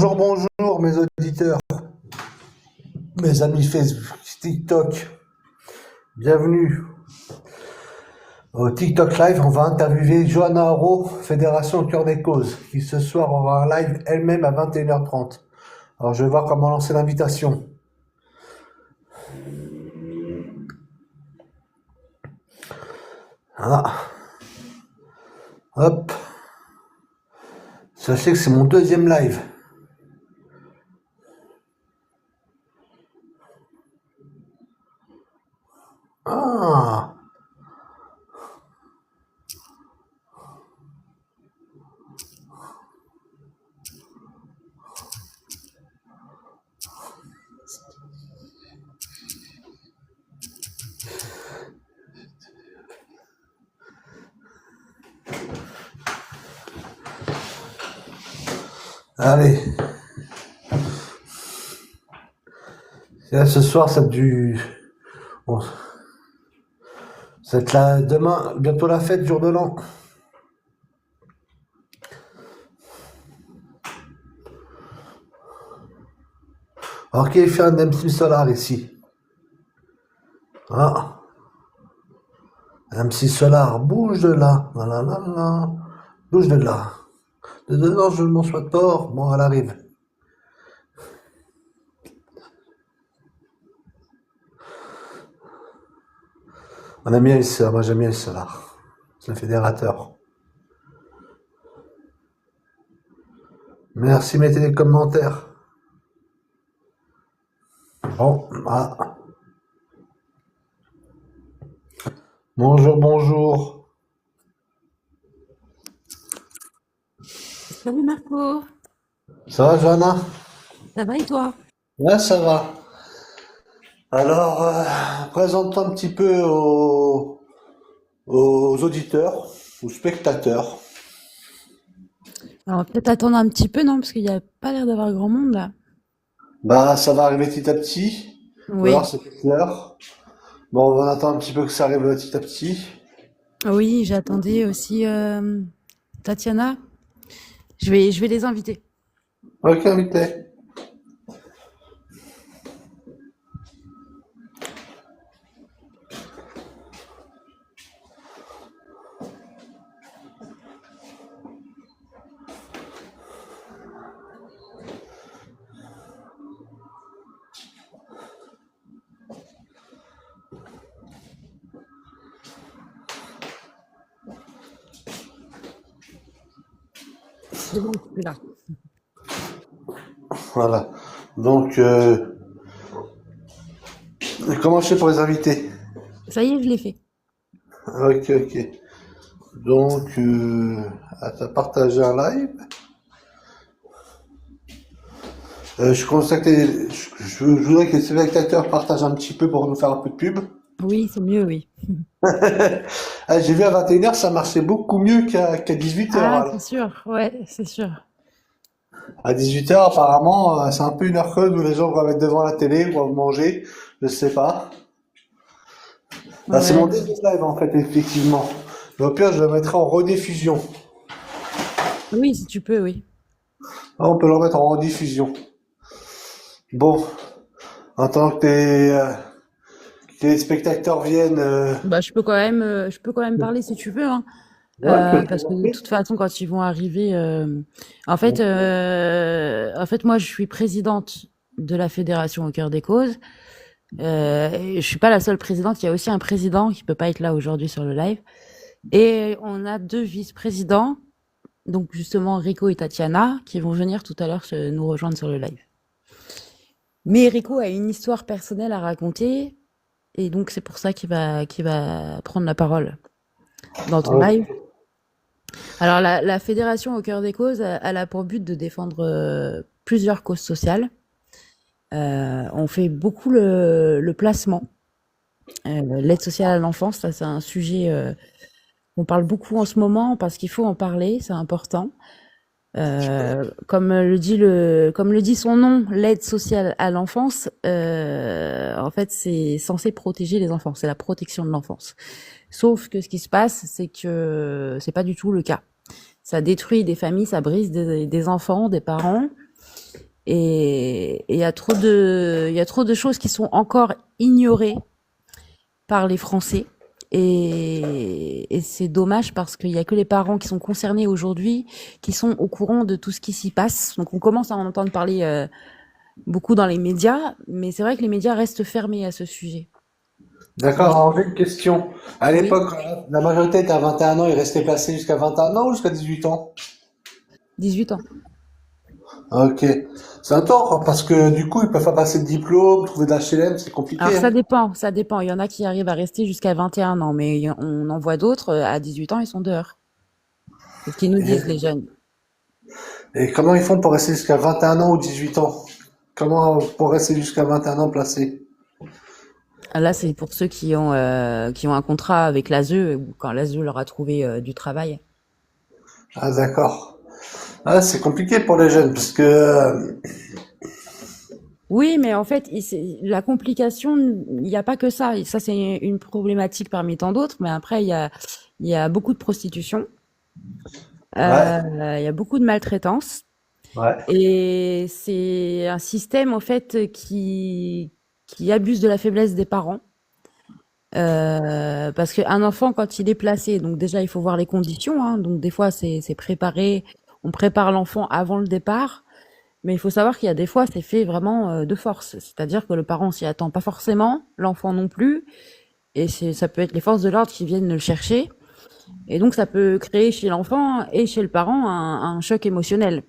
Bonjour, bonjour mes auditeurs, mes amis Facebook, TikTok. Bienvenue au TikTok Live. On va interviewer Johanna Haro, Fédération au cœur des causes, qui ce soir aura un live elle-même à 21h30. Alors je vais voir comment lancer l'invitation. Voilà. Hop. Sachez que c'est mon deuxième live. Ah. Allez. Et là, ce soir, ça du... Bon. C'est là demain, bientôt la fête, jour de l'an. Alors qui fait un MC Solar ici? Ah. MC Solar, bouge de là. La, la, la, la. Bouge de là. De dedans, je m'en sois tort. Bon, elle arrive. On aime bien les sœurs, moi j'aime bien les Solar. C'est un fédérateur. Merci, mettez des commentaires. Bon, ah. Bonjour, bonjour. Salut Marco, Ça va, Johanna? ça va et toi? Ouais, ça va. Alors, présente-toi un petit peu aux auditeurs, aux spectateurs. Alors, on va peut-être attendre un petit peu, non? Parce qu'il n'y a pas l'air d'avoir grand monde là. Bah, ça va arriver petit à petit. Ou alors, Oui, c'est peut-être l'heure. Bon, on va attendre un petit peu que ça arrive petit à petit. oui, j'attendais aussi Tatiana. Je vais les inviter. Ok, invité. C'est bon, je suis là. Voilà. Donc, comment je fais pour les inviter? Ça y est, je l'ai fait. Ok, ok. Donc, t'as partagé un live. Je voudrais que les spectateurs partagent un petit peu pour nous faire un peu de pub. Oui, c'est mieux, oui. Ah, j'ai vu à 21h, ça marchait beaucoup mieux qu'à 18h. Ah, c'est Alors. sûr, ouais, c'est sûr. À 18h, apparemment, c'est un peu une heure creuse où les gens vont être devant la télé ou vont manger, je sais pas. Ah, c'est Ouais. mon deuxième live en fait, effectivement. Mais au pire, je le mettrai en rediffusion. Oui, si tu peux, oui. Ah, on peut le remettre en rediffusion. Bon, en tant que les spectateurs viennent, Bah, je peux quand même parler si tu veux, hein. ouais, tu peux Parce que de présenter. toute façon, quand ils vont arriver, en fait, moi, je suis présidente de la Fédération au cœur des causes. Et je suis pas la seule présidente. Il y a aussi un président qui peut pas être là aujourd'hui sur le live. Et on a deux vice-présidents, donc justement Rico et Tatiana, qui vont venir tout à l'heure nous rejoindre sur le live. Mais Rico a une histoire personnelle à raconter, et donc c'est pour ça qu'il va prendre la parole dans ton Ok. live. Alors la Fédération au cœur des causes, elle a pour but de défendre plusieurs causes sociales. On fait beaucoup le placement, l'aide sociale à l'enfance. Ça, c'est un sujet qu'on parle beaucoup en ce moment parce qu'il faut en parler, c'est important. Comme le dit son nom, l'aide sociale à l'enfance, en fait, c'est censé protéger les enfants. C'est la protection de l'enfance. Sauf que ce qui se passe, c'est que c'est pas du tout le cas. Ça détruit des familles, ça brise des enfants, des parents. Et il y a trop de choses qui sont encore ignorées par les Français. Et c'est dommage parce qu'il y a que les parents qui sont concernés aujourd'hui qui sont au courant de tout ce qui s'y passe. Donc on commence à en entendre parler beaucoup dans les médias, mais c'est vrai que les médias restent fermés à ce sujet. D'accord, Mais alors j'ai une question. À oui, l'époque, la majorité était à 21 ans, il restait placé jusqu'à 21 ans ou jusqu'à 18 ans? 18 ans. Ok. C'est un tort, hein, parce que du coup, ils peuvent pas passer de diplôme, trouver de l'HLM, c'est Alors compliqué, hein. ça dépend. Il y en a qui arrivent à rester jusqu'à 21 ans, mais on en voit d'autres à 18 ans, ils sont dehors. C'est ce qu'ils nous disent les Et, jeunes. et comment ils font pour rester jusqu'à 21 ans ou 18 ans? Comment pour rester jusqu'à 21 ans placé? Là, c'est pour ceux qui ont un contrat avec l'ASE ou quand l'ASE leur a trouvé du travail. Ah, d'accord. Ah, c'est compliqué pour les jeunes, parce que, Oui, mais en fait, la complication, il n'y a pas que ça. Et ça, c'est une problématique parmi tant d'autres. Mais après, il y a beaucoup de prostitution, ouais, il y a beaucoup de maltraitance. ouais, Et c'est un système, en fait, qui abuse de la faiblesse des parents. Parce qu'un enfant, quand il est placé, donc déjà, il faut voir les conditions, hein. Donc des fois, c'est préparé, on prépare l'enfant avant le départ. Mais il faut savoir qu'il y a des fois, c'est fait vraiment de force. C'est-à-dire que le parent s'y attend pas forcément, l'enfant non plus. Et ça peut être les forces de l'ordre qui viennent le chercher. Et donc, ça peut créer chez l'enfant et chez le parent un choc émotionnel.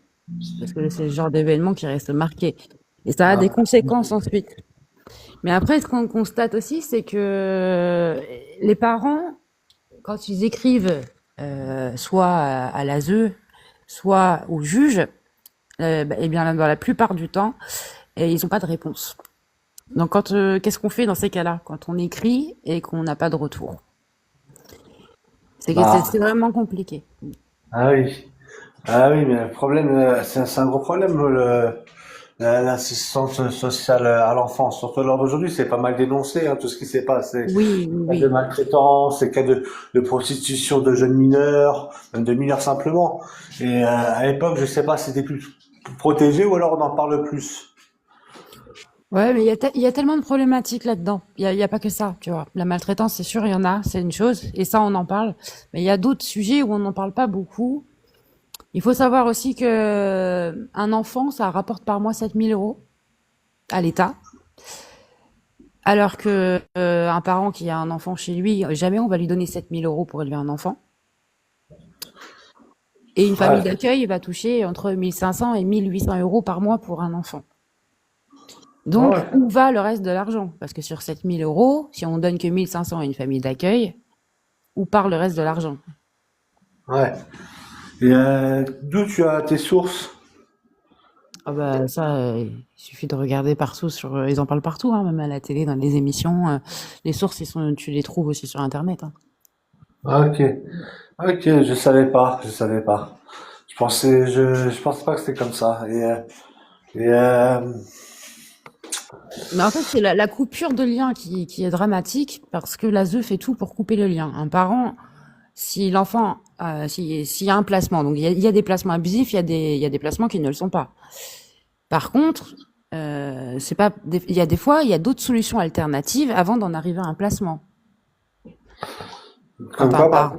Parce que c'est le genre d'événement qui reste marqué. Et ça a des ouais. conséquences ensuite. Mais après, ce qu'on constate aussi, c'est que les parents, quand ils écrivent soit à l'ASE, soit au juge, eh bien, dans la plupart du temps, ils n'ont pas de réponse. Donc, qu'est-ce qu'on fait dans ces cas-là, quand on écrit et qu'on n'a pas de retour? C'est Bah, vraiment compliqué. ah oui. Ah oui, mais le problème, c'est un gros problème, l'assistance sociale à l'enfance. Surtout à l'heure d'aujourd'hui, c'est pas mal dénoncé, hein, tout ce qui s'est passé. Oui, oui, Les cas de oui. maltraitance, les cas de prostitution de jeunes mineurs, même de mineurs simplement. Et à l'époque, je sais pas, si c'était plus protégé ou alors on en parle plus. Ouais, mais il y a tellement de problématiques là-dedans. Il y a pas que ça, tu vois. La maltraitance, c'est sûr, il y en a, c'est une chose, et ça, on en parle. Mais il y a d'autres sujets où on n'en parle pas beaucoup. Il faut savoir aussi que un enfant, ça rapporte par mois 7 000 € à l'État, alors que un parent qui a un enfant chez lui, jamais on va lui donner 7 000 € pour élever un enfant. Et une famille Ouais, d'accueil va toucher entre 1 500 et 1 800 € par mois pour un enfant. Donc, ouais, où va le reste de l'argent? Parce que sur 7 000 €, si on donne que 1 500 à une famille d'accueil, où part le reste de l'argent? ouais. Et d'où tu as tes sources? Ah bah ça, il suffit de regarder partout ils en parlent partout, hein, même à la télé, dans les émissions. Les sources, tu les trouves aussi sur Internet, hein. Ah, ok, ok, je savais pas, je savais pas. Je pensais pas que c'était comme ça. Et Mais en fait, c'est la coupure de lien qui est dramatique parce que l'ASE fait tout pour couper le lien. Un parent, si l'enfant, s'il y a un placement, donc il y a des placements abusifs, il y a des placements qui ne le sont pas. Par contre, c'est pas, il y a des fois, il y a d'autres solutions alternatives avant d'en arriver à un placement. comme Quand quoi, par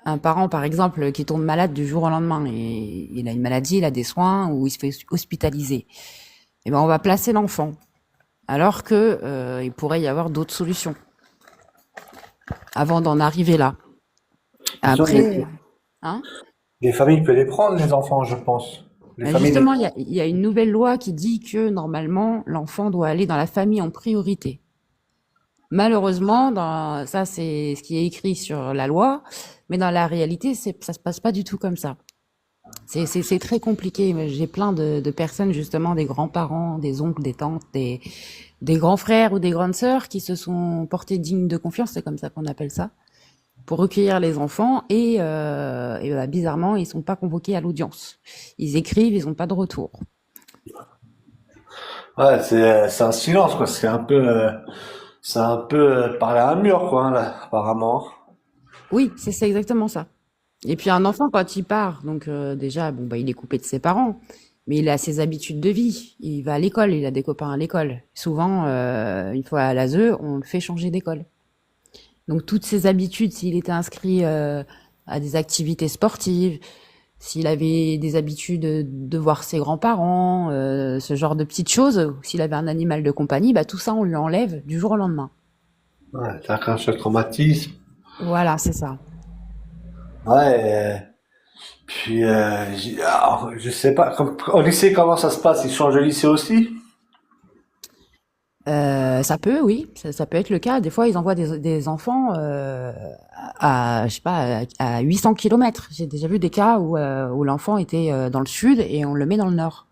un parent, par exemple, qui tombe malade du jour au lendemain et il a une maladie, il a des soins ou il se fait hospitaliser, eh ben on va placer l'enfant. Alors que il pourrait y avoir d'autres solutions avant d'en arriver là. exemple, Après, hein? les familles peuvent les prendre, les enfants, je pense. Les Ben familles les... justement, il y a une nouvelle loi qui dit que normalement l'enfant doit aller dans la famille en priorité. Malheureusement, ça c'est ce qui est écrit sur la loi, mais dans la réalité, ça se passe pas du tout comme ça. C'est très compliqué. J'ai plein de personnes, justement, des grands-parents, des oncles, des tantes, des grands frères ou des grandes sœurs qui se sont portés dignes de confiance, c'est comme ça qu'on appelle ça, pour recueillir les enfants et bah, bizarrement, ils sont pas convoqués à l'audience. Ils écrivent, ils ont pas de retour. Ouais, c'est un silence, quoi. C'est un peu parler à un mur, quoi, hein, là, apparemment. Oui, c'est exactement ça. Et puis un enfant, quand il part, donc déjà, bon, bah, il est coupé de ses parents. Mais il a ses habitudes de vie. Il va à l'école, il a des copains à l'école. Souvent, une fois à l'ASE, on le fait changer d'école. Donc toutes ses habitudes, s'il était inscrit à des activités sportives, s'il avait des habitudes de voir ses grands-parents, ce genre de petites choses, s'il avait un animal de compagnie, bah tout ça on lui enlève du jour au lendemain. Ouais, t'as qu'un seul traumatisme. Voilà, c'est ça. Ouais. Puis, alors, je sais pas, au lycée, comment ça se passe? Ils changent de lycée aussi? Ça peut, oui, ça peut être le cas. Des fois, ils envoient des enfants je sais pas, à 800 kilomètres. J'ai déjà vu des cas où l'enfant était dans le sud et on le met dans le nord,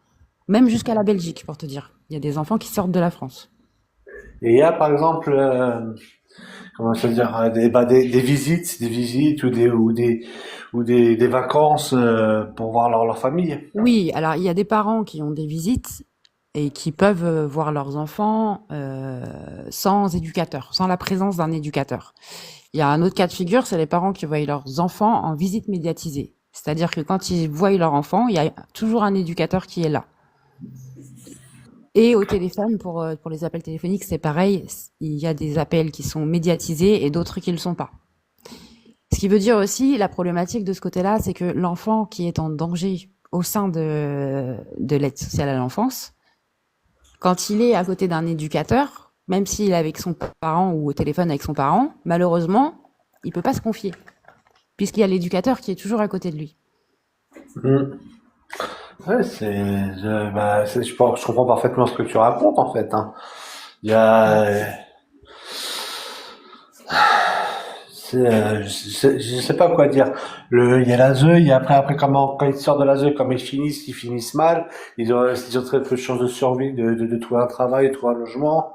même jusqu'à la Belgique, pour te dire. Il y a des enfants qui sortent de la France. Et il y a, par exemple, comment se dire, des visites ou des vacances, pour voir leur famille. Oui, alors il y a des parents qui ont des visites et qui peuvent voir leurs enfants sans éducateur, sans la présence d'un éducateur. Il y a un autre cas de figure, c'est les parents qui voient leurs enfants en visite médiatisée. C'est-à-dire que quand ils voient leur enfant, il y a toujours un éducateur qui est là. Et au téléphone, pour les appels téléphoniques, c'est pareil. Il y a des appels qui sont médiatisés et d'autres qui ne le sont pas. Ce qui veut dire aussi, la problématique de ce côté-là, c'est que l'enfant qui est en danger au sein de l'aide sociale à l'enfance, quand il est à côté d'un éducateur, même s'il est avec son parent ou au téléphone avec son parent, malheureusement, il peut pas se confier, puisqu'il y a l'éducateur qui est toujours à côté de lui. Hmm. Ouais, je comprends parfaitement ce que tu racontes, en fait, hein. Il y a, je sais pas quoi dire. Il y a l'ASE, il y a après quand ils sortent de l'ASE, comme ils finissent mal. Ils ont très peu de chances de survie, de trouver un travail, de trouver un logement.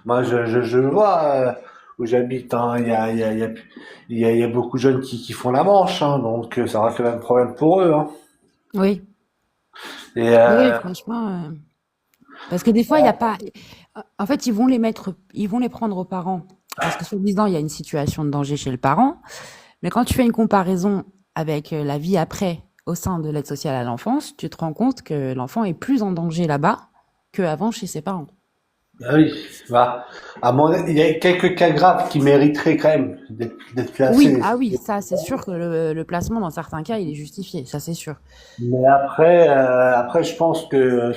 Moi, je le vois, où j'habite, hein. Il y a beaucoup de jeunes qui font la manche, hein, donc ça reste le même problème pour eux, hein. Oui, Et oui, franchement, parce que des fois, il y a pas. En fait, ils vont les prendre aux parents, parce que soi-disant, il y a une situation de danger chez le parent. Mais quand tu fais une comparaison avec la vie après au sein de l'aide sociale à l'enfance, tu te rends compte que l'enfant est plus en danger là-bas qu'avant chez ses parents. ah oui, bah, il y a quelques cas graves qui mériteraient quand même d'être Oui, classés. ah oui, ça c'est sûr que le placement dans certains cas, il est justifié, ça c'est sûr. Mais après, je pense que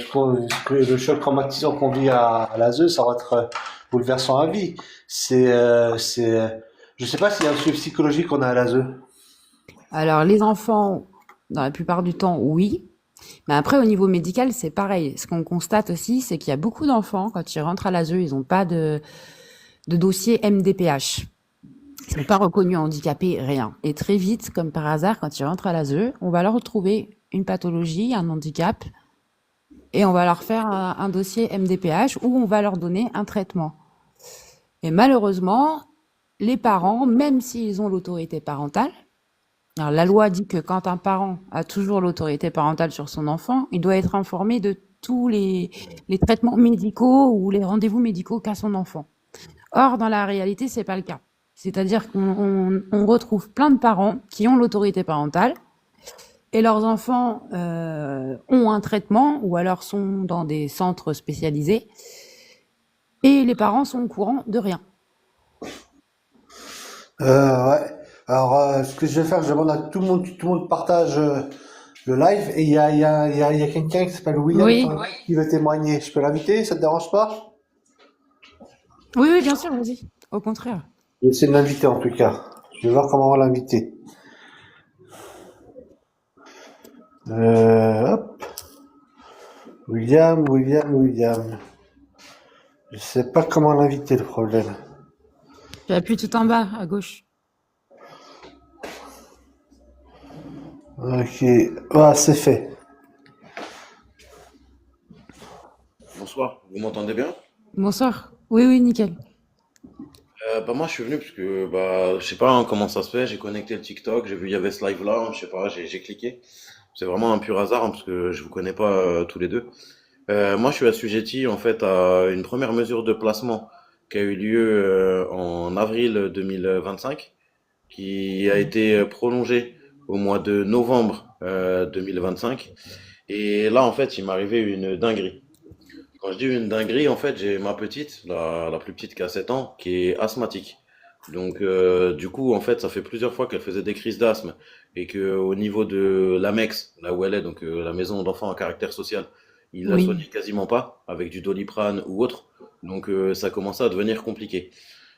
le choc traumatisant qu'on vit à l'ASE, ça va être bouleversant à vie. Je sais pas s'il y a un suivi psychologique qu'on a à l'ASE. Alors les enfants, dans la plupart du temps, oui. Mais après, au niveau médical, c'est pareil. Ce qu'on constate aussi, c'est qu'il y a beaucoup d'enfants, quand ils rentrent à l'ASE, ils n'ont pas de dossier MDPH. Ils sont pas reconnus handicapés, rien. Et très vite, comme par hasard, quand ils rentrent à l'ASE, on va leur retrouver une pathologie, un handicap, et on va leur faire un dossier MDPH où on va leur donner un traitement. Et malheureusement, les parents, même s'ils ont l'autorité parentale, alors la loi dit que quand un parent a toujours l'autorité parentale sur son enfant, il doit être informé de tous les traitements médicaux ou les rendez-vous médicaux qu'a son enfant. Or, dans la réalité, c'est pas le cas. C'est-à-dire qu'on retrouve plein de parents qui ont l'autorité parentale et leurs enfants ont un traitement ou alors sont dans des centres spécialisés et les parents sont au courant de rien. Ouais. Alors, ce que je vais faire, je demande à tout le monde partage le live et il y a quelqu'un qui s'appelle William Oui, qui veut témoigner. Je peux l'inviter, ça te dérange pas? oui, oui, bien sûr, vas-y. Au contraire. Je vais essayer de l'inviter en tout cas. Je vais voir comment on va l'inviter. Hop. William. Je sais pas comment l'inviter, le problème. Tu appuies tout en bas, à gauche. Ok. Ah, c'est fait. Bonsoir, vous m'entendez bien? Bonsoir. Oui, oui, nickel. Moi je suis venu parce que je sais pas hein, comment ça se fait, j'ai connecté le TikTok, j'ai vu il y avait ce live là, je sais pas, j'ai cliqué. C'est vraiment un pur hasard hein, parce que je vous connais pas tous les deux. Moi je suis assujetti en fait à une première mesure de placement qui a eu lieu en avril 2025, qui a été prolongée au mois de novembre 2025. Et là, en fait, il m'est arrivé une dinguerie. Quand je dis une dinguerie, en fait, j'ai ma petite, la plus petite qui a 7 ans, qui est asthmatique. Donc, du coup, en fait, ça fait plusieurs fois qu'elle faisait des crises d'asthme et que au niveau de l'AMEX, là où elle est, donc la maison d'enfants à caractère social, il la Oui. soignait quasiment pas avec du Doliprane ou autre. Donc, ça commençait à devenir compliqué.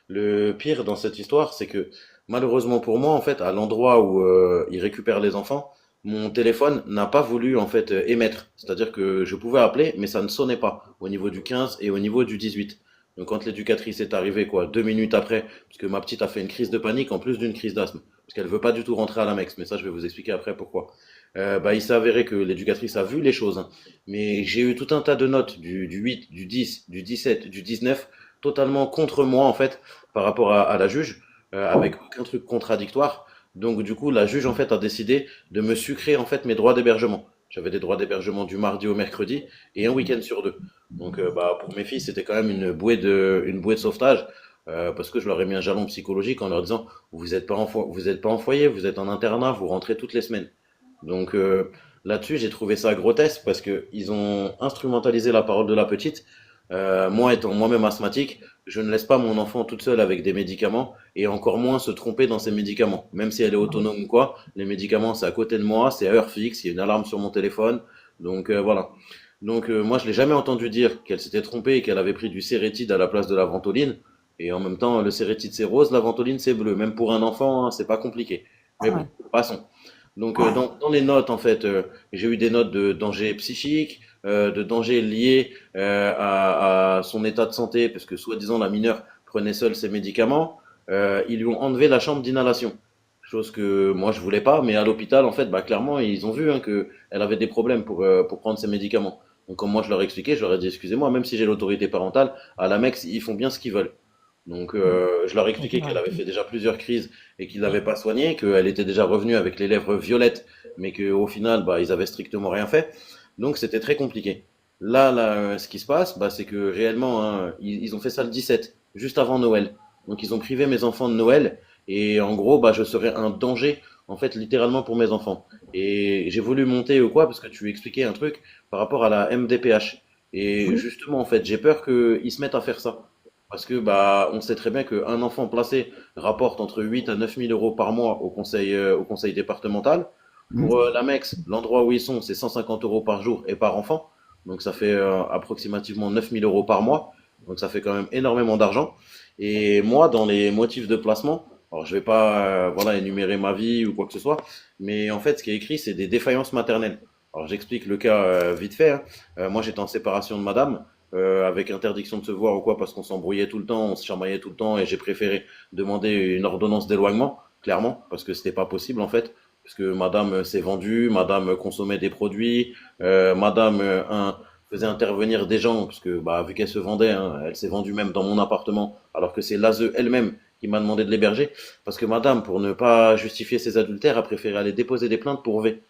Le pire dans cette histoire, c'est que malheureusement pour moi, en fait, à l'endroit où ils récupèrent les enfants, mon téléphone n'a pas voulu en fait émettre. C'est-à-dire que je pouvais appeler, mais ça ne sonnait pas au niveau du 15 et au niveau du 18. Donc quand l'éducatrice est arrivée, quoi, 2 minutes après, parce que ma petite a fait une crise de panique en plus d'une crise d'asthme, parce qu'elle veut pas du tout rentrer à la Mex, mais ça je vais vous expliquer après pourquoi. Bah, il s'est avéré que l'éducatrice a vu les choses, hein. Mais j'ai eu tout un tas de notes du 8, du 10, du 17, du 19, totalement contre moi en fait, par rapport à la juge, avec aucun truc contradictoire. Donc du coup, la juge en fait a décidé de me sucrer en fait mes droits d'hébergement. J'avais des droits d'hébergement du mardi au mercredi et un week-end sur deux. Donc bah, pour mes filles, c'était quand même une bouée de sauvetage parce que je leur ai mis un jalon psychologique en leur disant vous êtes pas vous êtes pas en foyer, vous êtes en internat, vous rentrez toutes les semaines. Donc là-dessus, j'ai trouvé ça grotesque parce que ils ont instrumentalisé la parole de la petite. Moi, étant moi-même asthmatique, je ne laisse pas mon enfant toute seule avec des médicaments et encore moins se tromper dans ses médicaments. Même si elle est autonome ou quoi, les médicaments, c'est à côté de moi, c'est à heure fixe, il y a une alarme sur mon téléphone. Donc voilà. Donc moi, je l'ai jamais entendu dire qu'elle s'était trompée et qu'elle avait pris du Sérétide à la place de la Ventoline. Et en même temps, le Sérétide c'est rose, la Ventoline c'est bleu. Même pour un enfant, hein, c'est pas compliqué. Mais bon, Ouais. passons. Donc dans les notes, en fait, j'ai eu des notes de danger psychique, de danger lié à son état de santé, parce que soi-disant la mineure prenait seule ses médicaments. Ils lui ont enlevé la chambre d'inhalation, chose que moi je voulais pas, mais à l'hôpital, en fait, bah, clairement, ils ont vu hein, que elle avait des problèmes pour prendre ses médicaments. Donc comme moi je leur ai expliqué, je leur ai dit, excusez-moi, même si j'ai l'autorité parentale, à la MEX, ils font bien ce qu'ils veulent. Donc je leur ai expliqué qu'elle avait fait déjà plusieurs crises et qu'ils l'avaient pas soignée, qu'elle était déjà revenue avec les lèvres violettes, mais qu'au final, bah, ils avaient strictement rien fait. Donc c'était très compliqué. Là, ce qui se passe, bah, c'est que réellement, hein, ils ont fait ça le 17, juste avant Noël. Donc ils ont privé mes enfants de Noël et en gros, bah, je serais un danger, en fait, littéralement pour mes enfants. Et j'ai voulu monter ou quoi, parce que tu expliquais un truc par rapport à la MDPH. Et Oui. justement, en fait, j'ai peur qu'ils se mettent à faire ça. Parce que bah, on sait très bien qu'un enfant placé rapporte entre 8 à 9 000 euros par mois au conseil départemental. Mm. Pour la MEX, l'endroit où ils sont, c'est 150 euros par jour et par enfant. Donc ça fait approximativement 9 000 euros par mois. Donc ça fait quand même énormément d'argent. Et moi, dans les motifs de placement, alors je vais pas voilà, énumérer ma vie ou quoi que ce soit, mais en fait, ce qui est écrit, c'est des défaillances maternelles. Alors j'explique le cas vite fait, hein. Moi, j'étais en séparation de madame avec interdiction de se voir ou quoi parce qu'on s'embrouillait tout le temps, on se chamaillait tout le temps et j'ai préféré demander une ordonnance d'éloignement, clairement, parce que c'était pas possible en fait, parce que madame s'est vendue, madame consommait des produits, madame faisait intervenir des gens, parce que bah, vu qu'elle se vendait, hein, elle s'est vendue même dans mon appartement, alors que c'est l'ASE elle-même qui m'a demandé de l'héberger, parce que madame, pour ne pas justifier ses adultères, a préféré aller déposer des plaintes pour V.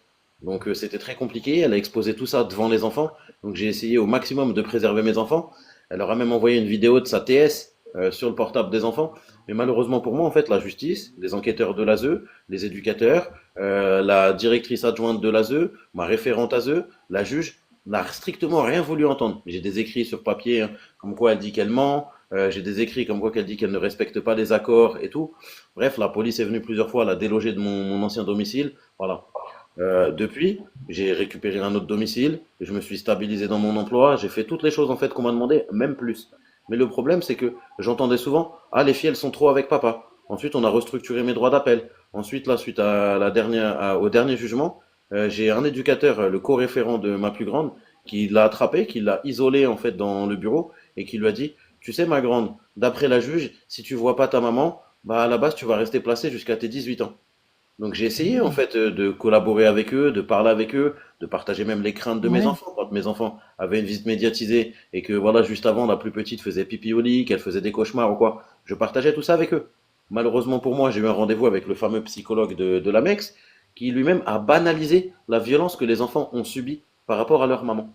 Donc c'était très compliqué, elle a exposé tout ça devant les enfants, donc j'ai essayé au maximum de préserver mes enfants. Elle leur a même envoyé une vidéo de sa TS sur le portable des enfants. Mais malheureusement pour moi, en fait, la justice, les enquêteurs de l'ASE, les éducateurs, la directrice adjointe de l'ASE, ma référente ASE, la juge, n'a strictement rien voulu entendre. J'ai des écrits sur papier, hein, comme quoi elle dit qu'elle ment. J'ai des écrits comme quoi qu'elle dit qu'elle ne respecte pas les accords et tout. Bref, la police est venue plusieurs fois la déloger de mon ancien domicile. Voilà. Depuis, j'ai récupéré un autre domicile, je me suis stabilisé dans mon emploi, j'ai fait toutes les choses en fait qu'on m'a demandé, même plus. Mais le problème, c'est que j'entendais souvent, ah les filles elles sont trop avec papa. Ensuite, on a restructuré mes droits d'appel. Ensuite, là, suite à au dernier jugement, j'ai un éducateur, le co-référent de ma plus grande, qui l'a attrapé, qui l'a isolé en fait dans le bureau et qui lui a dit, tu sais ma grande, d'après la juge, si tu vois pas ta maman, bah à la base tu vas rester placée jusqu'à tes 18 ans. Donc j'ai essayé en fait de collaborer avec eux, de parler avec eux, de partager même les craintes de mes Ouais. enfants. Quand mes enfants avaient une visite médiatisée et que voilà juste avant la plus petite faisait pipi au lit, qu'elle faisait des cauchemars ou quoi, je partageais tout ça avec eux. Malheureusement pour moi, j'ai eu un rendez-vous avec le fameux psychologue de l'AMEX qui lui-même a banalisé la violence que les enfants ont subie par rapport à leur maman.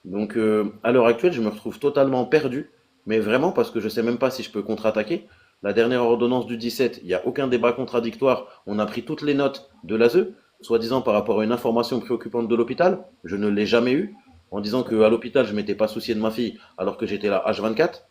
Donc à l'heure actuelle, je me retrouve totalement perdu, mais vraiment parce que je sais même pas si je peux contre-attaquer. La dernière ordonnance du 17, il n'y a aucun débat contradictoire. On a pris toutes les notes de l'ASE. soi-disant par rapport à une information préoccupante de l'hôpital. Je ne l'ai jamais eue, en disant qu'à l'hôpital, je m'étais pas soucié de ma fille alors que j'étais là H24.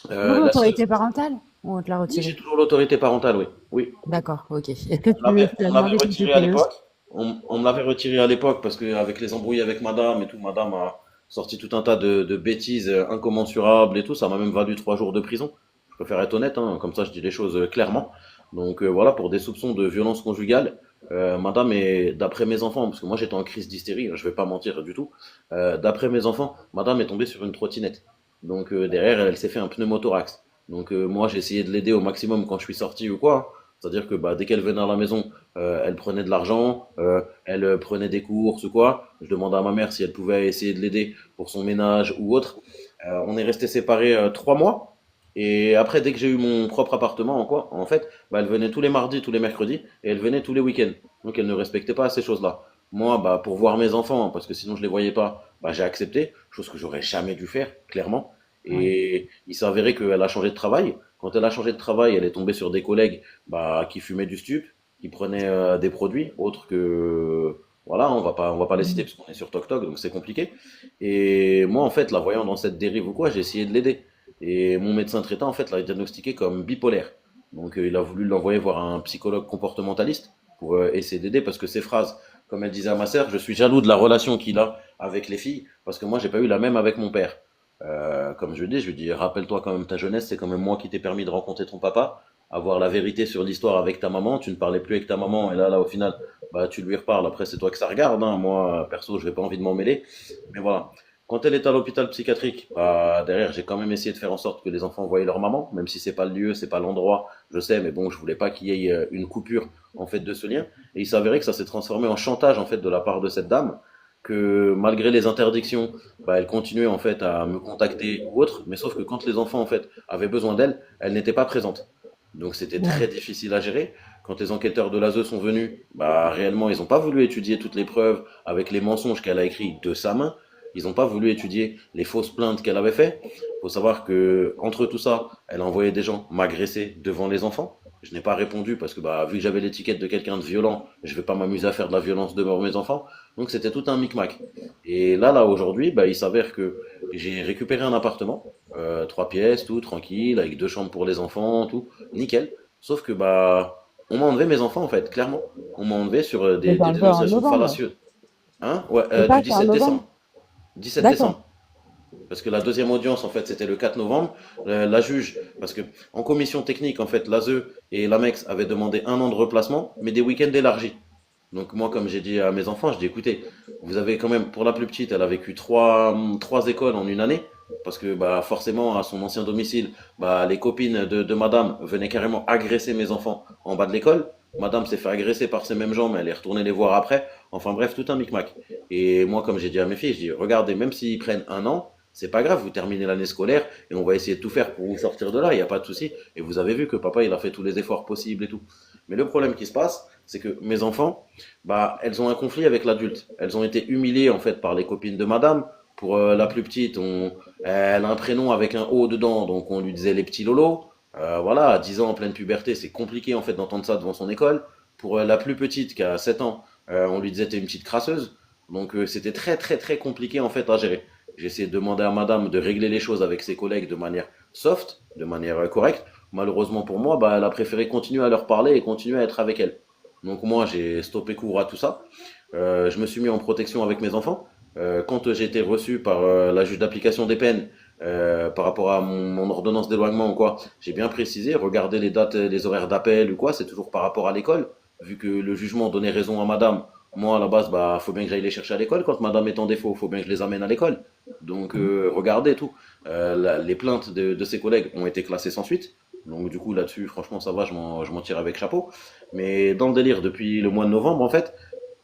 Toujours La seule... l'autorité parentale? Ou on te l'a Oui, j'ai retirée? toujours l'autorité parentale, oui. Oui. D'accord, ok. Est-ce que On l'avait tu l'as on l'avait demandé quand tu retiré à étais l'époque. On me l'avait retiré à l'époque parce qu'avec les embrouilles avec madame et tout, madame a sorti tout un tas de bêtises incommensurables et tout. Ça m'a même valu 3 jours de prison. Je préfère être honnête, hein, comme ça je dis les choses clairement. Donc voilà, pour des soupçons de violence conjugale, madame est, d'après mes enfants, parce que moi j'étais en crise d'hystérie, hein, je vais pas mentir du tout, d'après mes enfants, madame est tombée sur une trottinette. Donc derrière, elle s'est fait un pneumothorax. Donc moi j'ai essayé de l'aider au maximum quand je suis sorti ou quoi. C'est-à-dire que bah, dès qu'elle venait à la maison, elle prenait de l'argent, elle prenait des courses ou quoi. Je demandais à ma mère si elle pouvait essayer de l'aider pour son ménage ou autre. On est restés séparés 3 mois. Et après, dès que j'ai eu mon propre appartement, en fait, bah, elle venait tous les mardis, tous les mercredis, et elle venait tous les week-ends. Donc elle ne respectait pas ces choses-là. Moi, bah, pour voir mes enfants, parce que sinon je les voyais pas, bah, j'ai accepté, chose que j'aurais jamais dû faire, clairement. Ouais. Et il s'est avéré qu'elle a changé de travail. Quand elle a changé de travail, elle est tombée sur des collègues bah, qui fumaient du stup, qui prenaient des produits autres que voilà, on va pas les citer Mhm. parce qu'on est sur TokTok, donc c'est compliqué. Et moi, en fait, la voyant dans cette dérive ou quoi, j'ai essayé de l'aider. Et mon médecin traitant, en fait, l'a diagnostiqué comme bipolaire. Donc, il a voulu l'envoyer voir un psychologue comportementaliste pour essayer d'aider parce que ses phrases, comme elle disait à ma sœur, je suis jaloux de la relation qu'il a avec les filles parce que moi, j'ai pas eu la même avec mon père. Comme je lui dis, rappelle-toi quand même ta jeunesse, c'est quand même moi qui t'ai permis de rencontrer ton papa, avoir la vérité sur l'histoire avec ta maman, tu ne parlais plus avec ta maman, et là, au final, bah, tu lui reparles, après c'est toi que ça regarde, hein. Moi, perso, je n'ai pas envie de m'en mêler, mais voilà. Quand elle est à l'hôpital psychiatrique, bah, derrière, j'ai quand même essayé de faire en sorte que les enfants voient leur maman, même si c'est pas le lieu, c'est pas l'endroit, je sais, mais bon, je voulais pas qu'il y ait une coupure, en fait, de ce lien, et il s'avérait que ça s'est transformé en chantage, en fait, de la part de cette dame, que malgré les interdictions, bah, elle continuait en fait à me contacter ou autre, mais sauf que quand les enfants en fait avaient besoin d'elle, elle n'était pas présente. Donc c'était Ouais. très difficile à gérer. Quand les enquêteurs de l'ASE sont venus, bah réellement ils n'ont pas voulu étudier toutes les preuves avec les mensonges qu'elle a écrits de sa main. Ils n'ont pas voulu étudier les fausses plaintes qu'elle avait fait. Il faut savoir que entre tout ça, elle a envoyé des gens m'agresser devant les enfants. Je n'ai pas répondu parce que bah, vu que j'avais l'étiquette de quelqu'un de violent, je vais pas m'amuser à faire de la violence devant mes enfants. Donc c'était tout un micmac. Et là aujourd'hui, bah, il s'avère que j'ai récupéré un appartement, 3 pièces, tout tranquille, avec 2 chambres pour les enfants, tout nickel. Sauf que bah, on m'a enlevé mes enfants en fait, clairement. On m'a enlevé sur Mais t'es des enlevé en dénonciations novembre. fallacieuses. Hein? Ouais, C'est du ça, c'est en 17 novembre? décembre. 17 D'accord. décembre. Parce que la deuxième audience, en fait, c'était le 4 novembre. La juge, parce que en commission technique, en fait, l'ASE et l'AMEX avaient demandé 1 an de replacement, mais des week-ends élargis. Donc moi, comme j'ai dit à mes enfants, je dis, écoutez, vous avez quand même, pour la plus petite, elle a vécu trois écoles en une année, parce que bah, forcément, à son ancien domicile, bah, les copines de madame venaient carrément agresser mes enfants en bas de l'école. Madame s'est fait agresser par ces mêmes gens, mais elle est retournée les voir après. Enfin bref, tout un micmac. Et moi, comme j'ai dit à mes filles, je dis, regardez, même s'ils prennent 1 an, c'est pas grave, vous terminez l'année scolaire et on va essayer de tout faire pour vous sortir de là, il n'y a pas de souci. Et vous avez vu que papa, il a fait tous les efforts possibles et tout. Mais le problème qui se passe, c'est que mes enfants, bah, elles ont un conflit avec l'adulte. Elles ont été humiliées en fait par les copines de madame. Pour la plus petite, elle a un prénom avec un O dedans, donc on lui disait les petits lolos. Voilà, à 10 ans en pleine puberté, c'est compliqué en fait d'entendre ça devant son école. Pour la plus petite qui a 7 ans, on lui disait t'es une petite crasseuse. Donc c'était très très très compliqué en fait à gérer. J'ai essayé de demander à madame de régler les choses avec ses collègues de manière soft, de manière correcte. Malheureusement pour moi, bah, elle a préféré continuer à leur parler et continuer à être avec elle. Donc moi, j'ai stoppé court à tout ça. Je me suis mis en protection avec mes enfants. Quand j'ai été reçu par la juge d'application des peines par rapport à mon ordonnance d'éloignement ou quoi, j'ai bien précisé, regardez les dates, les horaires d'appel ou quoi, c'est toujours par rapport à l'école. Vu que le jugement donnait raison à madame, moi à la base, bah, faut bien que j'aille les chercher à l'école. Quand madame est en défaut, faut bien que je les amène à l'école. Donc regardez tout. Les plaintes de ses collègues ont été classées sans suite. Donc du coup là-dessus, franchement, ça va, je m'en tire avec chapeau. Mais dans le délire, depuis le mois de novembre, en fait,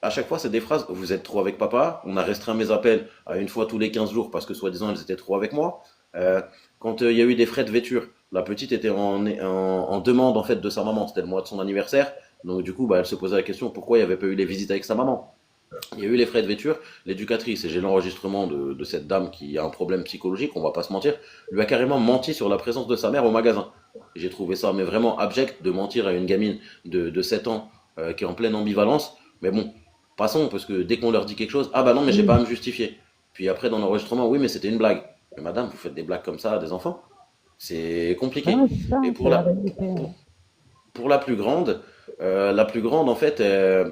à chaque fois, c'est des phrases, vous êtes trop avec papa, on a restreint mes appels à une fois tous les 15 jours parce que soi-disant elles étaient trop avec moi. Quand il y a eu des frais de vêture, la petite était en demande en fait de sa maman, c'était le mois de son anniversaire. Donc du coup, bah, elle se posait la question pourquoi il n'y avait pas eu les visites avec sa maman. Il y a eu les frais de vêture, l'éducatrice, et j'ai l'enregistrement de cette dame qui a un problème psychologique, on va pas se mentir, lui a carrément menti sur la présence de sa mère au magasin. J'ai trouvé ça mais vraiment abject de mentir à une gamine de 7 ans qui est en pleine ambivalence. Mais bon, passons, parce que dès qu'on leur dit quelque chose, ah bah non, mais j'ai pas à me justifier. Puis après, dans l'enregistrement, oui, mais c'était une blague. Mais madame, vous faites des blagues comme ça à des enfants? C'est Ouais, compliqué. c'est ça, Et c'est la réalité. pour la plus grande, en fait,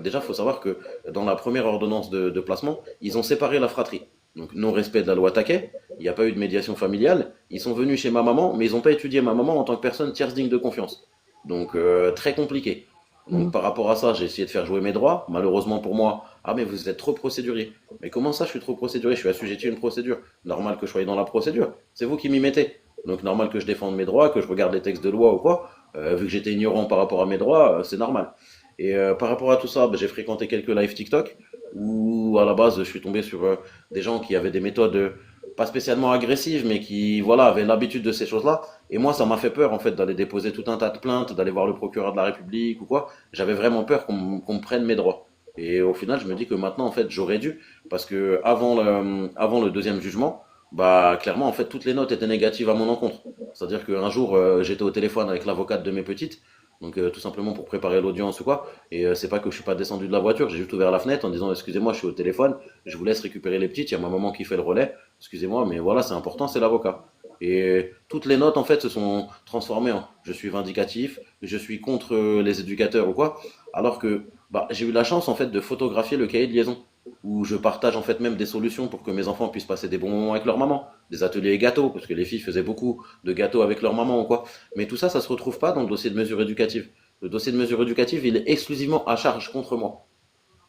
déjà, il faut savoir que dans la première ordonnance de placement, ils ont séparé la fratrie. Donc, non-respect de la loi Taquet, il n'y a pas eu de médiation familiale. Ils sont venus chez ma maman, mais ils n'ont pas étudié ma maman en tant que personne tierce digne de confiance. Donc, très compliqué. Donc, Mm. par rapport à ça, j'ai essayé de faire jouer mes droits. Malheureusement pour moi, ah, mais vous êtes trop procédurier. Mais comment ça, je suis trop procédurier? Je suis assujetti à une procédure. Normal que je sois dans la procédure. C'est vous qui m'y mettez. Donc, normal que je défende mes droits, que je regarde les textes de loi ou quoi. Vu que j'étais ignorant par rapport à mes droits, c'est normal. Et par rapport à tout ça, bah, j'ai fréquenté quelques lives TikTok où à la base je suis tombé sur des gens qui avaient des méthodes pas spécialement agressives, mais qui voilà avaient l'habitude de ces choses-là. Et moi, ça m'a fait peur en fait d'aller déposer tout un tas de plaintes, d'aller voir le procureur de la République ou quoi. J'avais vraiment peur qu'on me prenne mes droits. Et au final, je me dis que maintenant, en fait, j'aurais dû, parce que avant le deuxième jugement, bah clairement, en fait, toutes les notes étaient négatives à mon encontre. C'est-à-dire qu'un jour, j'étais au téléphone avec l'avocate de mes petites, donc tout simplement pour préparer l'audience ou quoi. Et c'est pas que je suis pas descendu de la voiture, j'ai juste ouvert la fenêtre en disant excusez-moi, je suis au téléphone, je vous laisse récupérer les petites, il y a ma maman qui fait le relais, excusez-moi, mais voilà, c'est important, c'est l'avocat. Et toutes les notes en fait se sont transformées en je suis vindicatif, je suis contre les éducateurs ou quoi, alors que bah, j'ai eu la chance en fait de photographier le cahier de liaison où je partage en fait même des solutions pour que mes enfants puissent passer des bons moments avec leur maman, des ateliers gâteaux parce que les filles faisaient beaucoup de gâteaux avec leur maman ou quoi. Mais tout ça, ça se retrouve pas dans le dossier de mesure éducative. Le dossier de mesure éducative, il est exclusivement à charge contre moi. Ouais.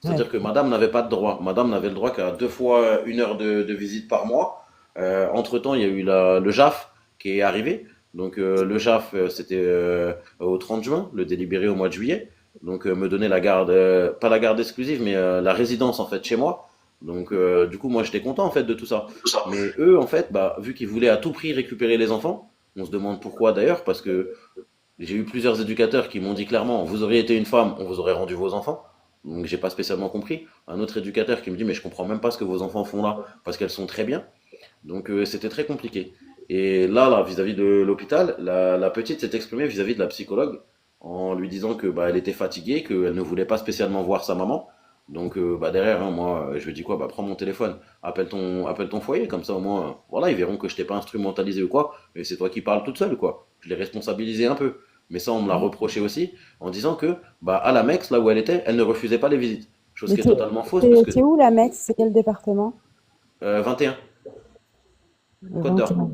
C'est-à-dire que madame n'avait pas de droit. Madame n'avait le droit qu'à 2 fois 1 heure de visite par mois. Entre-temps, il y a eu le JAF qui est arrivé. Donc le JAF, c'était au 30 juin, le délibéré au mois de juillet. Donc me donner la garde, pas la garde exclusive, mais la résidence en fait chez moi. Donc du coup, moi j'étais content en fait de tout ça. Mais eux, en fait, bah, vu qu'ils voulaient à tout prix récupérer les enfants, on se demande pourquoi d'ailleurs, parce que j'ai eu plusieurs éducateurs qui m'ont dit clairement, vous auriez été une femme, on vous aurait rendu vos enfants. Donc j'ai pas spécialement compris. Un autre éducateur qui me dit, mais je comprends même pas ce que vos enfants font là, parce qu'elles sont très bien. Donc c'était très compliqué. Et là, vis-à-vis de l'hôpital, la petite s'est exprimée vis-à-vis de la psychologue en lui disant que bah, elle était fatiguée, qu'elle ne voulait pas spécialement voir sa maman. Donc bah, derrière, hein, moi, je lui dis quoi, bah, prends mon téléphone, appelle ton foyer, comme ça au moins, voilà, ils verront que je t'ai pas instrumentalisé ou quoi, mais c'est toi qui parles toute seule, quoi. Je l'ai responsabilisé un peu. Mais ça, on me l'a reproché aussi, en disant que bah, à la Mex, là où elle était, elle ne refusait pas les visites. Chose Mais qui est totalement fausse, parce que c'est où la Metz? C'est quel département? 21, Le Côte d'Or. 21.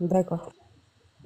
D'accord.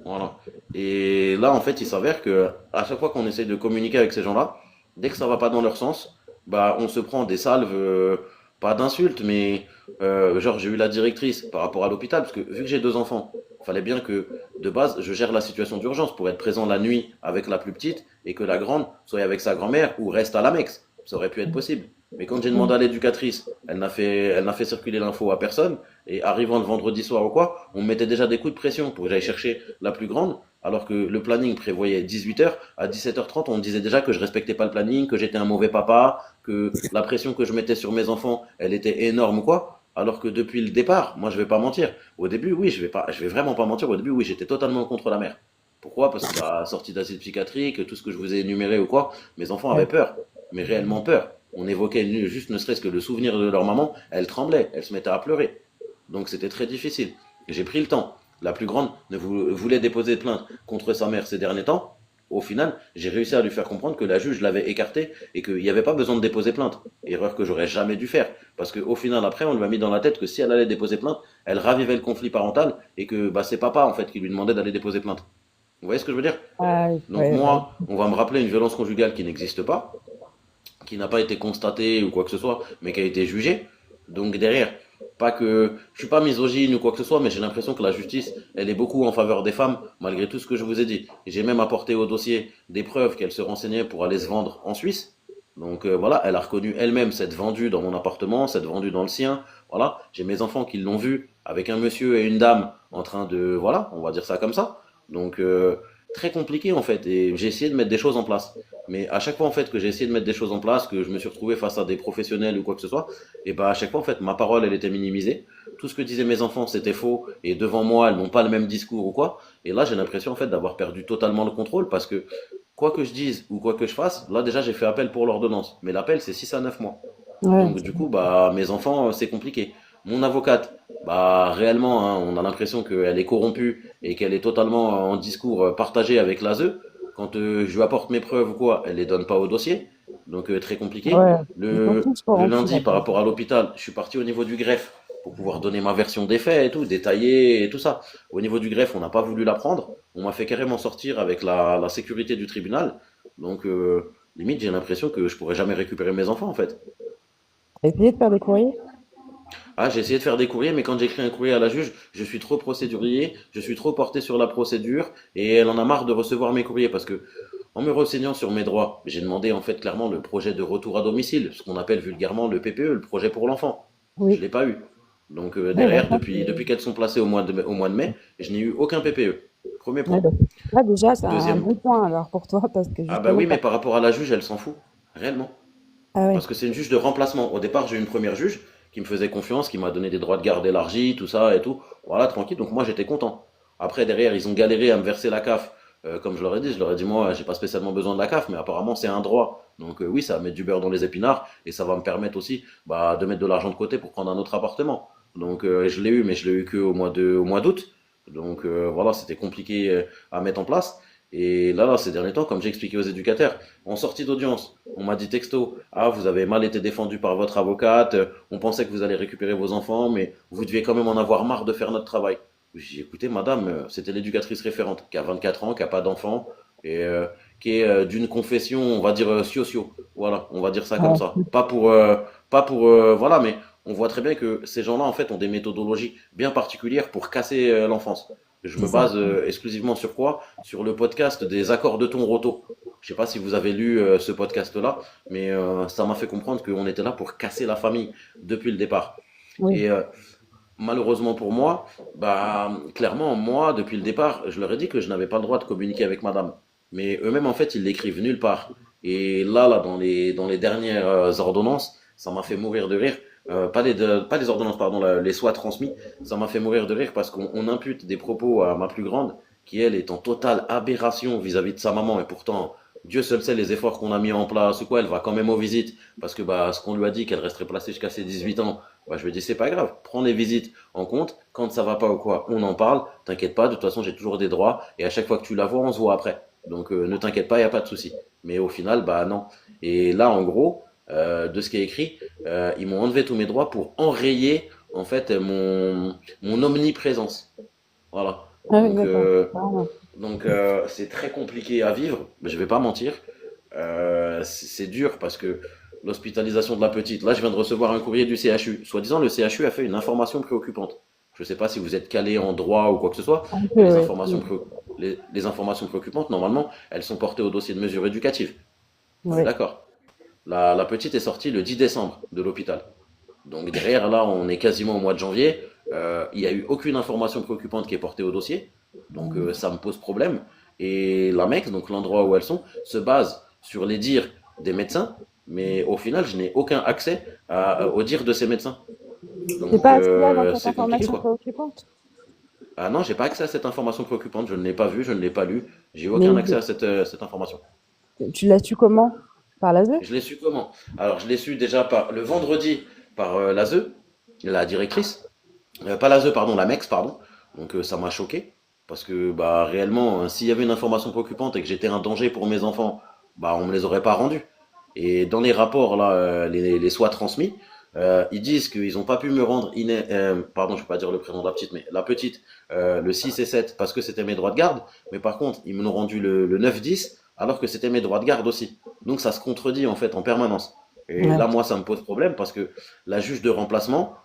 Voilà. Et là, en fait, il s'avère que à chaque fois qu'on essaye de communiquer avec ces gens-là, dès que ça va pas dans leur sens, bah, on se prend des salves, pas d'insultes, mais genre j'ai eu la directrice par rapport à l'hôpital, parce que vu que j'ai 2 enfants, il fallait bien que de base je gère la situation d'urgence pour être présent la nuit avec la plus petite et que la grande soit avec sa grand-mère ou reste à l'Amex. Ça aurait pu être possible. Mais quand j'ai demandé à l'éducatrice, elle n'a fait circuler l'info à personne. Et arrivant le vendredi soir ou quoi, on me mettait déjà des coups de pression pour que j'aille chercher la plus grande, alors que le planning prévoyait 18h. À 17h30, on me disait déjà que je respectais pas le planning, que j'étais un mauvais papa, que la pression que je mettais sur mes enfants, elle était énorme ou quoi. Alors que depuis le départ, moi je vais pas mentir. Au début, oui, je vais vraiment pas mentir. Au début, oui, j'étais totalement contre la mère. Pourquoi? Parce que bah, sortie d'acide psychiatrique, tout ce que je vous ai énuméré ou quoi, mes enfants avaient Ouais. peur, mais réellement peur. On évoquait juste ne serait-ce que le souvenir de leur maman, elle tremblait, elle se mettait à pleurer. Donc c'était très difficile. J'ai pris le temps. La plus grande voulait déposer plainte contre sa mère ces derniers temps. Au final, j'ai réussi à lui faire comprendre que la juge l'avait écarté et qu'il n'y avait pas besoin de déposer plainte. Erreur que j'aurais jamais dû faire. Parce qu'au final, après, on lui a mis dans la tête que si elle allait déposer plainte, elle ravivait le conflit parental et que bah, c'est papa en fait qui lui demandait d'aller déposer plainte. Vous voyez ce que je veux dire? Ah oui, Donc ouais, moi, on va me rappeler une violence conjugale qui n'existe pas, qui n'a pas été constatée ou quoi que ce soit, mais qui a été jugée. Donc derrière, pas que je suis pas misogyne ou quoi que ce soit, mais j'ai l'impression que la justice, elle est beaucoup en faveur des femmes, malgré tout ce que je vous ai dit. J'ai même apporté au dossier des preuves qu'elle se renseignait pour aller se vendre en Suisse. Donc voilà, elle a reconnu elle-même s'être vendue dans mon appartement, s'être vendue dans le sien. Voilà, j'ai mes enfants qui l'ont vue avec un monsieur et une dame en train de, voilà, on va dire ça comme ça. Donc très compliqué en fait. Et j'ai essayé de mettre des choses en place. Mais à chaque fois en fait que j'ai essayé de mettre des choses en place, que je me suis retrouvé face à des professionnels ou quoi que ce soit, et bah à chaque fois en fait ma parole elle était minimisée. Tout ce que disaient mes enfants c'était faux et devant moi elles n'ont pas le même discours ou quoi. Et là j'ai l'impression en fait d'avoir perdu totalement le contrôle parce que quoi que je dise ou quoi que je fasse, là déjà j'ai fait appel pour l'ordonnance. Mais l'appel c'est 6 à 9 mois. Ouais, Donc du coup, bah mes enfants, c'est compliqué. Mon avocate, bah réellement, hein, on a l'impression qu'elle est corrompue et qu'elle est totalement en discours partagé avec l'ASE. Quand je lui apporte mes preuves ou quoi, elle les donne pas au dossier. Donc très compliqué. ouais. Ils sont Le, tous le corrompus lundi, par là-bas. rapport à l'hôpital, je suis parti au niveau du greffe pour pouvoir donner ma version des faits et tout, détaillée et tout ça. Au niveau du greffe, on n'a pas voulu la prendre. On m'a fait carrément sortir avec la sécurité du tribunal. Donc limite, j'ai l'impression que je pourrais jamais récupérer mes enfants en fait. T'as essayé de faire des courriers? Ah, j'ai essayé de faire des courriers, mais quand j'écris un courrier à la juge, je suis trop procédurier, je suis trop porté sur la procédure, et elle en a marre de recevoir mes courriers parce que, en me renseignant sur mes droits, j'ai demandé en fait clairement le projet de retour à domicile, ce qu'on appelle vulgairement le PPE, le projet pour l'enfant. Je Oui. l'ai pas eu. Donc Ouais, bah, derrière, ça, depuis qu'elles sont placées au mois de mai, je n'ai eu aucun PPE. Premier ouais, point. bah, là, déjà, c'est un Deuxième. bon point alors pour toi, parce que Ah bah justement, oui, mais par rapport à la juge, elle s'en fout. Réellement. ah ouais, Parce que c'est une juge de remplacement. Au départ, j'ai eu une première juge qui me faisait confiance, qui m'a donné des droits de garde élargis, tout ça et tout. Voilà, tranquille. Donc moi, j'étais content. Après, derrière, ils ont galéré à me verser la CAF. Comme je leur ai dit, moi, j'ai pas spécialement besoin de la CAF, mais apparemment, c'est un droit. Donc oui, ça va mettre du beurre dans les épinards et ça va me permettre aussi bah, de mettre de l'argent de côté pour prendre un autre appartement. Donc je l'ai eu, mais je l'ai eu au mois d'août. Donc voilà, c'était compliqué à mettre en place. Et là, ces derniers temps, comme j'ai expliqué aux éducateurs, en sortie d'audience, on m'a dit texto, ah, vous avez mal été défendu par votre avocate, on pensait que vous allez récupérer vos enfants, mais vous deviez quand même en avoir marre de faire notre travail. J'ai dit, écoutez, madame, c'était l'éducatrice référente, qui a 24 ans, qui a pas d'enfant, et qui est d'une confession, on va dire, socio. Voilà, on va dire ça comme ouais, ça. Pas pour, voilà, mais on voit très bien que ces gens-là, en fait, ont des méthodologies bien particulières pour casser l'enfance. Je c'est me ça. base exclusivement sur quoi? Sur le podcast des accords de ton roto. Je sais pas si vous avez lu ce podcast-là, mais ça m'a fait comprendre qu'on était là pour casser la famille depuis le départ. Oui, Et malheureusement pour moi, bah clairement moi depuis le départ, je leur ai dit que je n'avais pas le droit de communiquer avec madame. Mais eux-mêmes en fait, ils l'écrivent nulle part. Et là dans les dernières ordonnances, ça m'a fait mourir de rire. Pas les ordonnances, pardon, les soins transmis, ça m'a fait mourir de rire parce qu'on impute des propos à ma plus grande qui elle est en totale aberration vis-à-vis de sa maman et pourtant Dieu seul sait les efforts qu'on a mis en place ou quoi, elle va quand même aux visites parce que bah ce qu'on lui a dit qu'elle resterait placée jusqu'à ses 18 ans, bah, je lui ai dit c'est pas grave, prends les visites en compte, quand ça va pas ou quoi, on en parle, t'inquiète pas, de toute façon j'ai toujours des droits, et à chaque fois que tu la vois, on se voit après. Donc ne t'inquiète pas, il n'y a pas de souci. Mais au final, bah non. Et là, en gros, de ce qui est écrit, ils m'ont enlevé tous mes droits pour enrayer en fait mon omniprésence. Voilà. ah oui, Donc, d'accord. Carrément. c'est très compliqué à vivre, mais je vais pas mentir. C'est dur parce que l'hospitalisation de la petite. Là, je viens de recevoir un courrier du CHU. Soi-disant, le CHU a fait une information préoccupante. Je ne sais pas si vous êtes calé en droit ou quoi que ce soit, Un mais peu, oui. les informations préoccupantes, normalement, elles sont portées au dossier de mesure éducative. On est Oui. d'accord. La petite est sortie le 10 décembre de l'hôpital. Donc derrière, là, on est quasiment au mois de janvier. Il n'y a eu aucune information préoccupante qui est portée au dossier. Donc ça me pose problème. Et la MEX, donc l'endroit où elles sont, se base sur les dires des médecins. Mais au final, je n'ai aucun accès aux dires de ces médecins. C'est Donc pas ce qu'il y a dans cette c'est compliqué information quoi. préoccupante? Ah non, j'ai pas accès à cette information préoccupante. Je ne l'ai pas vue, je ne l'ai pas lue. J'ai eu aucun Mais accès à cette information. tu l'as su comment? Par l'ASE? Je l'ai su comment? Alors, je l'ai su déjà le vendredi par l'ASE, la directrice. Pas l'ASE, pardon, la MEX, pardon. Donc, ça m'a choqué. Parce que, bah, réellement, s'il y avait une information préoccupante et que j'étais un danger pour mes enfants, bah, on me les aurait pas rendus. Et dans les rapports, là, les soins transmis, ils disent qu'ils n'ont pas pu me rendre, pardon, je ne vais pas dire le prénom de la petite, mais la petite, le 6 et 7 parce que c'était mes droits de garde. Mais par contre, ils me l'ont rendu le 9-10 alors que c'était mes droits de garde aussi. Donc ça se contredit en fait en permanence. Et Ouais. là, moi, ça me pose problème parce que la juge de remplacement,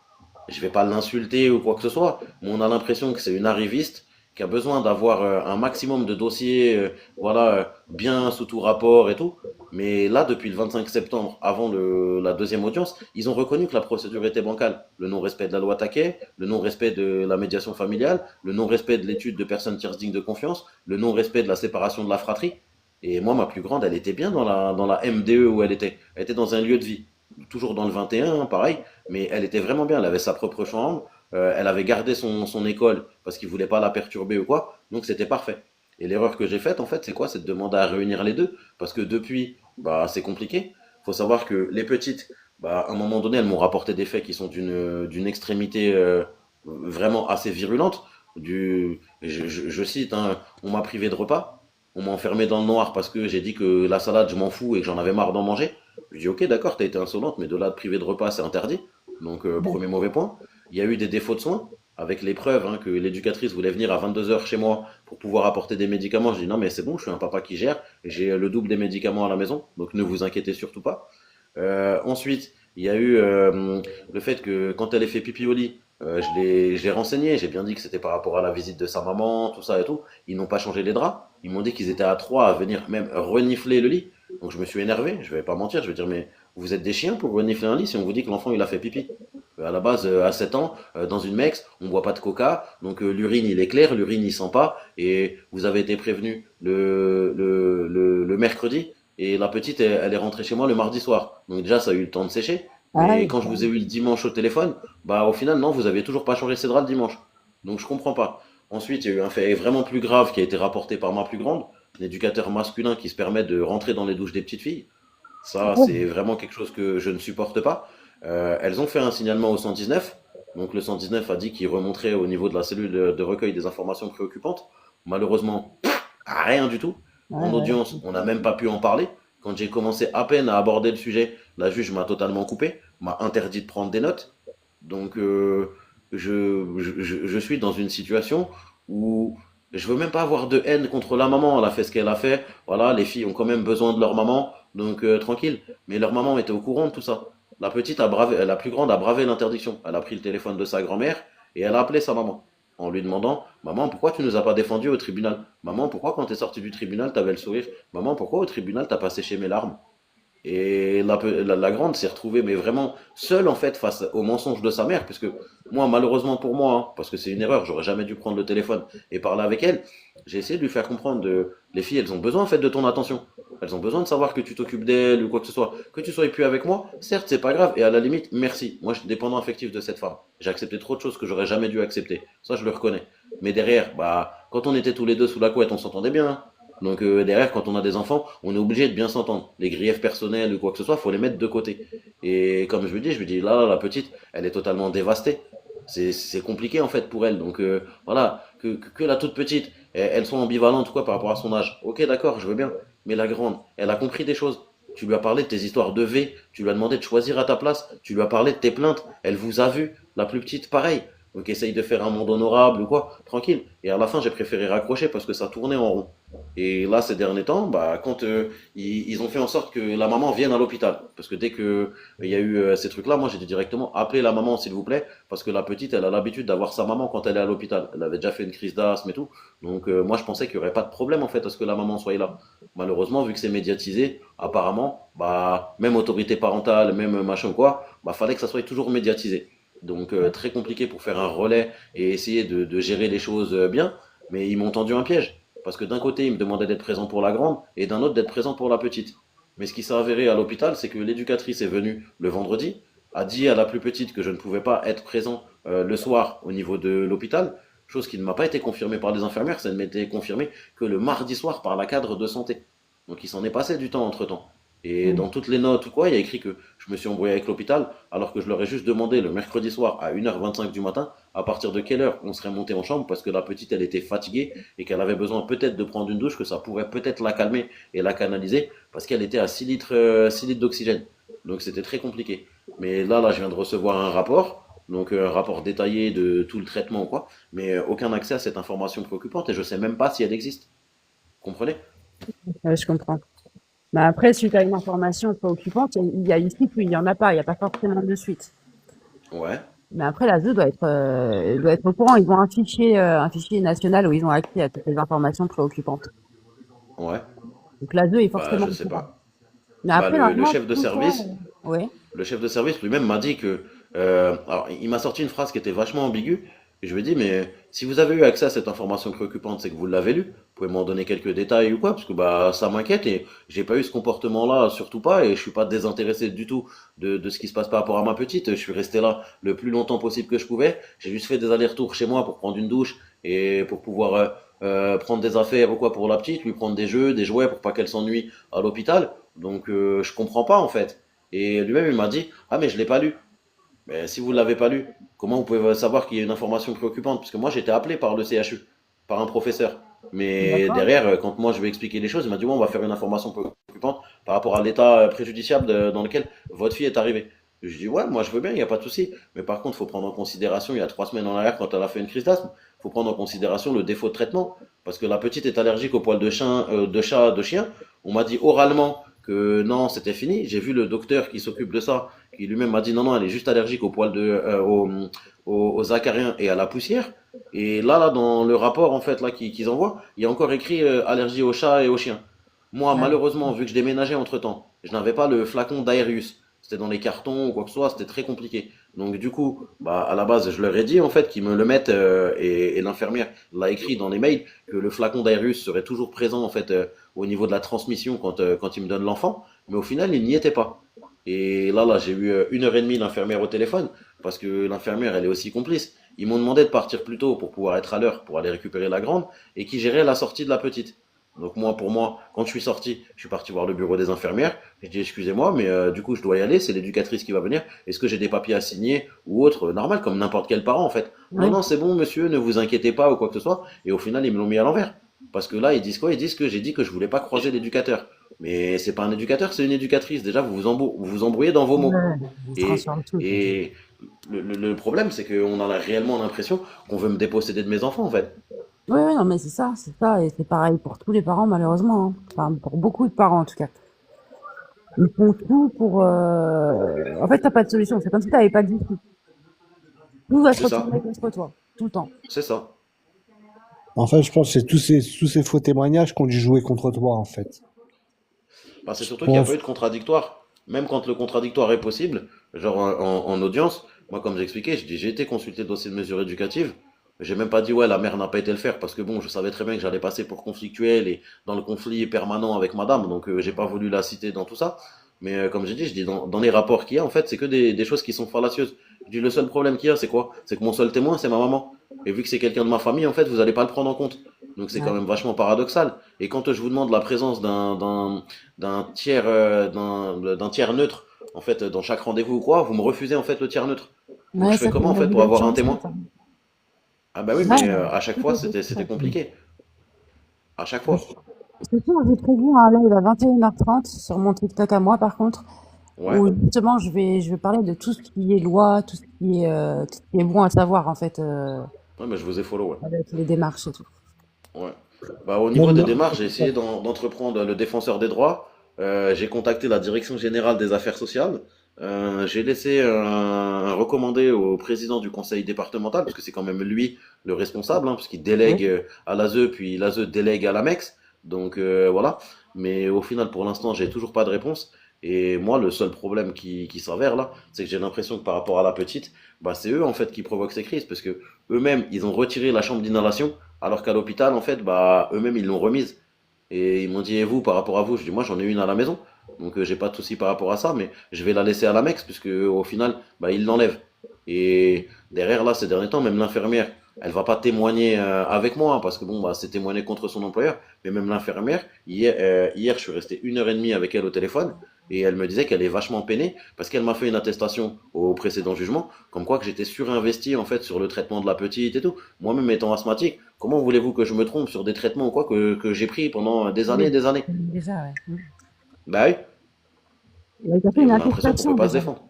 je vais pas l'insulter ou quoi que ce soit, mais on a l'impression que c'est une arriviste qui a besoin d'avoir un maximum de dossiers, voilà, bien sous tout rapport et tout. Mais là, depuis le 25 septembre, avant la deuxième audience, ils ont reconnu que la procédure était bancale. Le non-respect de la loi Taquet, le non-respect de la médiation familiale, le non-respect de l'étude de personnes tierces dignes de confiance, le non-respect de la séparation de la fratrie. Et moi, ma plus grande, elle était bien dans la MDE où elle était. Elle était dans un lieu de vie. Toujours dans le 21, hein, pareil. Mais elle était vraiment bien. Elle avait sa propre chambre. Elle avait gardé son école parce qu'il voulait pas la perturber ou quoi. Donc c'était parfait. Et l'erreur que j'ai faite, en fait, c'est quoi? C'est de demander à réunir les deux. Parce que depuis, bah, c'est compliqué. Faut savoir que les petites, bah, à un moment donné, elles m'ont rapporté des faits qui sont d'une extrémité vraiment assez virulente. Je cite, hein, on m'a privé de repas, on m'a enfermé dans le noir parce que j'ai dit que la salade, je m'en fous et que j'en avais marre d'en manger. Je dis, ok, d'accord, t'as été insolente, mais de là de priver de repas, c'est interdit. Donc, premier mauvais point. Il y a eu des défauts de soins, avec les preuves hein, que l'éducatrice voulait venir à 22 heures chez moi pour pouvoir apporter des médicaments. Je dis, non, mais c'est bon, je suis un papa qui gère, j'ai le double des médicaments à la maison, donc ne vous inquiétez surtout pas. Ensuite, il y a eu le fait que quand elle est fait pipi au lit, je l'ai renseigné, j'ai bien dit que c'était par rapport à la visite de sa maman, tout ça et tout. Ils n'ont pas changé les draps. Ils m'ont dit qu'ils étaient à trois à venir même renifler le lit. Donc je me suis énervé, je vais pas mentir, je vais dire mais vous êtes des chiens pour renifler un lit si on vous dit que l'enfant il a fait pipi. À la base, à 7 ans, dans une Mex, on boit pas de coca, donc l'urine il est clair, l'urine il sent pas, et vous avez été prévenu le mercredi, et la petite elle est rentrée chez moi le mardi soir. Donc déjà ça a eu le temps de sécher, Ah mais oui. quand je vous ai eu le dimanche au téléphone, bah au final non, vous avez toujours pas changé ses draps le dimanche. Donc je comprends pas. Ensuite, il y a eu un fait vraiment plus grave qui a été rapporté par ma plus grande, l'éducateur masculin qui se permet de rentrer dans les douches des petites filles. Ça, c'est vraiment quelque chose que je ne supporte pas. Elles ont fait un signalement au 119. Donc le 119 a dit qu'il remonterait au niveau de la cellule de recueil des informations préoccupantes. Malheureusement, rien du tout. Ouais, En ouais. audience, on n'a même pas pu en parler. Quand j'ai commencé à peine à aborder le sujet, la juge m'a totalement coupé, m'a interdit de prendre des notes. Donc je suis dans une situation où je veux même pas avoir de haine contre la maman. Elle a fait ce qu'elle a fait. Voilà, les filles ont quand même besoin de leur maman, donc tranquille. Mais leur maman était au courant de tout ça. La petite a bravé, la plus grande a bravé l'interdiction. Elle a pris le téléphone de sa grand-mère et elle a appelé sa maman en lui demandant: Maman, pourquoi tu nous as pas défendus au tribunal? Maman, pourquoi quand t'es sorti du tribunal, t'avais le sourire? Maman, pourquoi au tribunal, t'as pas séché mes larmes? Et la grande s'est retrouvée, mais vraiment seule en fait face au mensonge de sa mère, puisque moi, malheureusement pour moi, hein, parce que c'est une erreur, j'aurais jamais dû prendre le téléphone et parler avec elle. J'ai essayé de lui faire comprendre les filles, elles ont besoin en fait de ton attention. Elles ont besoin de savoir que tu t'occupes d'elles ou quoi que ce soit. Que tu sois plus avec moi, certes, c'est pas grave. Et à la limite, merci. Moi, je suis dépendant affectif de cette femme. J'ai accepté trop de choses que j'aurais jamais dû accepter. Ça, je le reconnais. Mais derrière, bah, quand on était tous les deux sous la couette, on s'entendait bien, hein. Donc derrière, quand on a des enfants, on est obligé de bien s'entendre. Les griefs personnels ou quoi que ce soit, faut les mettre de côté. Et comme je lui dis, là, la petite, elle est totalement dévastée. C'est compliqué en fait pour elle. Donc voilà, que la toute petite, elle soit ambivalente ou quoi par rapport à son âge. Ok, d'accord, je veux bien. Mais la grande, elle a compris des choses. Tu lui as parlé de tes histoires de V, tu lui as demandé de choisir à ta place, tu lui as parlé de tes plaintes, elle vous a vu. La plus petite, pareil. Donc essaye de faire un monde honorable ou quoi, tranquille. Et à la fin, j'ai préféré raccrocher parce que ça tournait en rond. Et là, ces derniers temps, bah, quand ils ont fait en sorte que la maman vienne à l'hôpital, parce que dès que il y a eu ces trucs-là, moi j'ai dit directement appelez la maman s'il vous plaît, parce que la petite, elle a l'habitude d'avoir sa maman quand elle est à l'hôpital. Elle avait déjà fait une crise d'asthme et tout, donc moi je pensais qu'il y aurait pas de problème en fait à ce que la maman soit là. Malheureusement, vu que c'est médiatisé, apparemment, bah même autorité parentale, même machin ou quoi, bah fallait que ça soit toujours médiatisé. Donc très compliqué pour faire un relais et essayer de gérer les choses bien, mais ils m'ont tendu un piège. Parce que d'un côté, il me demandait d'être présent pour la grande et d'un autre d'être présent pour la petite. Mais ce qui s'est avéré à l'hôpital, c'est que l'éducatrice est venue le vendredi, a dit à la plus petite que je ne pouvais pas être présent le soir au niveau de l'hôpital, chose qui ne m'a pas été confirmée par les infirmières, ça ne m'était confirmé que le mardi soir par la cadre de santé. Donc il s'en est passé du temps entre-temps. Et Mm. dans toutes les notes ou quoi, il y a écrit que je me suis embrouillé avec l'hôpital, alors que je leur ai juste demandé le mercredi soir à 1h25 du matin à partir de quelle heure on serait monté en chambre, parce que la petite elle était fatiguée et qu'elle avait besoin peut-être de prendre une douche, que ça pourrait peut-être la calmer et la canaliser, parce qu'elle était à 6 litres, 6 litres d'oxygène. Donc c'était très compliqué. Mais là, je viens de recevoir un rapport, donc un rapport détaillé de tout le traitement ou quoi, mais aucun accès à cette information préoccupante et je sais même pas si elle existe. Vous comprenez? Je comprends. Bah après, suite à une information préoccupante, il y a une suite ou il y en a pas. Il n'y a pas forcément de suite. Ouais, Mais après, l'ASE doit être au courant. Ils ont un fichier national où ils ont accès à toutes les informations préoccupantes. ouais, Donc l'ASE est bah forcément je au sais courant. pas. Mais Bah après, le normalement, chef de tout ça, service, ouais. Le chef de service lui-même m'a dit que. Alors, il m'a sorti une phrase qui était vachement ambiguë. Et je lui ai dit, mais si vous avez eu accès à cette information préoccupante, c'est que vous l'avez lu. Vous pouvez m'en donner quelques détails ou quoi, parce que bah ça m'inquiète et j'ai pas eu ce comportement-là, surtout pas, et je suis pas désintéressé du tout de ce qui se passe par rapport à ma petite. Je suis resté là le plus longtemps possible que je pouvais. J'ai juste fait des allers-retours chez moi pour prendre une douche et pour pouvoir prendre des affaires ou quoi pour la petite, lui prendre des jeux, des jouets pour pas qu'elle s'ennuie à l'hôpital. Donc je comprends pas en fait. Et lui-même, il m'a dit, ah, mais je l'ai pas lu. Mais si vous ne l'avez pas lu, comment vous pouvez savoir qu'il y a une information préoccupante? Parce que moi, j'étais appelé par le CHU, par un professeur. Mais D'accord. derrière, quand moi je vais expliquer les choses, il m'a dit, bon, on va faire une information préoccupante par rapport à l'état préjudiciable dans lequel votre fille est arrivée. Je dis, ouais, moi je veux bien, il n'y a pas de souci. Mais par contre, il faut prendre en considération, il y a 3 semaines en arrière, quand elle a fait une crise d'asthme, il faut prendre en considération le défaut de traitement. Parce que la petite est allergique aux poils de chien, de chat, de chien. On m'a dit oralement que non, c'était fini. J'ai vu le docteur qui s'occupe de ça, qui lui-même m'a dit, non, non, elle est juste allergique aux poils aux acariens et à la poussière. Et là, dans le rapport en fait là qu'ils envoient, il y a encore écrit allergie aux chats et aux chiens. Moi, Ouais. malheureusement, vu que je déménageais entre-temps, je n'avais pas le flacon d'Aerius. C'était dans les cartons ou quoi que ce soit, c'était très compliqué. Donc du coup, bah à la base, je leur ai dit en fait qu'ils me le mettent et l'infirmière l'a écrit dans les mails que le flacon d'Aerius serait toujours présent en fait au niveau de la transmission quand ils me donnent l'enfant. Mais au final, il n'y était pas. Et là, j'ai eu 1 heure et demie l'infirmière au téléphone parce que l'infirmière, elle est aussi complice. Ils m'ont demandé de partir plus tôt pour pouvoir être à l'heure, pour aller récupérer la grande, et qui gérait la sortie de la petite. Donc moi, pour moi, quand je suis sorti, je suis parti voir le bureau des infirmières. J'ai dit, excusez-moi, mais du coup, je dois y aller, c'est l'éducatrice qui va venir. Est-ce que j'ai des papiers à signer ou autre? Normal, comme n'importe quel parent, en fait. Non, Ouais. non, c'est bon, monsieur, ne vous inquiétez pas ou quoi que ce soit. Et au final, ils me l'ont mis à l'envers. Parce que là, ils disent quoi? Ils disent que j'ai dit que je voulais pas croiser l'éducateur. Mais c'est pas un éducateur, c'est une éducatrice. Déjà, vous vous embrouillez dans vos mots. Ouais, je Et, transforme tout. et le problème, c'est qu'on a réellement l'impression qu'on veut me déposséder de mes enfants, en fait. Oui, oui, non, mais c'est ça, et c'est pareil pour tous les parents, malheureusement, hein. Enfin, pour beaucoup de parents, en tout cas. Ils font tout pour, en fait, t'as pas de solution. C'est comme si t'avais pas d'issue. Tout va se C'est ça, retourner contre toi, tout le temps. c'est ça. En fait, je pense que c'est tous ces faux témoignages qui ont dû jouer contre toi, en fait. Bah, c'est Je surtout qu'il n'y a pas pense. eu de contradictoire. Même quand le contradictoire est possible, genre en audience, moi, comme j'expliquais, je dis j'ai été consulté le dossier de mesure éducative. J'ai même pas dit ouais, la mère n'a pas été le faire parce que bon, je savais très bien que j'allais passer pour conflictuel et dans le conflit permanent avec madame, donc j'ai pas voulu la citer dans tout ça. Mais comme j'ai dit, je dis dans les rapports qu'il y a, en fait, c'est que des choses qui sont fallacieuses. Je dis le seul problème qu'il y a, c'est quoi? C'est que mon seul témoin, c'est ma maman. Et vu que c'est quelqu'un de ma famille, en fait, vous allez pas le prendre en compte. Donc c'est quand Ouais. même vachement paradoxal. Et quand je vous demande la présence d'un tiers neutre en fait dans chaque rendez-vous ou quoi, vous me refusez en fait le tiers neutre. Donc Ouais, je fais ça fait comment en une fait pour avoir un obligation, témoin? ça. Ah bah oui, Ouais, mais à chaque tout fois à fait, tout à c'était fait. compliqué. À chaque fois. Ce soir, j'ai prévu un live à 21h30 sur mon TikTok à moi, par contre, Ouais. où justement, je vais parler de tout ce qui est loi, tout ce qui est bon à savoir, en fait, Ouais, mais je vous ai follow, ouais. avec les démarches et tout. Ouais. Bah, au niveau Même des là. démarches, j'ai essayé d'entreprendre le défenseur des droits. J'ai contacté la direction générale des affaires sociales. J'ai laissé un recommandé au président du conseil départemental, parce que c'est quand même lui le responsable, hein, parce qu'il Oui. délègue à l'ASE, puis l'ASE délègue à l'AMEX. Donc voilà. Mais au final, pour l'instant, j'ai toujours pas de réponse. Et moi, le seul problème qui s'avère là, c'est que j'ai l'impression que par rapport à la petite, bah, c'est eux en fait qui provoquent ces crises, parce que eux-mêmes, ils ont retiré la chambre d'inhalation alors qu'à l'hôpital, en fait, bah, eux-mêmes, ils l'ont remise. Et ils m'ont dit, et vous, par rapport à vous? Je dis, moi, j'en ai une à la maison. Donc, j'ai pas de souci par rapport à ça, mais je vais la laisser à l'Amex, puisque au final, bah, ils l'enlèvent. Et derrière, là, ces derniers temps, même l'infirmière, elle va pas témoigner avec moi, hein, parce que bon, bah, c'est témoigner contre son employeur. Mais même l'infirmière, hier, je suis resté 1 heure et demie avec elle au téléphone, et elle me disait qu'elle est vachement peinée, parce qu'elle m'a fait une attestation au précédent jugement, comme quoi que j'étais surinvesti, en fait, sur le traitement de la petite et tout. Moi-même étant asthmatique, comment voulez-vous que je me trompe sur des traitements ou quoi que j'ai pris pendant des années et Oui, des années? déjà, ouais. Bah oui, Elle t'a fait et une on a l'impression qu'on peut attestation, pas se déjà. défendre.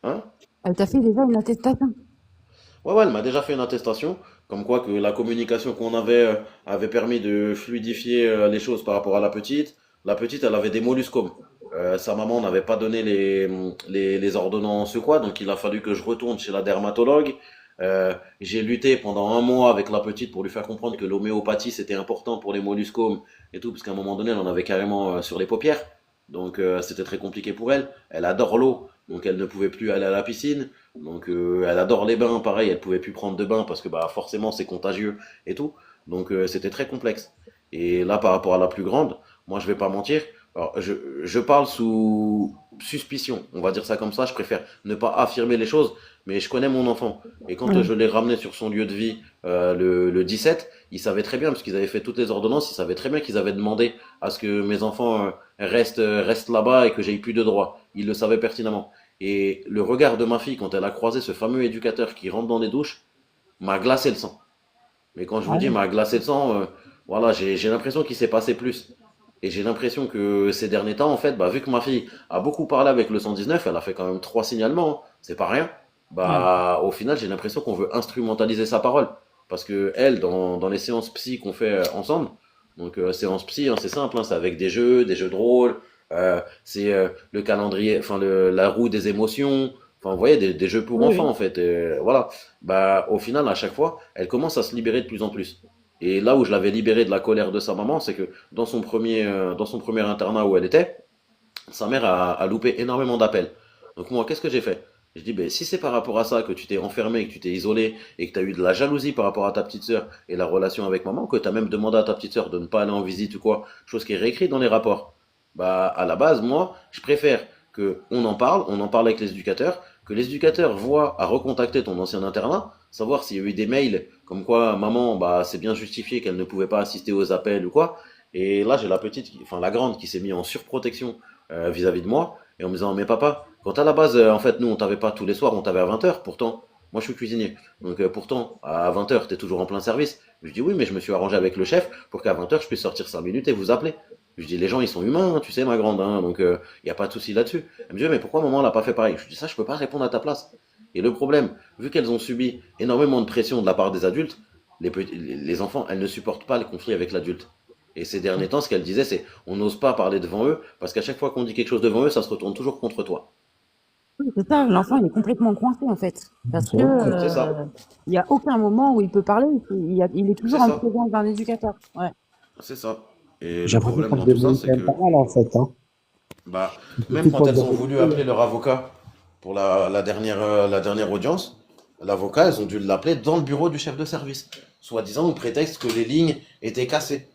Hein? Elle t'a fait déjà une attestation. Ouais, ouais, elle m'a déjà fait une attestation, comme quoi que la communication qu'on avait avait permis de fluidifier les choses par rapport à la petite. La petite, elle avait des molluscomes. Sa maman n'avait pas donné les ordonnances ou quoi, donc il a fallu que je retourne chez la dermatologue. J'ai lutté pendant un mois avec la petite pour lui faire comprendre que l'homéopathie c'était important pour les molluscomes et tout, parce qu'à un moment donné, elle en avait carrément sur les paupières. Donc c'était très compliqué pour elle. Elle adore l'eau, donc elle ne pouvait plus aller à la piscine. Donc elle adore les bains, pareil, elle pouvait plus prendre de bain parce que bah forcément c'est contagieux et tout. Donc c'était très complexe. Et là par rapport à la plus grande, moi je vais pas mentir, Alors, je parle sous suspicion, on va dire ça comme ça. Je préfère ne pas affirmer les choses, mais je connais mon enfant. Et quand Oui. je l'ai ramené sur son lieu de vie le 17, il savait très bien, parce qu'ils avaient fait toutes les ordonnances, il savait très bien qu'ils avaient demandé à ce que mes enfants restent là-bas et que j'aie plus de droits. Il le savait pertinemment. Et le regard de ma fille, quand elle a croisé ce fameux éducateur qui rentre dans les douches, m'a glacé le sang. Mais quand je vous Ah dis oui. m'a glacé le sang, voilà, j'ai l'impression qu'il s'est passé plus. Et j'ai l'impression que ces derniers temps, en fait, bah, vu que ma fille a beaucoup parlé avec le 119, elle a fait quand même 3 signalements, hein, c'est pas rien. Ouais. Bah, au final, j'ai l'impression qu'on veut instrumentaliser sa parole. Parce que elle, dans les séances psy qu'on fait ensemble, donc séances psy, hein, c'est simple, hein, c'est avec des jeux de rôle, c'est le calendrier, enfin la roue des émotions, enfin vous voyez, des jeux pour Oui, enfants oui. en fait. Voilà. Bah, au final, à chaque fois, elle commence à se libérer de plus en plus. Et là où je l'avais libérée de la colère de sa maman, c'est que dans son premier internat où elle était, sa mère a loupé énormément d'appels. Donc moi, qu'est-ce que j'ai fait? Je dis, ben, si c'est par rapport à ça que tu t'es enfermé, que tu t'es isolé et que tu as eu de la jalousie par rapport à ta petite sœur et la relation avec maman, que tu as même demandé à ta petite sœur de ne pas aller en visite ou quoi, chose qui est réécrite dans les rapports, bah à la base, moi, je préfère que on en parle avec les éducateurs, que les éducateurs voient à recontacter ton ancien internat, savoir s'il y a eu des mails comme quoi maman, bah c'est bien justifié qu'elle ne pouvait pas assister aux appels ou quoi. Et là, j'ai la petite, enfin la grande qui s'est mise en surprotection vis-à-vis de moi et en me disant mais papa, quand à la base en fait nous on t'avait pas tous les soirs, on t'avait à 20 h, pourtant moi je suis cuisinier, donc pourtant à 20 h t'es toujours en plein service. Je dis oui mais je me suis arrangé avec le chef pour qu'à 20 h je puisse sortir 5 minutes et vous appeler. Je dis les gens ils sont humains, hein, tu sais ma grande, hein, donc il y a pas de souci là-dessus. Elle me dit mais pourquoi maman elle a pas fait pareil? Je dis ça je peux pas répondre à ta place. Et le problème, vu qu'elles ont subi énormément de pression de la part des adultes, les enfants elles ne supportent pas le conflit avec l'adulte. Et ces derniers temps, ce qu'elle disait, c'est on n'ose pas parler devant eux, parce qu'à chaque fois qu'on dit quelque chose devant eux, ça se retourne toujours contre toi. Oui, c'est ça, l'enfant il est complètement coincé en fait. Parce C'est que vrai. C'est ça, il n'y a aucun moment où il peut parler, il est c'est toujours en ça, présence d'un éducateur. Ouais. c'est ça. Et J'ai le l'impression problème qu'on se dans tout ça, débrouille c'est quand même pas que, mal en fait, hein. bah, même Surtout quand pour elles dire ont la voulu vérité. appeler leur avocat pour la dernière audience, l'avocat, elles ont dû l'appeler dans le bureau du chef de service, soi-disant au prétexte que les lignes étaient cassées.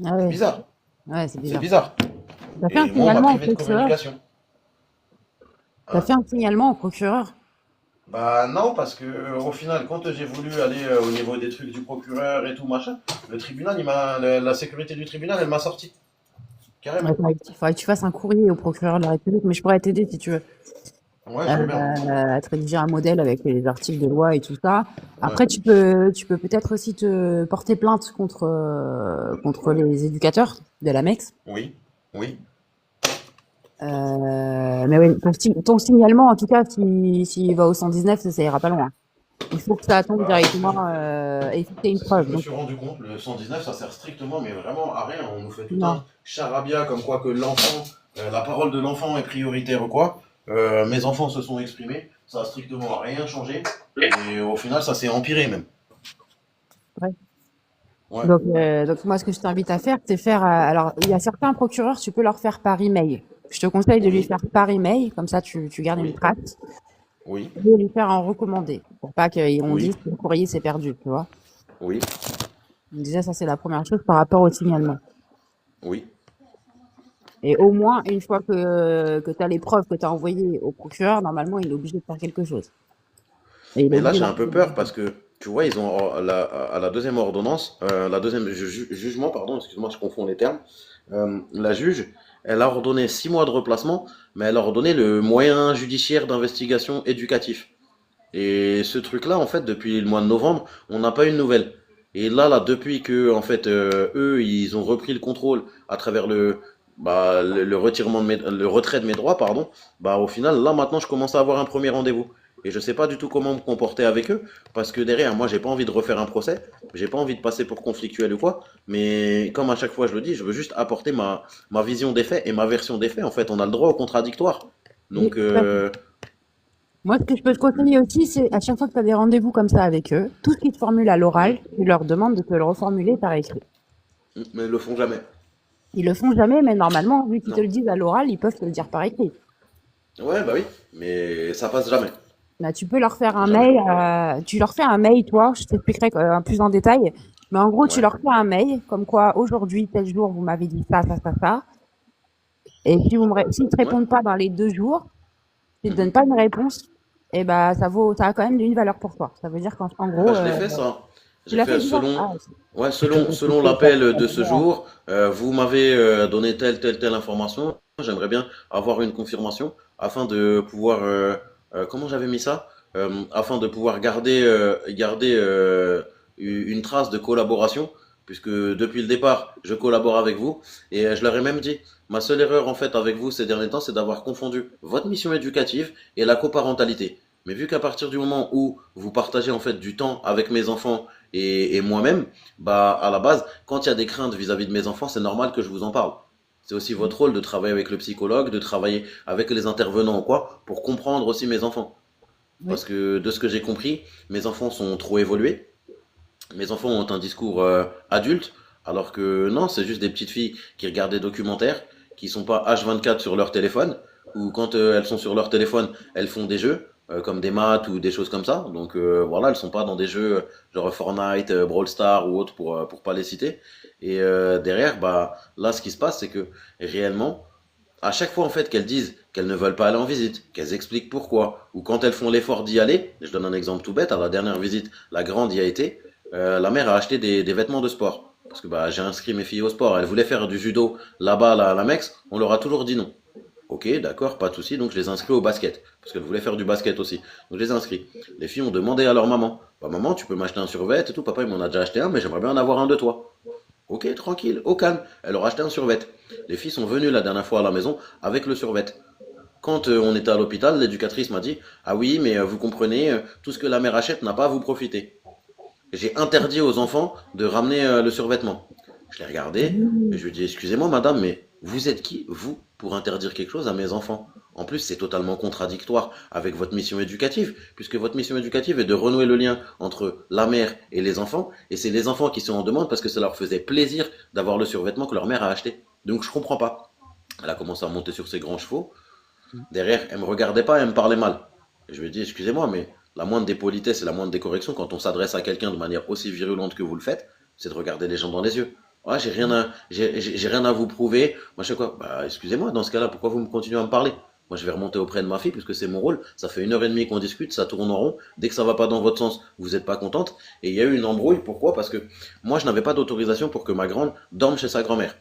Ah C'est ouais, bizarre, ouais, c'est c'est bizarre. bizarre. T'as fait un Et moi, on m'a signalement au privé de procureur? communication. T'as Hein. fait un signalement au procureur? Bah non, parce que au final, quand j'ai voulu aller au niveau des trucs du procureur et tout machin, le tribunal, la sécurité du tribunal, elle m'a sorti Ouais, carrément. faudrait que tu fasses un courrier au procureur de la République, mais je pourrais t'aider si tu veux. Ouais, je veux bien. À te rédiger un modèle avec les articles de loi et tout ça. Ouais. Après, tu peux peut-être aussi te porter plainte contre les éducateurs de la MEX. Oui, oui, Mais oui, ton signalement, en tout cas, s'il va au 119, ça ira pas loin. Il faut que ça tombe bah directement et il faut que tu aies une c'est ce que preuve. je me Donc, suis rendu compte. Le 119, ça sert strictement, mais vraiment à rien. On nous fait tout non. un charabia comme quoi que l'enfant, la parole de l'enfant est prioritaire ou quoi. Mes enfants se sont exprimés, ça a strictement rien changé. Et au final, ça s'est empiré même. Ouais. Ouais, Donc moi, ce que je t'invite à faire, c'est faire. Alors, il y a certains procureurs, tu peux leur faire par email. Je te conseille de lui oui, faire par email, comme ça, tu gardes une oui, trace. oui, Et de lui faire un recommandé, pour pas qu'on oui, dise que le courrier s'est perdu, tu vois. oui, Donc déjà, ça, c'est la première chose par rapport au signalement. oui. Et au moins, une fois que tu as les preuves que tu as envoyées au procureur, normalement, il est obligé de faire quelque chose. Et il est Mais là, obligé j'ai d'en un peu peur parce que, tu vois, ils ont à la deuxième ordonnance, la deuxième jugement, pardon, excuse-moi, je confonds les termes. La juge, elle a ordonné 6 mois de replacement, mais elle a ordonné le moyen judiciaire d'investigation éducatif. Et ce truc-là, en fait, depuis le mois de novembre, on n'a pas eu de nouvelles. Et là, depuis que, en fait, eux, ils ont repris le contrôle à travers le retirement le retrait de mes droits, pardon, bah, au final, là, maintenant, je commence à avoir un premier rendez-vous. Et je sais pas du tout comment me comporter avec eux, parce que derrière, moi, j'ai pas envie de refaire un procès, j'ai pas envie de passer pour conflictuel ou quoi, mais comme à chaque fois je le dis, je veux juste apporter ma vision des faits et ma version des faits. En fait, on a le droit au contradictoire. Oui, Donc, tout à fait. Moi, ce que je peux te conseiller aussi, c'est à chaque fois que tu as des rendez-vous comme ça avec eux, tout ce qu'ils te formulent à l'oral, tu leur demandes de te le reformuler par écrit. mais ils le font jamais. Ils le font jamais, mais normalement, vu qu'ils te Non. le disent à l'oral, ils peuvent te le dire par écrit. Ouais, bah oui, mais ça passe jamais. Là, tu peux leur faire un Jamais. mail, tu leur fais un mail, toi, je t'expliquerai plus en détail. Mais en gros, tu Ouais, leur fais un mail, comme quoi aujourd'hui, tel jour, vous m'avez dit ça, ça, ça, ça. Et si s'ils te Ouais. répondent pas dans les 2 jours, s'ils te donnent pas une réponse, et ben ça a quand même une valeur pour toi. Ça veut dire qu'en Bah, gros, je l'ai fait ça. tu J'ai l'as fait fait déjà? selon, Ah, ouais, Tu peux selon répliquer l'appel ta de ce mère. jour, vous m'avez donné telle information. J'aimerais bien avoir une confirmation afin de pouvoir, comment j'avais mis ça? Afin de pouvoir garder une trace de collaboration, puisque depuis le départ, je collabore avec vous. Et je leur ai même dit, ma seule erreur en fait avec vous ces derniers temps, c'est d'avoir confondu votre mission éducative et la coparentalité. Mais vu qu'à partir du moment où vous partagez en fait du temps avec mes enfants et moi-même, bah à la base, quand il y a des craintes vis-à-vis de mes enfants, c'est normal que je vous en parle. C'est aussi votre rôle de travailler avec le psychologue, de travailler avec les intervenants ou quoi, pour comprendre aussi mes enfants. oui. Parce que de ce que j'ai compris, mes enfants sont trop évolués. Mes enfants ont un discours adulte, alors que non, c'est juste des petites filles qui regardent des documentaires, qui sont pas H24 sur leur téléphone, ou quand elles sont sur leur téléphone, elles font des jeux, comme des maths ou des choses comme ça. Donc voilà, elles sont pas dans des jeux genre Fortnite, Brawl Stars ou autres pour pas les citer. Et derrière, bah là, ce qui se passe, c'est que réellement, à chaque fois en fait qu'elles disent qu'elles ne veulent pas aller en visite, qu'elles expliquent pourquoi, ou quand elles font l'effort d'y aller, je donne un exemple tout bête, à la dernière visite, la grande y a été, la mère a acheté des vêtements de sport. Parce que bah, j'ai inscrit mes filles au sport, elles voulaient faire du judo là-bas à la Mex, on leur a toujours dit non. Ok, d'accord, pas de souci, donc je les inscris au basket, parce qu'elles voulaient faire du basket aussi. Donc je les inscris. Les filles ont demandé à leur maman, bah maman, tu peux m'acheter un survêt et tout, papa il m'en a déjà acheté un, mais j'aimerais bien en avoir un de toi. Ok, tranquille, au calme. Elle leur a acheté un survêt. Les filles sont venues la dernière fois à la maison avec le survêt. Quand on était à l'hôpital, l'éducatrice m'a dit, ah oui, mais vous comprenez, tout ce que la mère achète n'a pas à vous profiter. J'ai interdit aux enfants de ramener le survêtement. Je l'ai regardé, et je lui ai dit, excusez-moi madame, mais vous êtes qui, vous, pour interdire quelque chose à mes enfants? En plus, c'est totalement contradictoire avec votre mission éducative, puisque votre mission éducative est de renouer le lien entre la mère et les enfants, et c'est les enfants qui sont en demande parce que ça leur faisait plaisir d'avoir le survêtement que leur mère a acheté. Donc je comprends pas. Elle a commencé à monter sur ses grands chevaux. Derrière, elle me regardait pas, elle me parlait mal. Et je lui ai dit, excusez-moi, mais la moindre des politesses et la moindre des corrections, quand on s'adresse à quelqu'un de manière aussi virulente que vous le faites, c'est de regarder les gens dans les yeux. Ouais, j'ai rien à vous prouver. Moi, je sais quoi. Bah, excusez-moi, dans ce cas-là, pourquoi vous me continuez à me parler? Moi, je vais remonter auprès de ma fille, puisque c'est mon rôle. Ça fait 1 heure et demie qu'on discute, ça tourne en rond. Dès que ça va pas dans votre sens, vous êtes pas contente. Et il y a eu une embrouille. Pourquoi? Parce que moi, je n'avais pas d'autorisation pour que ma grande dorme chez sa grand-mère.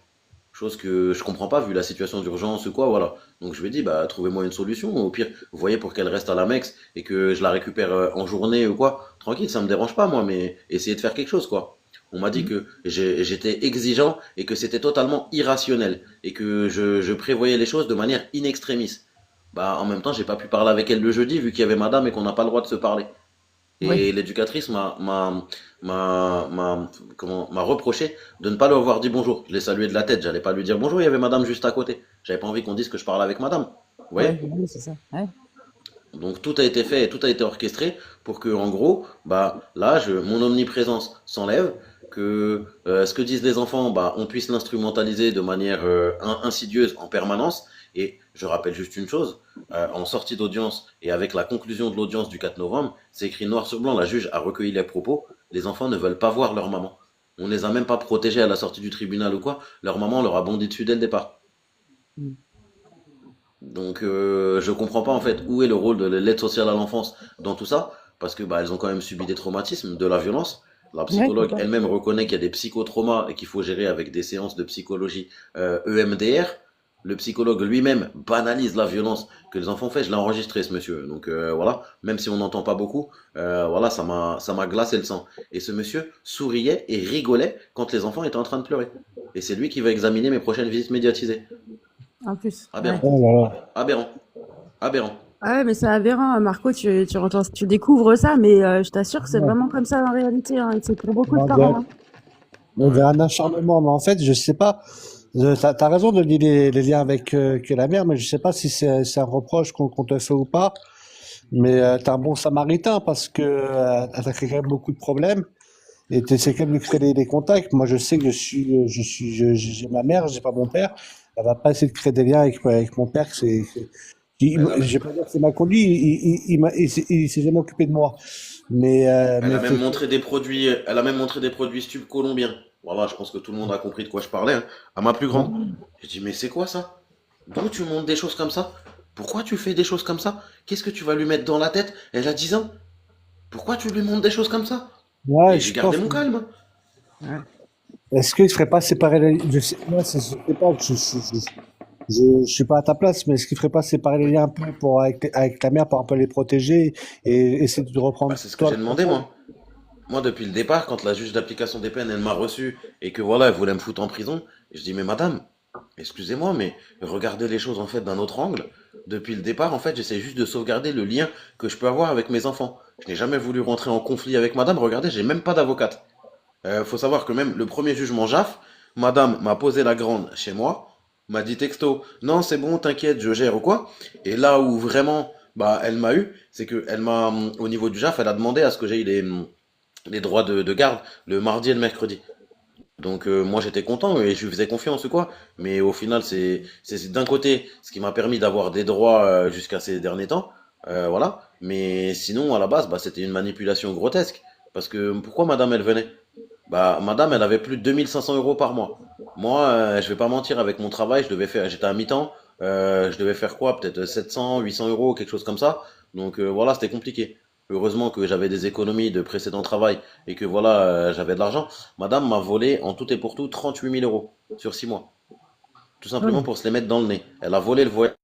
Chose que je comprends pas vu la situation d'urgence ou quoi, voilà. Donc je lui ai dit, bah trouvez-moi une solution. Au pire, vous voyez pour qu'elle reste à la Mex et que je la récupère en journée ou quoi. Tranquille, ça me dérange pas moi, mais essayez de faire quelque chose quoi. On m'a dit que j'étais exigeant et que c'était totalement irrationnel et que je prévoyais les choses de manière in extremis. Bah en même temps, j'ai pas pu parler avec elle le jeudi vu qu'il y avait madame et qu'on n'a pas le droit de se parler. Oui. Et l'éducatrice m'a reproché de ne pas lui avoir dit bonjour. Je l'ai salué de la tête, j'allais pas lui dire bonjour, il y avait madame juste à côté. J'avais pas envie qu'on dise que je parlais avec madame. Vous Ouais, voyez? oui, c'est ça. Ouais. Donc tout a été fait et tout a été orchestré pour que, en gros, bah là, mon omniprésence s'enlève, que ce que disent les enfants, bah on puisse l'instrumentaliser de manière insidieuse en permanence. Et je rappelle juste une chose, en sortie d'audience et avec la conclusion de l'audience du 4 novembre, c'est écrit noir sur blanc, la juge a recueilli les propos, les enfants ne veulent pas voir leur maman. On les a même pas protégés à la sortie du tribunal ou quoi, leur maman leur a bondi dessus dès le départ. Mm. Donc je comprends pas en fait où est le rôle de l'aide sociale à l'enfance dans tout ça, parce que bah elles ont quand même subi des traumatismes, de la violence. La Ouais, c'est psychologue ça. elle-même reconnaît qu'il y a des psychotraumas et qu'il faut gérer avec des séances de psychologie EMDR. Le psychologue lui-même banalise la violence que les enfants font. Je l'ai enregistré ce monsieur, donc voilà. Même si on n'entend pas beaucoup, voilà, ça m'a glacé le sang. Et ce monsieur souriait et rigolait quand les enfants étaient en train de pleurer. Et c'est lui qui va examiner mes prochaines visites médiatisées. En plus. Ouais. Aberrant, Oh là là. aberrant, aberrant. Ah ouais, mais c'est aberrant, Marco, tu découvres ça, mais je t'assure que c'est Ouais. vraiment comme ça en réalité, hein, et c'est pour beaucoup de On dirait, parents, hein. on Ouais. dirait un acharnement, mais en fait, je sais pas. T'as raison de lier les liens avec que la mère, mais je sais pas si c'est un reproche qu'on te fait ou pas. Mais t'es un bon samaritain parce que t'as créé quand même beaucoup de problèmes et t'essaies quand même de créer des contacts. Moi, je sais que j'ai ma mère, j'ai pas mon père. Elle va pas essayer de créer des liens avec mon père. Elle a, Je vais pas dire que c'est mal conduit. Il s'est jamais occupé de moi. elle Mais a même montré des produits, elle a même montré des produits stupes colombiens. Voilà, je pense que tout le monde a compris de quoi je parlais, hein. À ma plus grande. ouais. J'ai dit, mais c'est quoi ça? D'où tu montes des choses comme ça? Pourquoi tu fais des choses comme ça? Qu'est-ce que tu vas lui mettre dans la tête? Elle a 10 ans. Pourquoi tu lui montres des choses comme ça? Ouais, Et j'ai je gardé pense. mon calme. Ouais. Est-ce qu'il ne ferait pas séparer les... Moi, je sais pas, je suis pas à ta place, mais est-ce qu'il ne ferait pas séparer les liens un peu pour, avec ta mère pour un peu les protéger et essayer de Bah, reprendre c'est ce que toi j'ai le demandé, contrôle? moi. Moi, depuis le départ, quand la juge d'application des peines, elle m'a reçu et que voilà, elle voulait me foutre en prison, je dis, mais madame, excusez-moi, mais regardez les choses en fait d'un autre angle. Depuis le départ, en fait, j'essaie juste de sauvegarder le lien que je peux avoir avec mes enfants. Je n'ai jamais voulu rentrer en conflit avec madame. Regardez, j'ai même pas d'avocate. Faut savoir que même le premier jugement JAF, madame m'a posé la grande chez moi, m'a dit texto, non, c'est bon, t'inquiète, je gère ou quoi. Et là où vraiment, bah, elle m'a eu, c'est que elle m'a, au niveau du JAF, elle a demandé à ce que j'aie les droits de garde le mardi et le mercredi. Donc moi j'étais content et je lui faisais confiance ou quoi. Mais au final c'est d'un côté ce qui m'a permis d'avoir des droits jusqu'à ces derniers temps, voilà. Mais sinon à la base bah c'était une manipulation grotesque. Parce que pourquoi Madame elle venait? Bah Madame elle avait plus de 2 500 € par mois. Moi je vais pas mentir avec mon travail j'étais à mi-temps, je devais faire quoi? Peut-être 700, 800 € quelque chose comme ça. Donc voilà c'était compliqué. Heureusement que j'avais des économies de précédent travail et que voilà j'avais de l'argent. Madame m'a volé en tout et pour tout 38 000 € sur 6 mois. Tout Ah simplement oui. pour se les mettre dans le nez. Elle a volé le voyage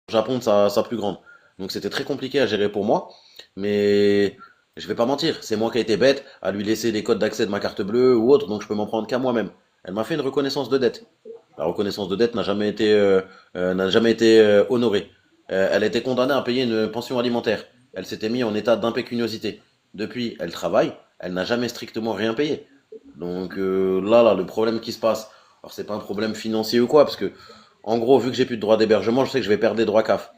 au Japon de sa plus grande. Donc c'était très compliqué à gérer pour moi. Mais je vais pas mentir, c'est moi qui ai été bête à lui laisser les codes d'accès de ma carte bleue ou autre, donc je peux m'en prendre qu'à moi-même. Elle m'a fait une reconnaissance de dette. La reconnaissance de dette n'a jamais été honorée. Elle a été condamnée à payer une pension alimentaire. Elle s'était mise en état d'impécuniosité. Depuis, elle travaille, elle n'a jamais strictement rien payé. Donc là, le problème qui se passe, alors c'est pas un problème financier ou quoi, parce que en gros, vu que j'ai plus de droits d'hébergement, je sais que je vais perdre des droits CAF.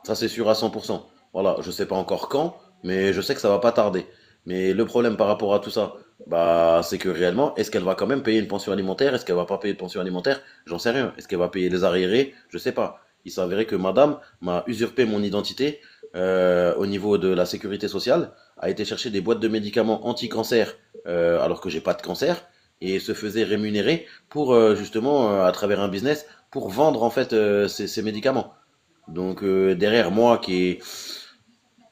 Ça c'est sûr à 100%. Voilà, je sais pas encore quand, mais je sais que ça va pas tarder. Mais le problème par rapport à tout ça, bah c'est que réellement, est-ce qu'elle va quand même payer une pension alimentaire? Est-ce qu'elle va pas payer de pension alimentaire? J'en sais rien. Est-ce qu'elle va payer les arriérés? Je sais pas. Il s'avérait que madame m'a usurpé mon identité au niveau de la sécurité sociale, a été chercher des boîtes de médicaments anti-cancer alors que j'ai pas de cancer et se faisait rémunérer pour justement à travers un business pour vendre en fait ces médicaments. Donc derrière moi qui ai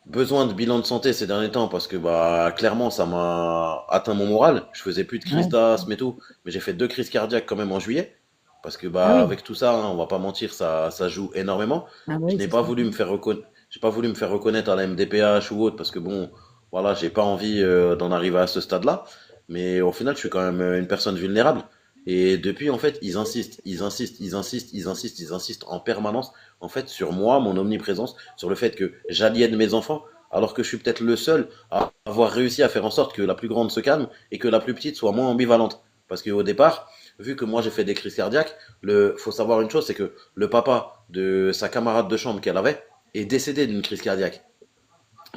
besoin de bilan de santé ces derniers temps parce que bah clairement ça m'a atteint mon moral. Je faisais plus de crise Ouais. d'asthme et tout, mais j'ai fait 2 crises cardiaques quand même en juillet parce que Ah bah oui. avec tout ça, hein, on va pas mentir, ça joue énormément. Ah bah Je oui, n'ai c'est pas ça. voulu me faire reconnaître, j'ai pas voulu me faire reconnaître à la MDPH ou autre parce que bon voilà, j'ai pas envie d'en arriver à ce stade-là, mais au final, je suis quand même une personne vulnérable. Et depuis, en fait, ils insistent, ils insistent, ils insistent, ils insistent, ils insistent en permanence, en fait, sur moi, mon omniprésence, sur le fait que j'aliène mes enfants, alors que je suis peut-être le seul à avoir réussi à faire en sorte que la plus grande se calme et que la plus petite soit moins ambivalente. Parce qu'au départ, vu que moi j'ai fait des crises cardiaques, faut savoir une chose, c'est que le papa de sa camarade de chambre qu'elle avait est décédé d'une crise cardiaque.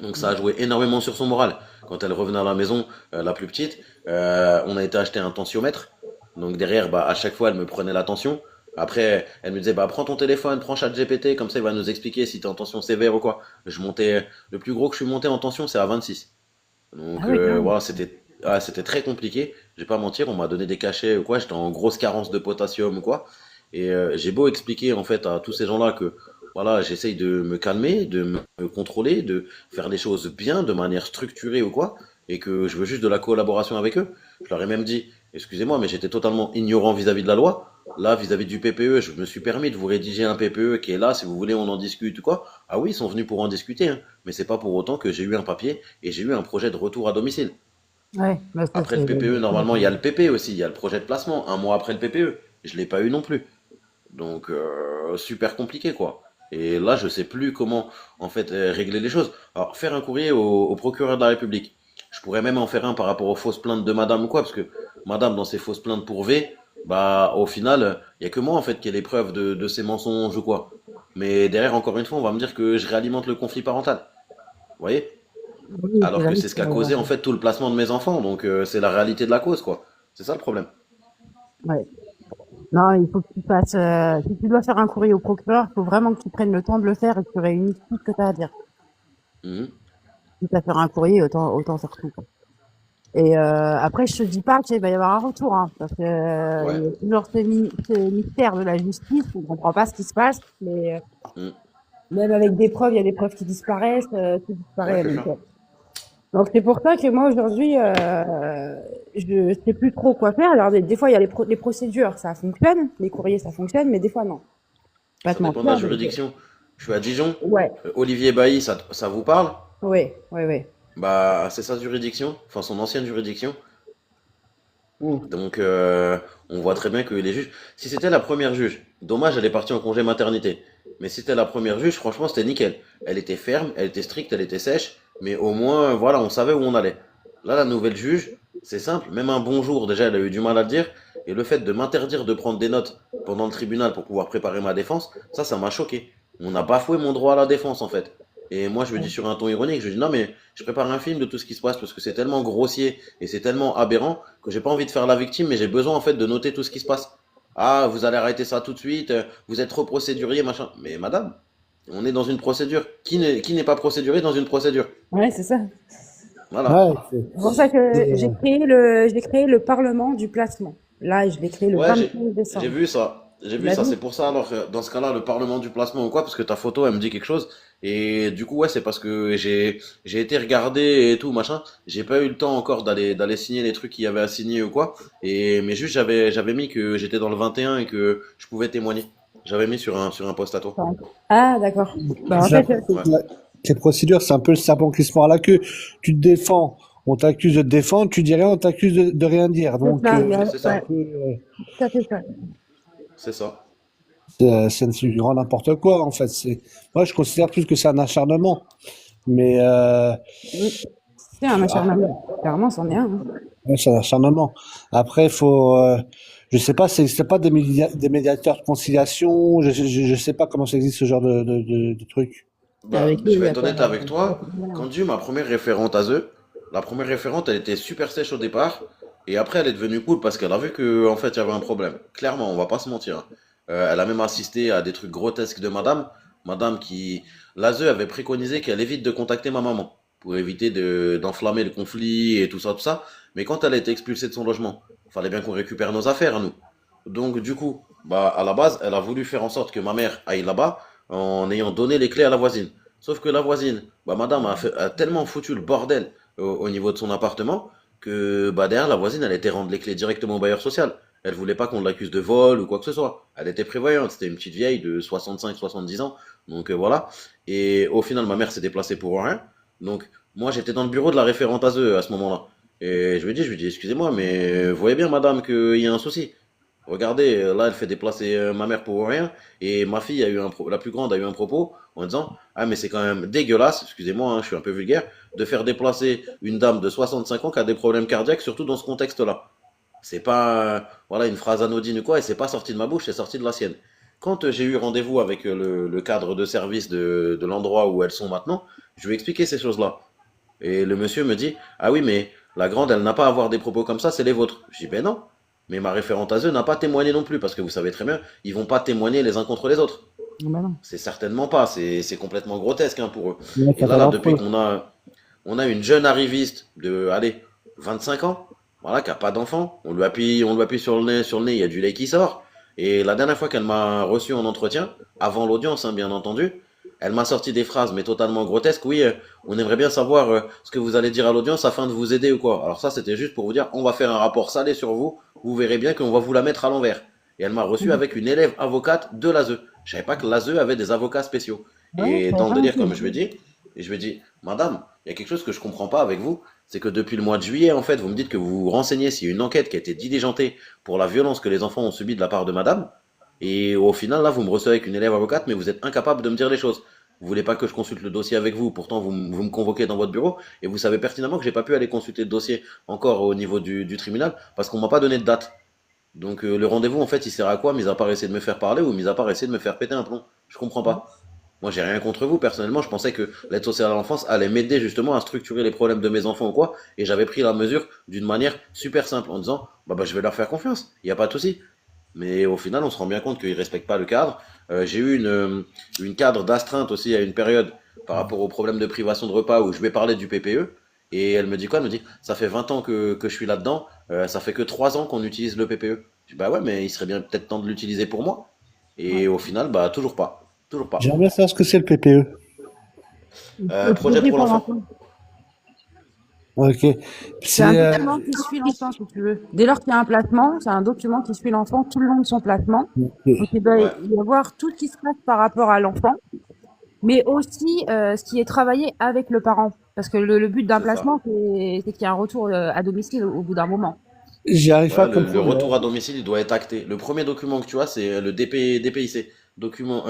Donc ça a joué énormément sur son moral. Quand elle revenait à la maison, la plus petite, on a été acheter un tensiomètre. Donc derrière, bah, à chaque fois, elle me prenait la tension. Après, elle me disait, bah, prends ton téléphone, prends ChatGPT, comme ça il va nous expliquer si t'es en tension sévère ou quoi. Le plus gros que je suis monté en tension, c'est à 26. Ah Donc oui, quand même. voilà, c'était très compliqué. Je vais pas mentir, on m'a donné des cachets ou quoi. J'étais en grosse carence de potassium ou quoi. Et j'ai beau expliquer en fait à tous ces gens-là que voilà, j'essaye de me calmer, de me contrôler, de faire les choses bien, de manière structurée ou quoi, et que je veux juste de la collaboration avec eux. Je leur ai même dit, excusez-moi, mais j'étais totalement ignorant vis-à-vis de la loi. Là, vis-à-vis du PPE, je me suis permis de vous rédiger un PPE qui est là, si vous voulez, on en discute ou quoi. Ah oui, ils sont venus pour en discuter, hein. Mais c'est pas pour autant que j'ai eu un papier et j'ai eu un projet de retour à domicile. Ouais, bah ça Après le c'est. PPE, normalement, il y a le PP aussi, il y a le projet de placement, un mois après le PPE. Je l'ai pas eu non plus. Donc, super compliqué, quoi. Et là, je sais plus comment, en fait, régler les choses. Alors, faire un courrier au procureur de la République. Je pourrais même en faire un par rapport aux fausses plaintes de madame ou quoi, parce que madame, dans ses fausses plaintes pour V, bah, au final, il y a que moi, en fait, qui ai les preuves de ces mensonges ou quoi. Mais derrière, encore une fois, on va me dire que je réalimente le conflit parental. Vous voyez? Oui, c'est Alors le que c'est risque. ce qui a causé, en fait, tout le placement de mes enfants. Donc, c'est la réalité de la cause, quoi. C'est ça le problème. Ouais. Non, il faut que tu fasses. Si tu dois faire un courrier au procureur, il faut vraiment que tu prennes le temps de le faire et que tu réunisses tout ce que tu as à dire. Mhm. Si tu as faire un courrier, autant faire tout, quoi. Et après, je te dis pas qu'il va y avoir un retour, hein, parce que il Ouais. y a toujours ce mystère de la justice, on comprend pas ce qui se passe, mais Mm. même avec des preuves, il y a des preuves qui disparaissent, tout Ouais, disparaît. c'est ça. Donc c'est pour ça que moi aujourd'hui, je sais plus trop quoi faire. Alors des fois, il y a les procédures, ça fonctionne, les courriers, ça fonctionne, mais des fois non. Pas Ça te dépend de la mentir. juridiction. Je suis à Dijon. Ouais, Olivier Bailly, ça vous parle? ouais, ouais, ouais. Bah, c'est sa juridiction, enfin son ancienne juridiction. Mm. Donc, on voit très bien que les juges. Si c'était la première juge, dommage, elle est partie en congé maternité. Mais si c'était la première juge, franchement, c'était nickel. Elle était ferme, elle était stricte, elle était sèche. Mais au moins, voilà, on savait où on allait. Là, la nouvelle juge, c'est simple. Même un bonjour, déjà, elle a eu du mal à le dire. Et le fait de m'interdire de prendre des notes pendant le tribunal pour pouvoir préparer ma défense, ça m'a choqué. On a bafoué mon droit à la défense, en fait. Et moi, je lui dis sur un ton ironique, je lui dis non, mais je prépare un film de tout ce qui se passe parce que c'est tellement grossier et c'est tellement aberrant que j'ai pas envie de faire la victime, mais j'ai besoin en fait de noter tout ce qui se passe. Ah, vous allez arrêter ça tout de suite, vous êtes trop procédurier, machin. Mais madame, on est dans une procédure. Qui n'est pas procéduré dans une procédure? Ouais, c'est ça. Voilà. Ouais, C'est pour ça que c'est, j'ai créé le Parlement du placement. Là, je l'ai créé le Ouais, 25 j'ai décembre. vu ça. J'ai Tu vu l'as ça. vu? C'est pour ça, alors, dans ce cas-là, le Parlement du placement ou quoi, parce que ta photo, elle me dit quelque chose. Et du coup, ouais, c'est parce que j'ai été regarder et tout, machin. J'ai pas eu le temps encore d'aller signer les trucs qu'il y avait à signer ou quoi. Mais juste, j'avais mis que j'étais dans le 21 et que je pouvais témoigner. J'avais mis sur un post à toi. Ah, d'accord. Bah, en j'ai fait, l'impression Ouais. que les procédures, c'est un peu le serpent qui se mord la queue. Tu te défends, on t'accuse de te défendre, tu dis rien, on t'accuse de rien dire. c'est Donc, ça, Mais c'est c'est un ça. ouais, peu, tout à fait ça. C'est ça. c'est du grand n'importe quoi, en fait. Moi, je considère plus que c'est un acharnement. Mais, Mm. C'est un après, acharnement. Clairement, c'en est un, hein. ouais, c'est un acharnement. Après, je sais pas, c'est pas des médiateurs de conciliation, je sais pas comment ça existe ce genre de truc. Bah, Avec eux, je il vais y a être pas. honnête avec toi. Quand j'ai eu ma première référente à eux, la première référente, elle était super sèche au départ. Et après, elle est devenue cool parce qu'elle a vu que, en fait, il y avait un problème. Clairement, on va pas se mentir, hein. Elle a même assisté à des trucs grotesques de madame. Madame qui, l'ASE avait préconisé qu'elle évite de contacter ma maman pour éviter d'enflammer le conflit et tout ça, tout ça. Mais quand elle a été expulsée de son logement, fallait bien qu'on récupère nos affaires à nous. Donc, du coup, bah, à la base, elle a voulu faire en sorte que ma mère aille là-bas en ayant donné les clés à la voisine. Sauf que la voisine, bah, madame a tellement foutu le bordel au niveau de son appartement que bah, derrière, la voisine, elle était rendre les clés directement au bailleur social. Elle voulait pas qu'on l'accuse de vol ou quoi que ce soit. Elle était prévoyante. C'était une petite vieille de 65-70 ans. Donc voilà. Et au final, ma mère s'est déplacée pour rien. Donc moi, j'étais dans le bureau de la référente ASE à ce moment-là. Et je lui dis, excusez-moi, mais vous voyez bien, madame, qu'il y a un souci. Regardez, là, elle fait déplacer ma mère pour rien. Et ma fille la plus grande a eu un propos en disant, ah, mais c'est quand même dégueulasse, excusez-moi, hein, je suis un peu vulgaire, de faire déplacer une dame de 65 ans qui a des problèmes cardiaques, surtout dans ce contexte-là. C'est pas, voilà, une phrase anodine ou quoi, et c'est pas sorti de ma bouche, c'est sorti de la sienne. Quand j'ai eu rendez-vous avec le cadre de service de l'endroit où elles sont maintenant, je lui ai expliqué ces choses-là. Et le monsieur me dit, ah oui, mais la grande, elle n'a pas à avoir des propos comme ça, c'est les vôtres. Je dis, ben non. Mais ma référente à eux n'a pas témoigné non plus, parce que vous savez très bien, ils vont pas témoigner les uns contre les autres. Ah bah non. C'est certainement pas, c'est complètement grotesque, hein, pour eux. Ouais, Et ça là, fait là, depuis l'affreux. qu'on a une jeune arriviste de, allez, 25 ans, voilà, qui a pas d'enfant, on lui appuie sur le nez, il y a du lait qui sort. Et la dernière fois qu'elle m'a reçu en entretien, avant l'audience, hein, bien entendu, elle m'a sorti des phrases, mais totalement grotesques. Oui, on aimerait bien savoir ce que vous allez dire à l'audience afin de vous aider ou quoi. Alors ça, c'était juste pour vous dire, on va faire un rapport salé sur vous, vous verrez bien qu'on va vous la mettre à l'envers. Et elle m'a reçu avec une élève avocate de l'ASE. Je savais pas que l'ASE avait des avocats spéciaux. Ouais, Et ça dans le va, délire, ok. comme je lui ai dit, et je lui ai dit, madame, il y a quelque chose que je comprends pas avec vous, c'est que depuis le mois de juillet, en fait, vous me dites que vous vous renseignez s'il y a une enquête qui a été diligentée pour la violence que les enfants ont subie de la part de madame, et au final, là, vous me recevez avec une élève avocate, mais vous êtes incapable de me dire les choses. Vous voulez pas que je consulte le dossier avec vous, pourtant vous me convoquez dans votre bureau, et vous savez pertinemment que j'ai pas pu aller consulter le dossier encore au niveau du tribunal, parce qu'on m'a pas donné de date. Donc le rendez-vous, en fait, il sert à quoi, mis à part essayer de me faire parler, ou mis à part essayer de me faire péter un plomb? Je comprends pas. Moi, j'ai rien contre vous, personnellement, je pensais que l'aide sociale à l'enfance allait m'aider justement à structurer les problèmes de mes enfants ou quoi, et j'avais pris la mesure d'une manière super simple, en disant, bah je vais leur faire confiance, il n'y a pas de souci. Mais au final, on se rend bien compte qu'ils ne respectent pas le cadre. J'ai eu une cadre d'astreinte aussi à une période par rapport au problème de privation de repas où je vais parler du PPE. Et elle me dit quoi? Elle me dit, ça fait 20 ans que je suis là-dedans, ça fait que 3 ans qu'on utilise le PPE. Je dis, bah ouais, mais il serait bien peut-être temps de l'utiliser pour moi. Ouais. Et au final, bah toujours pas. Toujours pas. J'aimerais savoir ce que c'est le PPE. Le Projet projet pour pour l'enfant. l'enfant. Ok. C'est un C'est document qui suit l'enfant, si tu veux. Dès lors qu'il y a un placement, c'est un document qui suit l'enfant tout le long de son placement. Donc, ok. il doit Ouais, y avoir tout ce qui se passe par rapport à l'enfant, mais aussi ce qui est travaillé avec le parent. Parce que le but d'un c'est ça. placement, c'est qu'il y a un retour à domicile au bout d'un moment. J'arrive pas à Ouais, le comprendre. retour à domicile, il doit être acté. Le premier document que tu as, c'est le DPIC, document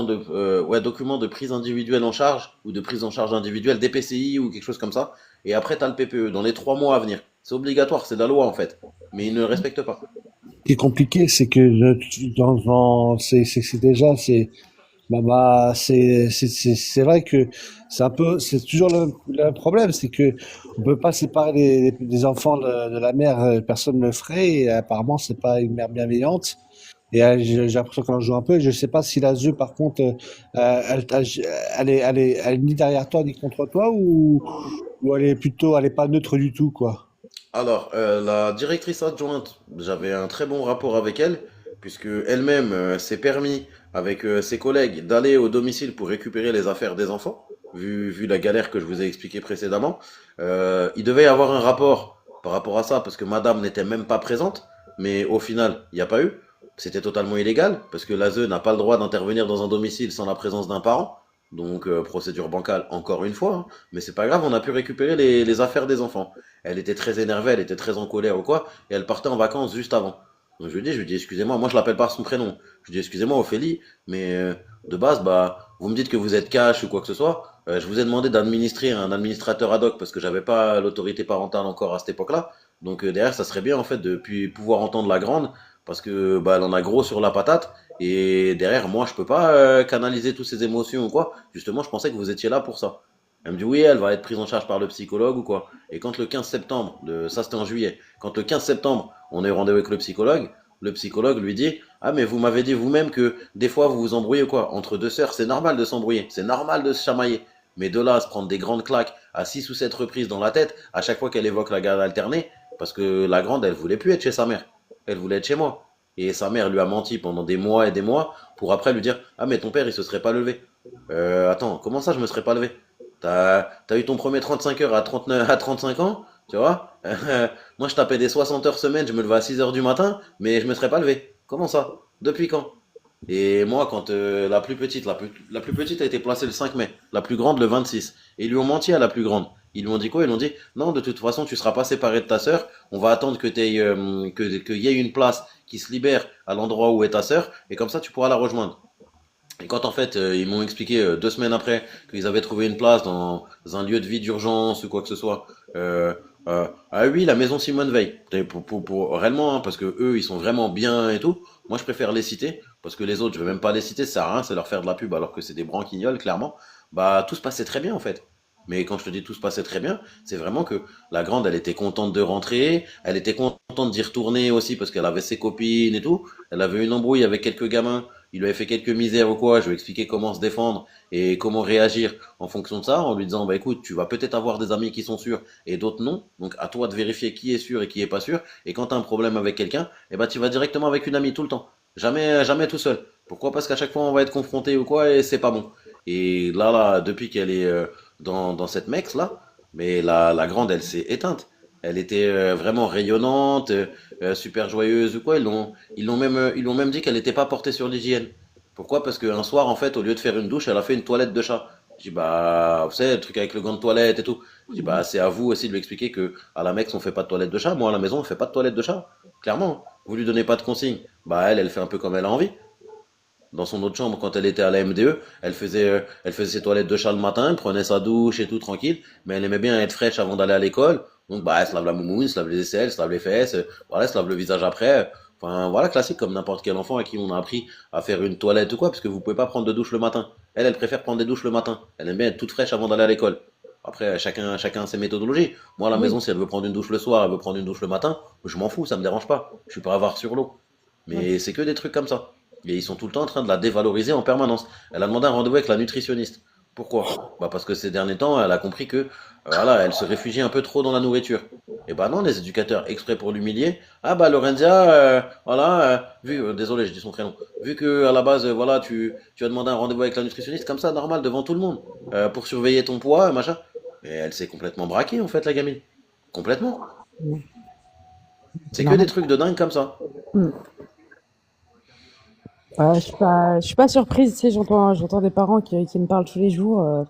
de prise individuelle en charge ou de prise en charge individuelle, DPCI ou quelque chose comme ça. Et après, tu as le PPE dans les 3 mois à venir. C'est obligatoire, c'est de la loi en fait. Mais ils ne le respectent pas. Ce qui est compliqué, c'est que c'est déjà, c'est vrai que c'est toujours le problème, c'est que on peut pas séparer les enfants de la mère, personne ne le ferait, et apparemment c'est pas une mère bienveillante. Et j'ai l'impression qu'elle en joue un peu. Je sais pas si la ZEU, par contre, elle est ni derrière toi ni contre toi, ou elle est pas neutre du tout, quoi. Alors, la directrice adjointe, j'avais un très bon rapport avec elle, puisque elle-même s'est permis, avec ses collègues, d'aller au domicile pour récupérer les affaires des enfants, vu la galère que je vous ai expliquée précédemment. Il devait y avoir un rapport par rapport à ça, parce que madame n'était même pas présente, mais au final, il n'y a pas eu. C'était totalement illégal, parce que l'ASE n'a pas le droit d'intervenir dans un domicile sans la présence d'un parent. Donc, procédure bancale, encore une fois, hein. Mais c'est pas grave, on a pu récupérer les affaires des enfants. Elle était très énervée, elle était très en colère ou quoi, et elle partait en vacances juste avant. Donc je lui dis, excusez-moi, moi je l'appelle par son prénom. Je lui dis, excusez-moi Ophélie, mais de base, bah, vous me dites que vous êtes cash ou quoi que ce soit. Je vous ai demandé d'administrer un administrateur ad hoc parce que j'avais pas l'autorité parentale encore à cette époque-là. Donc derrière, ça serait bien en fait de pouvoir entendre la grande parce que bah, elle en a gros sur la patate. Et derrière, moi, je peux pas canaliser toutes ces émotions ou quoi. Justement, je pensais que vous étiez là pour ça. Elle me dit oui, elle va être prise en charge par le psychologue ou quoi. Et quand le 15 septembre, ça c'était en juillet, quand le 15 septembre, on a eu rendez-vous avec le psychologue lui dit, ah mais vous m'avez dit vous-même que des fois vous vous embrouillez ou quoi. Entre deux sœurs, c'est normal de s'embrouiller, c'est normal de se chamailler. Mais de là à se prendre des grandes claques à 6 ou 7 reprises dans la tête, à chaque fois qu'elle évoque la garde alternée, parce que la grande, elle voulait plus être chez sa mère. Elle voulait être chez moi. Et sa mère lui a menti pendant des mois et des mois pour après lui dire, ah mais ton père il se serait pas levé. Attends, comment ça je me serais pas levé? T'as eu ton premier 35 heures à 39, à 35 ans, tu vois? Moi, je tapais des 60 heures semaine, je me levais à 6 heures du matin, mais je me serais pas levé. Comment ça? Depuis quand? Et moi, quand la plus petite a été placée le 5 mai, la plus grande le 26. Et ils lui ont menti à la plus grande. Ils lui ont dit quoi? Ils lui ont dit, non, de toute façon, tu seras pas séparé de ta sœur. On va attendre qu'il y ait une place qui se libère à l'endroit où est ta sœur, et comme ça, tu pourras la rejoindre. Et quand en fait ils m'ont expliqué 2 semaines après qu'ils avaient trouvé une place dans un lieu de vie d'urgence ou quoi que ce soit, ah oui, la maison Simone Veil, réellement, hein, parce que eux ils sont vraiment bien et tout. Moi je préfère les citer parce que les autres je vais même pas les citer, ça sert à rien, c'est leur faire de la pub alors que c'est des branquignoles clairement. Bah tout se passait très bien en fait. Mais quand je te dis tout se passait très bien, c'est vraiment que la grande, elle était contente de rentrer, elle était contente d'y retourner aussi parce qu'elle avait ses copines et tout. Elle avait une embrouille avec quelques gamins, il lui avait fait quelques misères ou quoi, je lui ai expliqué comment se défendre et comment réagir en fonction de ça, en lui disant, bah écoute, tu vas peut-être avoir des amis qui sont sûrs et d'autres non, donc à toi de vérifier qui est sûr et qui est pas sûr, et quand tu as un problème avec quelqu'un, eh ben tu vas directement avec une amie tout le temps, jamais tout seul. Pourquoi? Parce qu'à chaque fois on va être confronté ou quoi et c'est pas bon. Et là, depuis qu'elle est dans cette mex là, mais la grande elle s'est éteinte. Elle était vraiment rayonnante, super joyeuse ou quoi. Ils l'ont même dit qu'elle n'était pas portée sur l'hygiène. Pourquoi? Parce qu'un soir, en fait, au lieu de faire une douche, elle a fait une toilette de chat. Je dis, bah, vous savez, le truc avec le gant de toilette et tout. Je dis, bah, c'est à vous aussi de lui expliquer que à la Mex, on fait pas de toilette de chat. Moi, à la maison, on fait pas de toilette de chat. Clairement. Vous lui donnez pas de consignes. Bah, elle fait un peu comme elle a envie. Dans son autre chambre, quand elle était à la MDE, elle faisait ses toilettes de chat le matin, elle prenait sa douche et tout tranquille, mais elle aimait bien être fraîche avant d'aller à l'école. Donc, bah, elle se lave la moumoune, elle se lave les aisselles, elle se lave les fesses, voilà, elle se lave le visage après. Enfin, voilà, classique comme n'importe quel enfant à qui on a appris à faire une toilette ou quoi, parce que vous pouvez pas prendre de douche le matin. Elle préfère prendre des douches le matin. Elle aime bien être toute fraîche avant d'aller à l'école. Après, chacun a ses méthodologies. Moi, à la Oui. maison, si elle veut prendre une douche le soir, elle veut prendre une douche le matin, je m'en fous, ça me dérange pas. Je suis pas avare sur l'eau. Ouais. Mais c'est que des trucs comme ça. Et ils sont tout le temps en train de la dévaloriser en permanence. Elle a demandé un rendez-vous avec la nutritionniste. Pourquoi? Bah parce que ces derniers temps, elle a compris que voilà, elle se réfugie un peu trop dans la nourriture. Et bah non, les éducateurs, exprès pour l'humilier, ah bah Lorenzia, voilà, désolé, je dis son prénom, vu que à la base, voilà, tu as demandé un rendez-vous avec la nutritionniste, comme ça, normal, devant tout le monde, pour surveiller ton poids, machin. Et elle s'est complètement braquée, en fait, la gamine. Complètement. Mm. C'est C'est que des normal. trucs de dingue comme ça. Mm. Ouais, je suis pas surprise, tu sais, j'entends des parents qui me parlent tous les jours.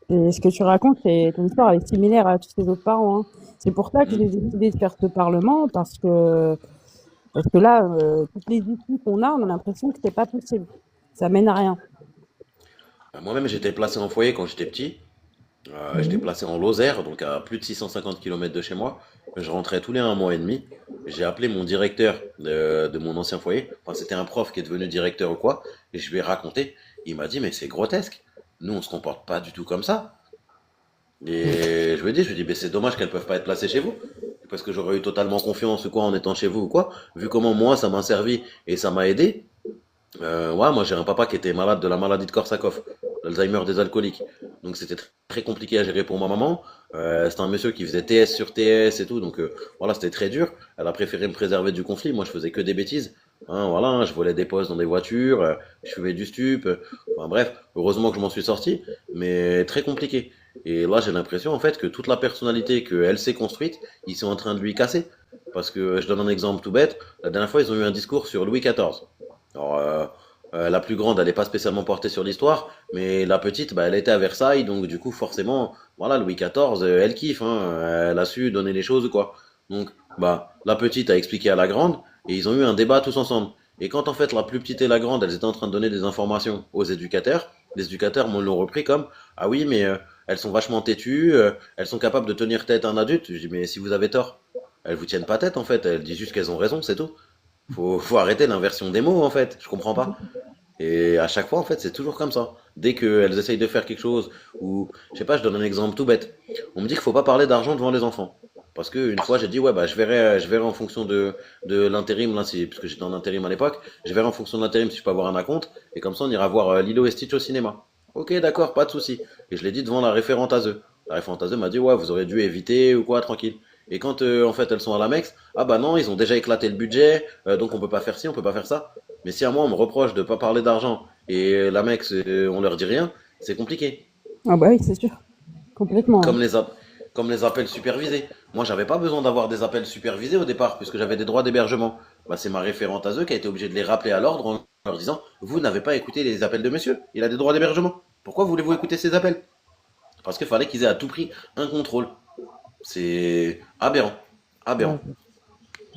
Et ce que tu racontes, ton histoire, elle est similaire à tous ces autres parents, hein. C'est pour ça que j'ai Hmm. décidé de faire ce parlement, parce que là, toutes les issues qu'on a, on a l'impression que c'est pas possible. Ça mène à rien. Moi-même, j'étais placé en foyer quand j'étais petit. J'étais Mhm. placé en Lozère, donc à plus de 650 km de chez moi. Je rentrais tous les un mois et demi. J'ai appelé mon directeur de mon ancien foyer. Enfin, c'était un prof qui est devenu directeur ou quoi. Et je lui ai raconté. Il m'a dit, mais c'est grotesque. Nous, on se comporte pas du tout comme ça. Et je lui ai dit, mais c'est dommage qu'elles peuvent pas être placées chez vous. Parce que j'aurais eu totalement confiance ou quoi en étant chez vous ou quoi. Vu comment moi, ça m'a servi et ça m'a aidé. Ouais, moi j'ai un papa qui était malade de la maladie de Korsakoff, l'Alzheimer des alcooliques. Donc c'était très compliqué à gérer pour ma maman. C'était un monsieur qui faisait TS sur TS et tout, donc voilà, c'était très dur. Elle a préféré me préserver du conflit. Moi je faisais que des bêtises. Hein, voilà, hein, je volais des postes dans des voitures, je fumais du stup. Enfin bref, heureusement que je m'en suis sorti, mais très compliqué. Et là j'ai l'impression en fait que toute la personnalité qu'elle s'est construite, ils sont en train de lui casser. Parce que je donne un exemple tout bête. La dernière fois ils ont eu un discours sur Louis XIV. Alors, la plus grande, elle n'est pas spécialement portée sur l'histoire, mais la petite, bah, elle était à Versailles, donc du coup, forcément, voilà, Louis XIV, elle kiffe, hein, elle a su donner les choses, quoi. Donc, bah, la petite a expliqué à la grande, et ils ont eu un débat tous ensemble. Et quand en fait la plus petite et la grande, elles étaient en train de donner des informations aux éducateurs, les éducateurs me l'ont repris comme, ah oui, mais elles sont vachement têtues, elles sont capables de tenir tête à un adulte. Je dis, mais si vous avez tort, elles vous tiennent pas tête en fait, elles disent juste qu'elles ont raison, c'est tout. Faut arrêter l'inversion des mots en fait, je comprends pas. Et à chaque fois en fait c'est toujours comme ça. Dès qu'elles essayent de faire quelque chose, ou je sais pas, je donne un exemple tout bête. On me dit qu'il faut pas parler d'argent devant les enfants. Parce que une fois j'ai dit ouais bah je verrai en fonction de l'intérim, là c'est parce que j'étais en intérim à l'époque, je verrai en fonction de l'intérim si je peux avoir un acompte, et comme ça on ira voir Lilo et Stitch au cinéma. Ok d'accord, pas de souci. Et je l'ai dit devant la référente à eux. La référente à eux m'a dit ouais vous aurez dû éviter ou quoi, tranquille. Et quand en fait elles sont à l'Amex, ah bah non, ils ont déjà éclaté le budget, donc on peut pas faire ci, on peut pas faire ça. Mais si à moi on me reproche de pas parler d'argent et l'Amex on leur dit rien, c'est compliqué. Ah bah oui, c'est sûr. Complètement, Comme comme les appels supervisés. Moi j'avais pas besoin d'avoir des appels supervisés au départ puisque j'avais des droits d'hébergement. Bah c'est ma référente à eux qui a été obligée de les rappeler à l'ordre en leur disant vous n'avez pas écouté les appels de monsieur, il a des droits d'hébergement. Pourquoi voulez-vous écouter ces appels? Parce qu'il fallait qu'ils aient à tout prix un contrôle. C'est aberrant. Aberrant.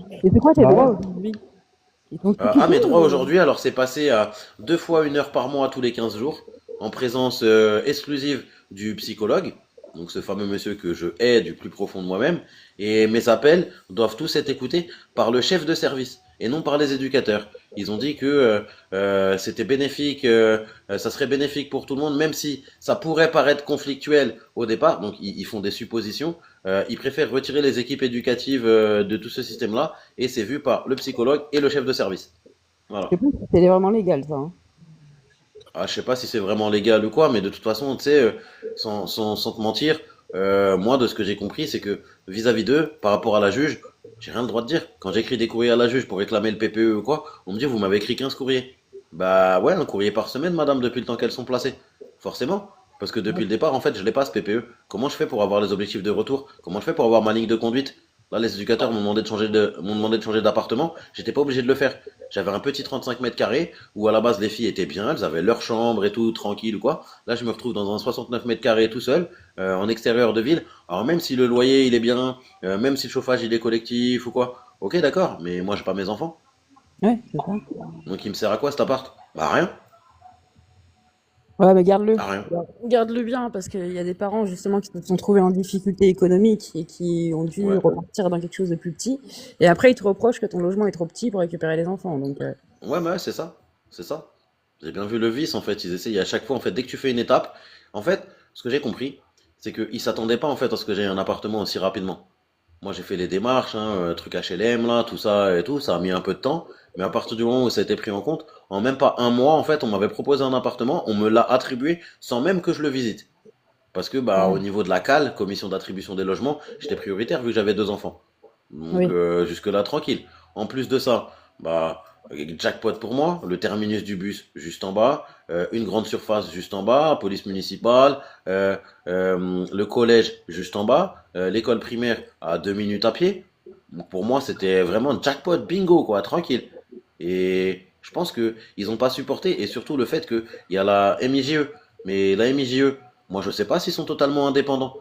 ouais. Et c'est quoi tes Bah droits ouais. aujourd'hui? Ils t'ont tout Ah, piqué mes droits ou... aujourd'hui, alors c'est passé à 2 fois 1 heure par mois tous les 15 jours, en présence exclusive du psychologue, donc ce fameux monsieur que je hais du plus profond de moi-même, et mes appels doivent tous être écoutés par le chef de service et non par les éducateurs. Ils ont dit que c'était bénéfique, ça serait bénéfique pour tout le monde, même si ça pourrait paraître conflictuel au départ, donc ils font des suppositions, ils préfèrent retirer les équipes éducatives de tout ce système-là et c'est vu par le psychologue et le chef de service. Je Voilà. sais pas si c'est vraiment légal, ça, hein. Ah, je sais pas si c'est vraiment légal ou quoi, mais de toute façon, tu sais, sans te mentir, moi, de ce que j'ai compris, c'est que vis-à-vis d'eux, par rapport à la juge, j'ai rien le droit de dire. Quand j'écris des courriers à la juge pour réclamer le PPE ou quoi, on me dit, vous m'avez écrit 15 courriers. Bah ouais, un courrier par semaine, madame, depuis le temps qu'elles sont placées. Forcément. Parce que depuis le départ, en fait, je l'ai pas ce PPE. Comment je fais pour avoir les objectifs de retour? Comment je fais pour avoir ma ligne de conduite? Là, les éducateurs m'ont demandé de changer d'appartement. J'étais pas obligé de le faire. J'avais un petit 35 mètres carrés où à la base les filles étaient bien, elles avaient leur chambre et tout, tranquille ou quoi. Là, je me retrouve dans un 69 mètres carrés tout seul, en extérieur de ville. Alors même si le loyer il est bien, même si le chauffage il est collectif ou quoi, ok d'accord, mais moi j'ai pas mes enfants. Ouais, c'est ça. Donc il me sert à quoi cet appart? Bah rien, Ouais, mais garde-le. à rien. Garde-le bien, parce qu'il y a des parents, justement, qui se sont trouvés en difficulté économique et qui ont dû Ouais. repartir dans quelque chose de plus petit. Et après, ils te reprochent que ton logement est trop petit pour récupérer les enfants. Donc, Ouais, bah ouais, c'est ça. C'est ça. J'ai bien vu le vice en fait. Ils essayent à chaque fois, en fait, dès que tu fais une étape, en fait, ce que j'ai compris, c'est qu'ils s'attendaient pas en fait à ce que j'ai un appartement aussi rapidement. Moi, j'ai fait les démarches, hein, truc HLM, là, tout ça et tout. Ça a mis un peu de temps. Mais à partir du moment où ça a été pris en compte, en même pas un mois, en fait, on m'avait proposé un appartement, on me l'a attribué sans même que je le visite. Parce que, bah, au Ouais. niveau de la CAL, commission d'attribution des logements, j'étais prioritaire vu que j'avais 2 enfants. Donc, Oui. jusque-là, tranquille. En plus de ça, bah, jackpot pour moi, le terminus du bus juste en bas, une grande surface juste en bas, police municipale, le collège juste en bas, l'école primaire à 2 minutes à pied. Donc, pour moi, c'était vraiment jackpot, bingo, quoi, tranquille. Et je pense que ils n'ont pas supporté, et surtout le fait qu'il y a la MIJE. Mais la MIJE, moi, je sais pas s'ils sont totalement indépendants.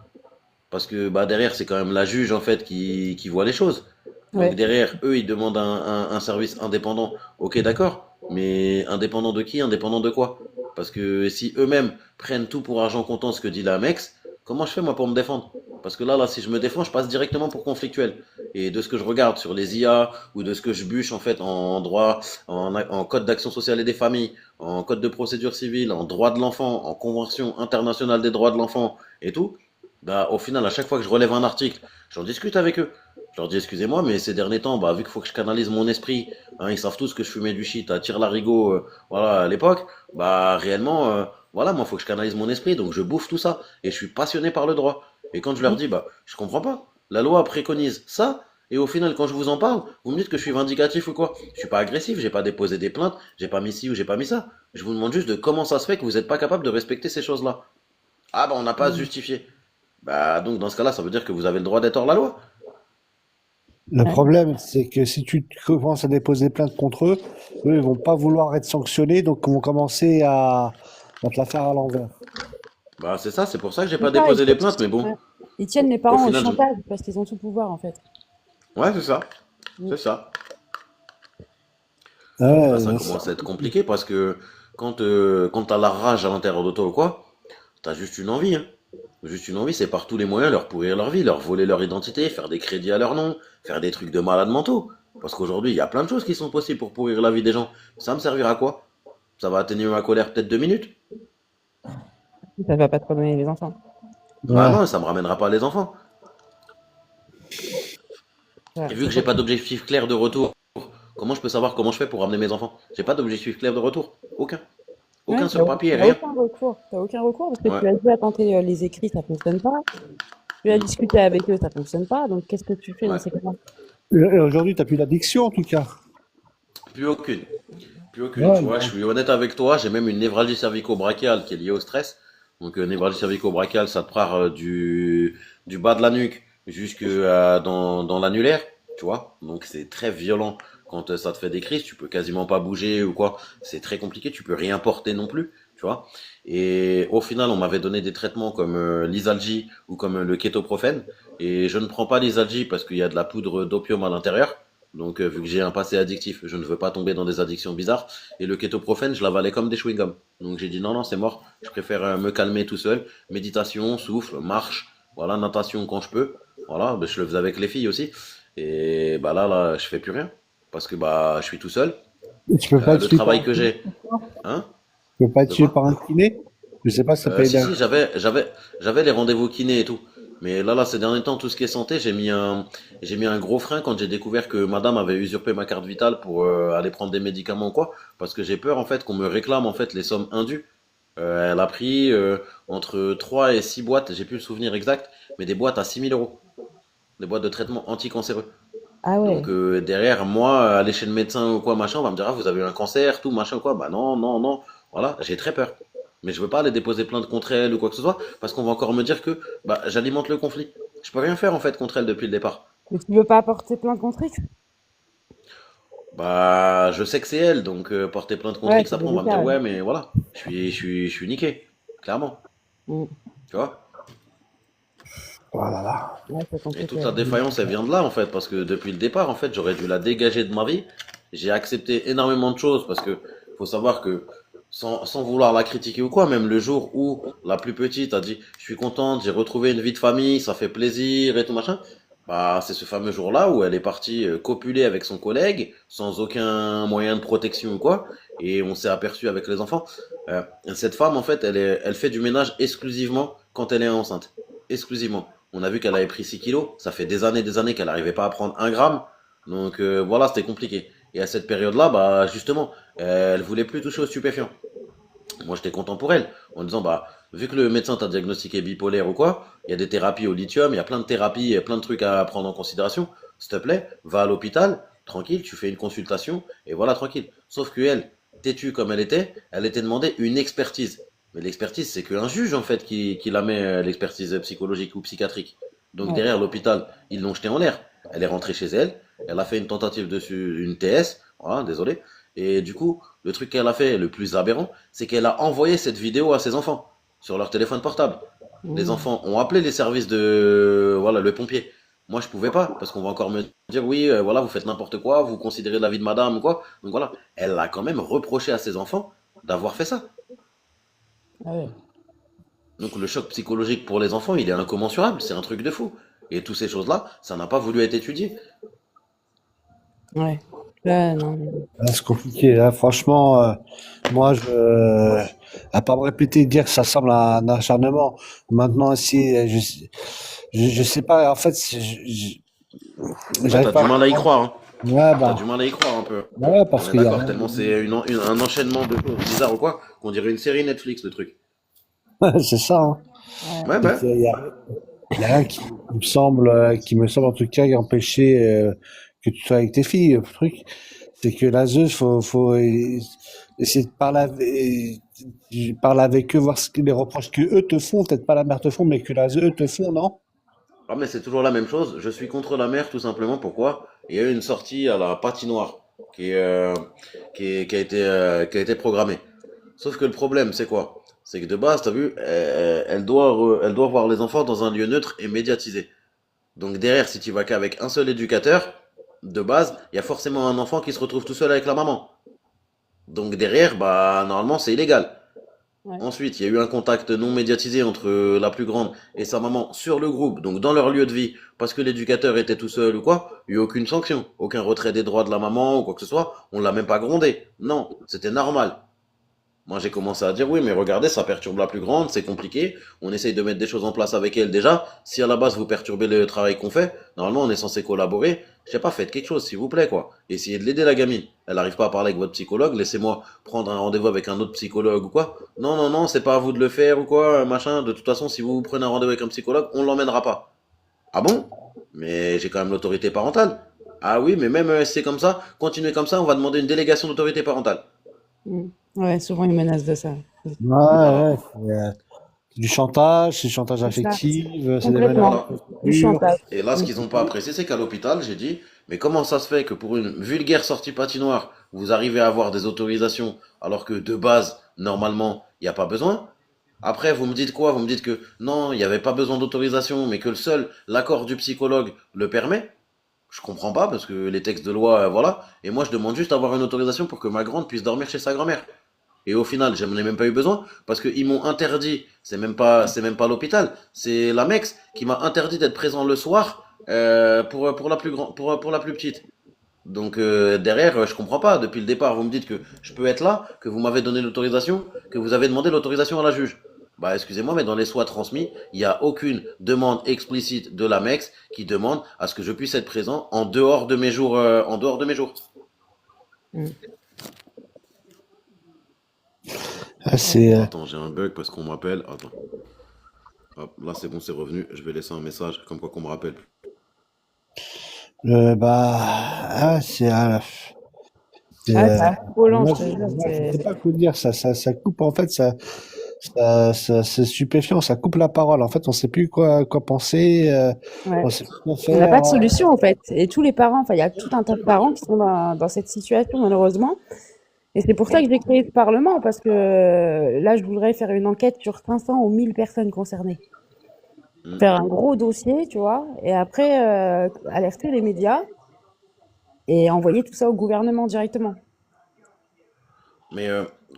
Parce que bah, derrière, c'est quand même la juge en fait qui voit les choses. Donc Ouais. derrière, eux, ils demandent un service indépendant. Ok, d'accord. Mais indépendant de qui? Indépendant de quoi? Parce que si eux-mêmes prennent tout pour argent comptant ce que dit la Mex, comment je fais moi pour me défendre? Parce que là, si je me défends, je passe directement pour conflictuel. Et de ce que je regarde sur les IA ou de ce que je bûche en fait en droit, en code d'action sociale et des familles, en code de procédure civile, en droit de l'enfant, en convention internationale des droits de l'enfant et tout, bah, au final, à chaque fois que je relève un article, j'en discute avec eux. Je leur dis, excusez-moi, mais ces derniers temps, bah, vu qu'il faut que je canalise mon esprit, hein, ils savent tous que je fumais du shit à tire-larigot, voilà, à l'époque, bah, réellement, voilà, moi, il faut que je canalise mon esprit, donc je bouffe tout ça. Et je suis passionné par le droit. Et quand je leur dis, bah, je comprends pas. La loi préconise ça, et au final, quand je vous en parle, vous me dites que je suis vindicatif ou quoi. Je suis pas agressif, j'ai pas déposé des plaintes, j'ai pas mis ci ou j'ai pas mis ça. Je vous demande juste de comment ça se fait que vous n'êtes pas capable de respecter ces choses-là. Ah, bah, on n'a pas à se Mm. justifier. Bah, donc, dans ce cas-là, ça veut dire que vous avez le droit d'être hors la loi. Le Ouais. problème, c'est que si tu commences à déposer plainte contre eux, eux, ils vont pas vouloir être sanctionnés, donc ils vont commencer à te la faire à l'envers. Bah, c'est ça, c'est pour ça que j'ai C'est pas ça, déposé les plaintes, mais ouais. bon, Ils tiennent les au parents au final, chantage parce qu'ils ont tout pouvoir, en fait. ouais, c'est ça, Mm. c'est ça. Et là, ça Ouais, commence à être compliqué parce que quand t'as la rage à l'intérieur de toi ou quoi, t'as juste une envie, hein. Juste une envie, c'est par tous les moyens leur pourrir leur vie, leur voler leur identité, faire des crédits à leur nom, faire des trucs de malades mentaux. Parce qu'aujourd'hui, il y a plein de choses qui sont possibles pour pourrir la vie des gens. Ça me servira à quoi? Ça va atténuer ma colère peut-être 2 minutes. Ça va pas trop donner les enfants. Bah ouais. non, ça me ramènera pas les enfants. Ouais, Et vu c'est que j'ai trop. pas d'objectif clair de retour, comment je peux savoir comment je fais pour ramener mes enfants? J'ai pas d'objectif clair de retour. Aucun. Ouais, Aucun sur papier, t'as rien. aucun recours. T'as aucun recours parce que Ouais. tu as déjà tenté les écrits, ça fonctionne pas. Tu as Mm. discuté avec eux, ça fonctionne pas. Donc, qu'est-ce que tu fais dans Ouais. ces cas-là? Et aujourd'hui, tu n'as plus d'addiction, en tout cas. Plus aucune. Plus aucune. Ouais, Tu vois, je bon. suis honnête avec toi, j'ai même une névralgie cervico-brachiale qui est liée au stress. Donc, névralgie cervico-brachiale, ça te part du bas de la nuque jusque dans l'annulaire, tu vois. Donc, c'est très violent quand ça te fait des crises. Tu peux quasiment pas bouger ou quoi. C'est très compliqué. Tu peux rien porter non plus, tu vois. Et au final, on m'avait donné des traitements comme l'isalgie ou comme le kétoprophène. Et je ne prends pas l'isalgie parce qu'il y a de la poudre d'opium à l'intérieur. Donc, vu que j'ai un passé addictif, je ne veux pas tomber dans des addictions bizarres. Et le kétoprophène, je l'avalais comme des chewing-gums. Donc, j'ai dit non, non, c'est mort. Je préfère me calmer tout seul. Méditation, souffle, marche, voilà, natation quand je peux. Voilà, ben, je le faisais avec les filles aussi. Et bah là, je fais plus rien. Parce que bah, je suis tout seul. Et tu peux pas être Le suivi par travail un que kiné? j'ai, hein? Tu peux pas être De suivi quoi? par un kiné? Je sais pas si ça peut Si, aider. si, j'avais les rendez-vous kinés et tout. Mais là, ces derniers temps, tout ce qui est santé, j'ai mis un gros frein quand j'ai découvert que madame avait usurpé ma carte vitale pour aller prendre des médicaments ou quoi. Parce que j'ai peur, en fait, qu'on me réclame, en fait, les sommes indues. Elle a pris entre 3 et 6 boîtes, j'ai plus le souvenir exact, mais des boîtes à 6 000 euros. Des boîtes de traitement anticancéreux. Ah ouais. Donc derrière, moi, aller chez le médecin ou quoi, machin, on va me dire, ah, vous avez eu un cancer, tout, machin, quoi. Bah non, non, non. Voilà, j'ai très peur. Mais je veux pas aller déposer plainte contre elle ou quoi que ce soit, parce qu'on va encore me dire que bah, j'alimente le conflit. Je peux rien faire en fait contre elle depuis le départ. Mais tu veux pas apporter plainte contre X? Bah, je sais que c'est elle, donc porter plainte contre Ouais, X, c'est après on va me dire, délicat, ouais. ouais, mais voilà, je suis niqué, clairement, Mm. tu vois. Voilà. Ouais, c'est Et compliqué, toute la ouais. défaillance, elle vient de là en fait, parce que depuis le départ, en fait, j'aurais dû la dégager de ma vie. J'ai accepté énormément de choses, parce que faut savoir que sans vouloir la critiquer ou quoi, même le jour où la plus petite a dit, je suis contente, j'ai retrouvé une vie de famille, ça fait plaisir et tout machin. Bah, c'est ce fameux jour-là où elle est partie copuler avec son collègue, sans aucun moyen de protection ou quoi, et on s'est aperçu avec les enfants. Cette femme, en fait, elle fait du ménage exclusivement quand elle est enceinte. Exclusivement. On a vu qu'elle avait pris 6 kilos. Ça fait des années qu'elle n'arrivait pas à prendre 1 gramme. Donc voilà, c'était compliqué. Et à cette période-là, bah justement, elle voulait plus toucher aux stupéfiants. Moi, j'étais content pour elle, en disant, bah, vu que le médecin t'a diagnostiqué bipolaire ou quoi, il y a des thérapies au lithium, il y a plein de thérapies, il y a plein de trucs à prendre en considération. S'il te plaît, va à l'hôpital, tranquille, tu fais une consultation, et voilà, tranquille. Sauf que elle, têtue comme elle était demandée une expertise. Mais l'expertise, c'est qu'un juge, en fait, qui la met, l'expertise psychologique ou psychiatrique. Donc Ouais. derrière l'hôpital, ils l'ont jetée en l'air. Elle est rentrée chez elle, elle a fait une tentative dessus, une TS, voilà, désolé. Et du coup, le truc qu'elle a fait le plus aberrant, c'est qu'elle a envoyé cette vidéo à ses enfants sur leur téléphone portable. Les Mmh. enfants ont appelé les services de, voilà, le pompier. Moi, je pouvais pas, parce qu'on va encore me dire, oui, voilà, vous faites n'importe quoi, vous considérez la vie de madame ou quoi. Donc voilà, elle a quand même reproché à ses enfants d'avoir fait ça. Ah ouais. Donc le choc psychologique pour les enfants, il est incommensurable, c'est un truc de fou. Et toutes ces choses-là, ça n'a pas voulu être étudié. Ouais. Là, non. Là, c'est compliqué. Là, franchement, moi, à pas me répéter, dire que ça semble à un acharnement. Maintenant, si, je sais pas. En fait, Ouais, j'arrive t'as pas du à mal à y comprendre. croire, hein. Ouais, T'as bah, du mal à y croire un peu. ouais, On parce est qu'il y a d'accord, rien. tellement c'est un enchaînement de choses bizarres ou quoi, qu'on dirait une série Netflix, le truc. C'est ça, hein. Ouais. Ouais, C'est bah. qu'il y a rien qui me semble en tout cas empêcher que tu sois avec tes filles. Le truc, c'est que la zeus, faut essayer de parler avec eux, voir les reproches que eux te font, peut-être pas la mère te font, mais que eux te font, non? Ah, mais c'est toujours la même chose. Je suis contre la mer, tout simplement. Pourquoi? Il y a eu une sortie à la patinoire qui, est, qui a été programmée. Sauf que le problème, c'est quoi? C'est que de base, t'as vu, elle doit voir les enfants dans un lieu neutre et médiatisé. Donc derrière, si tu vas qu'avec un seul éducateur, de base, il y a forcément un enfant qui se retrouve tout seul avec la maman. Donc derrière, bah normalement, c'est illégal. Ouais. Ensuite, il y a eu un contact non médiatisé entre la plus grande et sa maman sur le groupe, donc dans leur lieu de vie, parce que l'éducateur était tout seul ou quoi, il n'y a eu aucune sanction, aucun retrait des droits de la maman ou quoi que ce soit, on l'a même pas grondé. Non, c'était normal. Moi, j'ai commencé à dire oui, mais regardez, ça perturbe la plus grande, c'est compliqué. On essaye de mettre des choses en place avec elle déjà. Si à la base vous perturbez le travail qu'on fait, normalement on est censé collaborer. Je sais pas, faites quelque chose, s'il vous plaît, quoi. Essayez de l'aider, la gamine. Elle n'arrive pas à parler avec votre psychologue, laissez-moi prendre un rendez-vous avec un autre psychologue ou quoi. Non, non, non, c'est pas à vous de le faire ou quoi, machin. De toute façon, si vous prenez un rendez-vous avec un psychologue, on l'emmènera pas. Ah bon? Mais j'ai quand même l'autorité parentale. Ah oui, mais même si c'est comme ça, continuez comme ça, on va demander une délégation d'autorité parentale. Mmh. Ouais, souvent ils menacent de ça. Ouais, Voilà. ouais, c'est du chantage C'est ça. affectif, c'est des menaces Complètement. Voilà. de Du torture. chantage. Et là, ce Mmh. qu'ils n'ont pas apprécié, c'est qu'à l'hôpital, j'ai dit, mais comment ça se fait que pour une vulgaire sortie patinoire, vous arrivez à avoir des autorisations alors que de base, normalement, il n'y a pas besoin? Après, vous me dites quoi? Vous me dites que non, il n'y avait pas besoin d'autorisation, mais que le seul, l'accord du psychologue le permet? Je comprends pas parce que les textes de loi, voilà. Et moi, je demande juste d'avoir une autorisation pour que ma grande puisse dormir chez sa grand-mère. Et au final, j'en ai même pas eu besoin parce qu'ils m'ont interdit. C'est même pas l'hôpital. C'est la Mex qui m'a interdit d'être présent le soir pour la plus grand, pour la plus petite. Donc derrière, je comprends pas. Depuis le départ, vous me dites que je peux être là, que vous m'avez donné l'autorisation, que vous avez demandé l'autorisation à la juge. Bah excusez-moi, mais dans les soins transmis, il n'y a aucune demande explicite de la MEX qui demande à ce que je puisse être présent en dehors de mes jours, en dehors de mes jours. Mmh. Ah, c'est, Attends, j'ai un bug parce qu'on m'appelle. Attends. Hop, là c'est bon, c'est revenu. Je vais laisser un message comme quoi qu'on me rappelle. bah, ah, Ah, c'est affolant, moi, je te jure. je sais pas quoi dire, ça coupe, en fait, c'est stupéfiant, ça coupe la parole. En fait, on sait plus quoi penser, Ouais. on sait plus quoi On n'a pas faire. de solution en fait. Et tous les parents, enfin, il y a tout un tas de parents qui sont dans cette situation malheureusement. Et c'est pour ça que j'ai créé ce parlement, parce que là, je voudrais faire une enquête sur 500 ou 1000 personnes concernées. Hmm. Faire un gros dossier, tu vois, et après alerter les médias et envoyer tout ça au gouvernement directement. Mais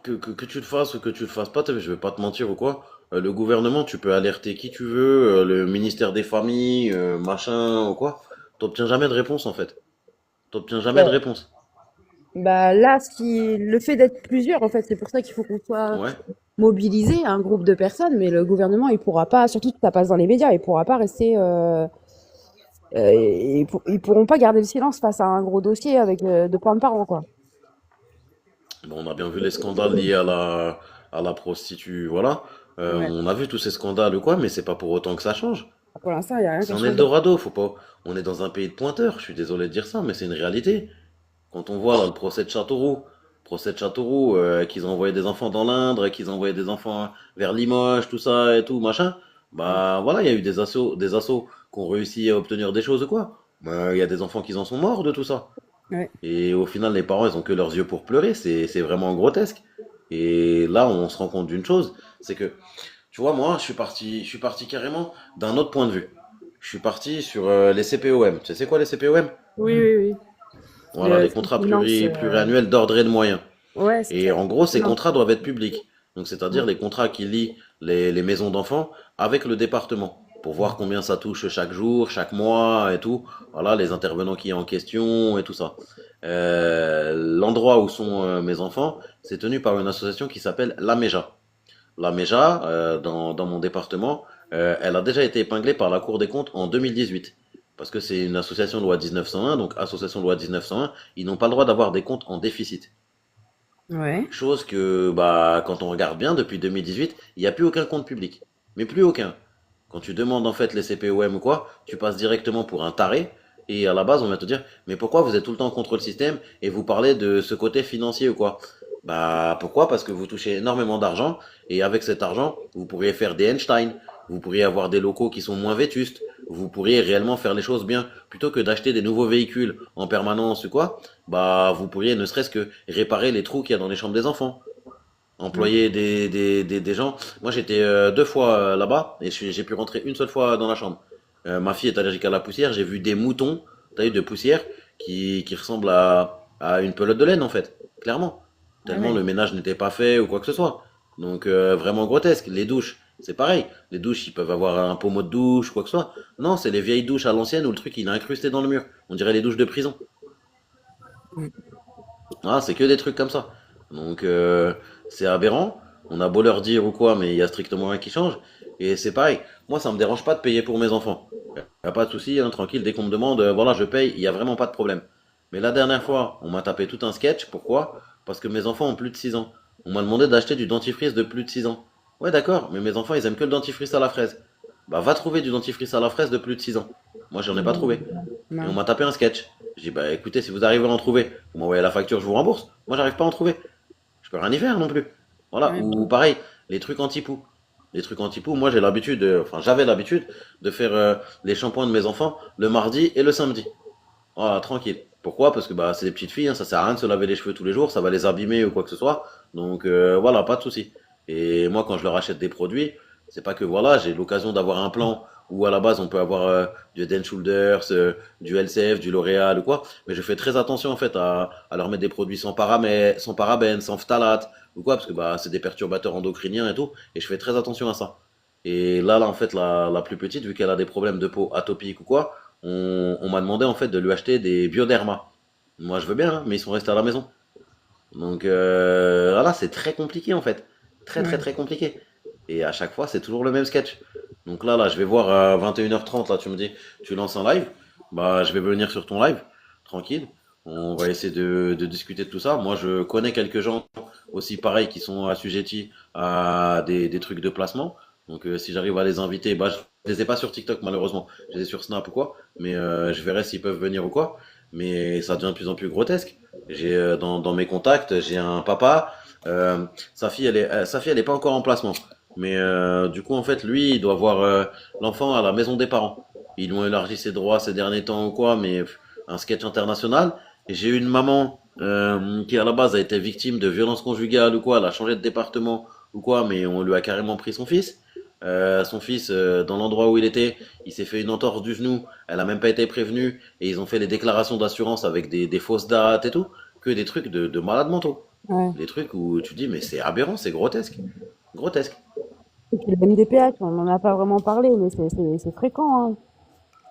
que tu le fasses ou que tu le fasses pas, je vais pas te mentir ou quoi. Le gouvernement, tu peux alerter qui tu veux, le ministère des familles, machin ou quoi. T'obtiens jamais de réponse en fait. T'obtiens jamais de Ouais. réponse. Bah là, le fait d'être plusieurs, en fait, c'est pour ça qu'il faut qu'on soit Ouais. mobiliser un groupe de personnes, mais le gouvernement, il pourra pas, surtout que ça passe dans les médias, il pourra pas rester, ils pourront pas garder le silence face à un gros dossier avec de plein de parents, quoi. Bon, on a bien vu les scandales liés à la prostituée, voilà. Ouais. On a vu tous ces scandales ou quoi, mais c'est pas pour autant que ça change. Pour l'instant, il y a rien qui C'est a un changé. Eldorado, faut pas. On est dans un pays de pointeurs, je suis désolé de dire ça, mais c'est une réalité. Quand on voit là le procès de Châteauroux, qu'ils ont envoyé des enfants dans l'Indre, qu'ils ont envoyé des enfants vers Limoges, tout ça et tout, machin, bah voilà, il y a eu des assos qui ont réussi à obtenir des choses ou quoi. Bah, il y a des enfants qui en sont morts de tout ça. Ouais. Et au final, les parents, ils ont que leurs yeux pour pleurer, c'est vraiment grotesque. Et là, on se rend compte d'une chose, c'est que, tu vois, moi, je suis parti carrément d'un autre point de vue. Je suis parti sur les CPOM. Tu sais c'est quoi les CPOM? Oui, oui, oui. Voilà, les Ce qui contrats finance, pluriannuels d'ordre et de moyens. ouais, c'est Et ça. en gros, ces Non. contrats doivent être publics. Donc, c'est-à-dire Mm. les contrats qui lient les maisons d'enfants avec le département pour voir combien ça touche chaque jour, chaque mois et tout. Voilà, les intervenants qui est en question et tout ça. L'endroit où sont mes enfants, c'est tenu par une association qui s'appelle l'AMEJA. L'AMEJA, dans mon département, elle a déjà été épinglée par la Cour des comptes en 2018. Parce que c'est une association de loi 1901, donc association de loi 1901, ils n'ont pas le droit d'avoir des comptes en déficit. Ouais. Chose que, bah, quand on regarde bien, depuis 2018, il n'y a plus aucun compte public. Mais plus aucun. Quand tu demandes en fait les CPOM ou quoi, tu passes directement pour un taré. Et à la base, on va te dire, mais pourquoi vous êtes tout le temps contre le système et vous parlez de ce côté financier ou quoi? Bah, pourquoi? Parce que vous touchez énormément d'argent et avec cet argent, vous pourriez faire des Einstein, vous pourriez avoir des locaux qui sont moins vétustes, vous pourriez réellement faire les choses bien. Plutôt que d'acheter des nouveaux véhicules en permanence ou quoi, bah, vous pourriez ne serait-ce que réparer les trous qu'il y a dans les chambres des enfants, Mm. employer des gens. Moi, j'étais deux fois là-bas et j'ai pu rentrer une seule fois dans la chambre. Ma fille est allergique à la poussière. J'ai vu des moutons, taillés de poussière, qui ressemblent à une pelote de laine, en fait. Clairement. Ah Tellement ouais. le ménage n'était pas fait ou quoi que ce soit. Donc, vraiment grotesque. Les douches, c'est pareil. Les douches, ils peuvent avoir un pommeau de douche, quoi que ce soit. Non, c'est les vieilles douches à l'ancienne où le truc, il est incrusté dans le mur. On dirait les douches de prison. Mm. Ah, c'est que des trucs comme ça. Donc, c'est aberrant. On a beau leur dire ou quoi, mais il y a strictement rien qui change. Et c'est pareil. Moi, ça me dérange pas de payer pour mes enfants. Y a pas de souci, hein, tranquille. Dès qu'on me demande, voilà, je paye, il y a vraiment pas de problème. Mais la dernière fois, on m'a tapé tout un sketch. Pourquoi? Parce que mes enfants ont plus de 6 ans. On m'a demandé d'acheter du dentifrice de plus de 6 ans. Ouais, d'accord, mais mes enfants, ils aiment que le dentifrice à la fraise. Bah, va trouver du dentifrice à la fraise de plus de 6 ans. Moi, j'en ai pas trouvé. Et on Non. m'a tapé un sketch. J'ai dit, bah écoutez, si vous arrivez à en trouver, vous m'envoyez la facture, je vous rembourse. Moi, j'arrive pas à en trouver. Je peux rien y faire non plus. Voilà. Ouais. Ou pareil, les trucs anti-poux. Les trucs anti-poux, moi j'ai l'habitude, enfin j'avais l'habitude de faire les shampoings de mes enfants le mardi et le samedi. Voilà, tranquille. Pourquoi? Parce que bah c'est des petites filles, hein, ça sert à rien de se laver les cheveux tous les jours, ça va les abîmer ou quoi que ce soit. Donc voilà, pas de souci. Et moi quand je leur achète des produits, c'est pas que voilà, j'ai l'occasion d'avoir un plan où à la base on peut avoir du Head and Shoulders, du LCF, du L'Oréal ou quoi, mais je fais très attention en fait à leur mettre des produits sans parabènes, sans phtalates ou quoi, parce que bah c'est des perturbateurs endocriniens et tout, et je fais très attention à ça. Et là en fait la plus petite, vu qu'elle a des problèmes de peau atopique ou quoi, on m'a demandé en fait de lui acheter des Bioderma. Moi je veux bien, hein, mais ils sont restés à la maison. Donc voilà, c'est très compliqué en fait. Très très Ouais. très compliqué. Et à chaque fois, c'est toujours le même sketch. Donc là, je vais voir à 21h30, là, tu me dis, tu lances un live. Bah, je vais venir sur ton live, tranquille. On va essayer de discuter de tout ça. Moi, je connais quelques gens aussi pareils qui sont assujettis à des trucs de placement. Donc, si j'arrive à les inviter, bah, je les ai pas sur TikTok malheureusement. Je les ai sur Snap ou quoi. Mais je verrai s'ils peuvent venir ou quoi. Mais ça devient de plus en plus grotesque. J'ai dans mes contacts, j'ai un papa. Sa fille, elle est pas encore en placement. Mais du coup, en fait, lui, il doit voir l'enfant à la maison des parents. Ils lui ont élargi ses droits ces derniers temps ou quoi, mais un sketch international. Et j'ai eu une maman qui, à la base, a été victime de violences conjugales ou quoi. Elle a changé de département ou quoi, mais on lui a carrément pris son fils. Son fils, dans l'endroit où il était, il s'est fait une entorse du genou. Elle a même pas été prévenue. Et ils ont fait les déclarations d'assurance avec des fausses dates et tout. Que des trucs de malades mentaux. Ouais. Des trucs où tu dis, mais c'est aberrant, c'est grotesque. Grotesque. Et puis le MDPH, on n'en a pas vraiment parlé, mais c'est fréquent, hein,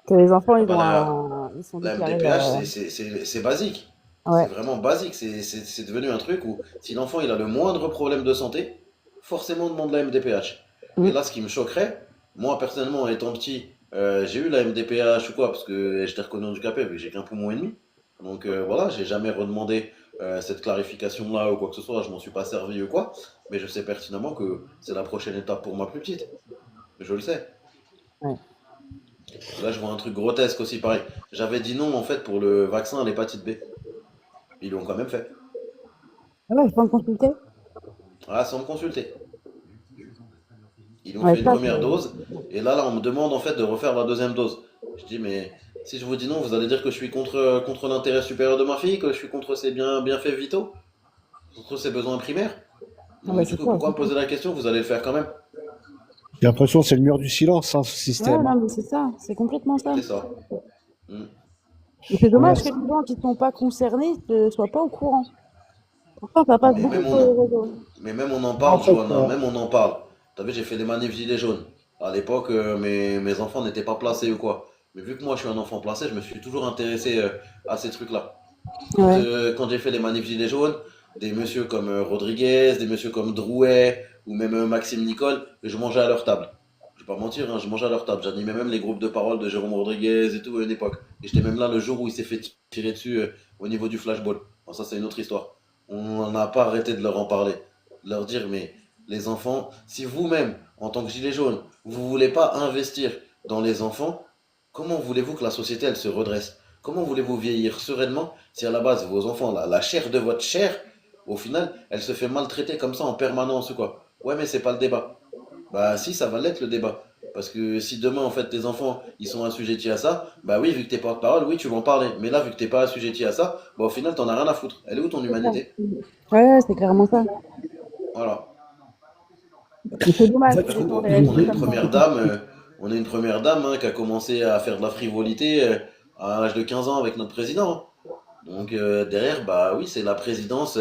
que les enfants, Ah bah ils sont la déclarés, MDPH, c'est basique. C'est ouais. vraiment basique. C'est devenu un truc où si l'enfant il a le moindre problème de santé, forcément demandent la MDPH. Et Mm. là, ce qui me choquerait, moi personnellement, étant petit, j'ai eu la MDPH ou quoi, parce que j'étais reconnu handicapé, vu que j'ai qu'un poumon et demi. Donc voilà, j'ai jamais redemandé cette clarification-là ou quoi que ce soit, je m'en suis pas servi ou quoi. Mais je sais pertinemment que c'est la prochaine étape pour ma plus petite. Je le sais. Ouais. Là, je vois un truc grotesque aussi, pareil. J'avais dit non, en fait, pour le vaccin à l'hépatite B. Ils l'ont quand même fait. Ah ouais, je peux en consulter? Ah, sans me consulter. Ils ont Ouais, fait une ça, première dose, et là, on me demande en fait de refaire la deuxième dose. Je dis, mais si je vous dis non, vous allez dire que je suis contre l'intérêt supérieur de ma fille, que je suis contre ses bienfaits vitaux, contre ses besoins primaires. ah Donc, bah, du c'est coup, ça. pourquoi me poser la question? Vous allez le faire quand même. J'ai l'impression que c'est le mur du silence, hein, ce Ouais, système. non, mais c'est ça. C'est complètement ça. C'est ça. Mm. Et c'est Ouais, dommage que les gens qui ne sont pas concernés ne soient pas au courant. Pourtant, ça passe Mais beaucoup même sur on, les réseaux. mais même on en en parle, fait, Johanna, même on en parle. T'as vu, j'ai fait des manifs gilets jaunes. À l'époque, mes enfants n'étaient pas placés ou quoi. Mais vu que moi je suis un enfant placé, je me suis toujours intéressé à ces trucs-là. Ouais. Quand j'ai fait les manifs gilets jaunes, des messieurs comme Rodriguez, des messieurs comme Drouet, ou même Maxime Nicole, je mangeais à leur table. Je vais pas mentir, hein, je mangeais à leur table. J'animais même les groupes de parole de Jérôme Rodriguez et tout à une époque. Et j'étais même là le jour où il s'est fait tirer dessus au niveau du flashball. Bon, ça c'est une autre histoire. On n'a pas arrêté de leur en parler. De leur dire, mais les enfants, si vous-même, en tant que gilet jaune, vous voulez pas investir dans les enfants, comment voulez-vous que la société elle se redresse? Comment voulez-vous vieillir sereinement si à la base vos enfants, la chair de votre chair, au final, elle se fait maltraiter comme ça en permanence ou quoi? Ouais, mais c'est pas le débat. Bah si, ça va l'être le débat. Parce que si demain, en fait, tes enfants, ils sont assujettis à ça, bah oui, vu que t'es porte-parole, oui, tu vas en parler. Mais là, vu que t'es pas assujetti à ça, bah au final, t'en as rien à foutre. Elle est où ton C'est ça. humanité? Ouais, c'est clairement ça. Voilà. Mais c'est en dommage fait, que les gens Surtout qu'on a réagissent une comme ça. première dame, qui a commencé à faire de la frivolité à l'âge de 15 ans avec notre président, hein. Donc derrière, bah oui, c'est la présidence,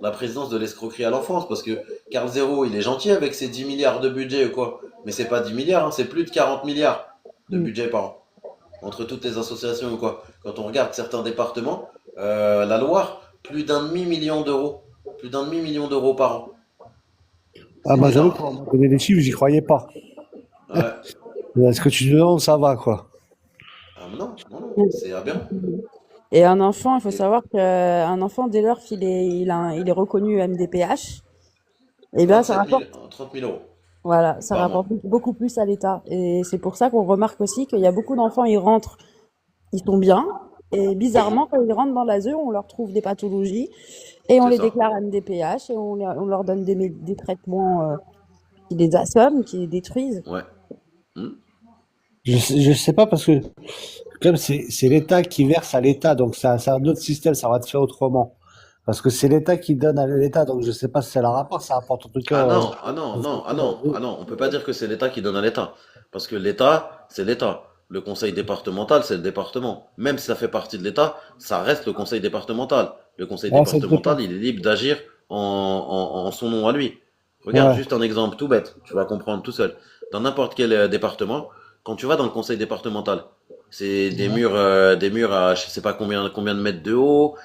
la présidence de l'escroquerie à l'enfance, parce que Carl Zero, il est gentil avec ses 10 milliards de budget ou quoi, mais c'est pas 10 milliards, hein, c'est plus de 40 milliards de Mm. budget par an, entre toutes les associations ou quoi. Quand on regarde certains départements, la Loire, plus d'un demi-million d'euros par an. ah, C'est bah, j'avoue, énorme. quand on m'a donné les chiffres, j'y croyais pas. Ouais. Est-ce que tu te demandes, ça va, quoi. Ah, mais non, non, non, Mm. c'est aberrant. Et un enfant, il faut Et savoir qu'un enfant, dès lors qu'il est reconnu MDPH, eh bien, ça 27 000, rapporte, 30 000 euros voilà, ça par rapporte mois. beaucoup plus à l'État. Et c'est pour ça qu'on remarque aussi qu'il y a beaucoup d'enfants, ils rentrent, ils sont bien. Et bizarrement, quand ils rentrent dans l'ASE, on leur trouve des pathologies et on C'est les ça. déclare MDPH et on leur donne des traitements qui les assomment, qui les détruisent. Ouais. Hmm. Je sais pas parce que, comme c'est l'État qui verse à l'État, donc c'est un autre système, ça va te faire autrement. Parce que c'est l'État qui donne à l'État, donc je sais pas si c'est la rapport, ça rapporte en tout cas. Ah non, ah non, non, ah non, ah non, on peut pas dire que c'est l'État qui donne à l'État. Parce que l'État, c'est l'État. Le conseil départemental, c'est le département. Même si ça fait partie de l'État, ça reste le conseil départemental. Le conseil Ouais, ça dépend. départemental, il est libre d'agir en son nom à lui. Regarde, Ouais. juste un exemple tout bête, tu vas comprendre tout seul. Dans n'importe quel département, quand tu vas dans le conseil départemental, c'est des murs à je sais pas combien de mètres de haut.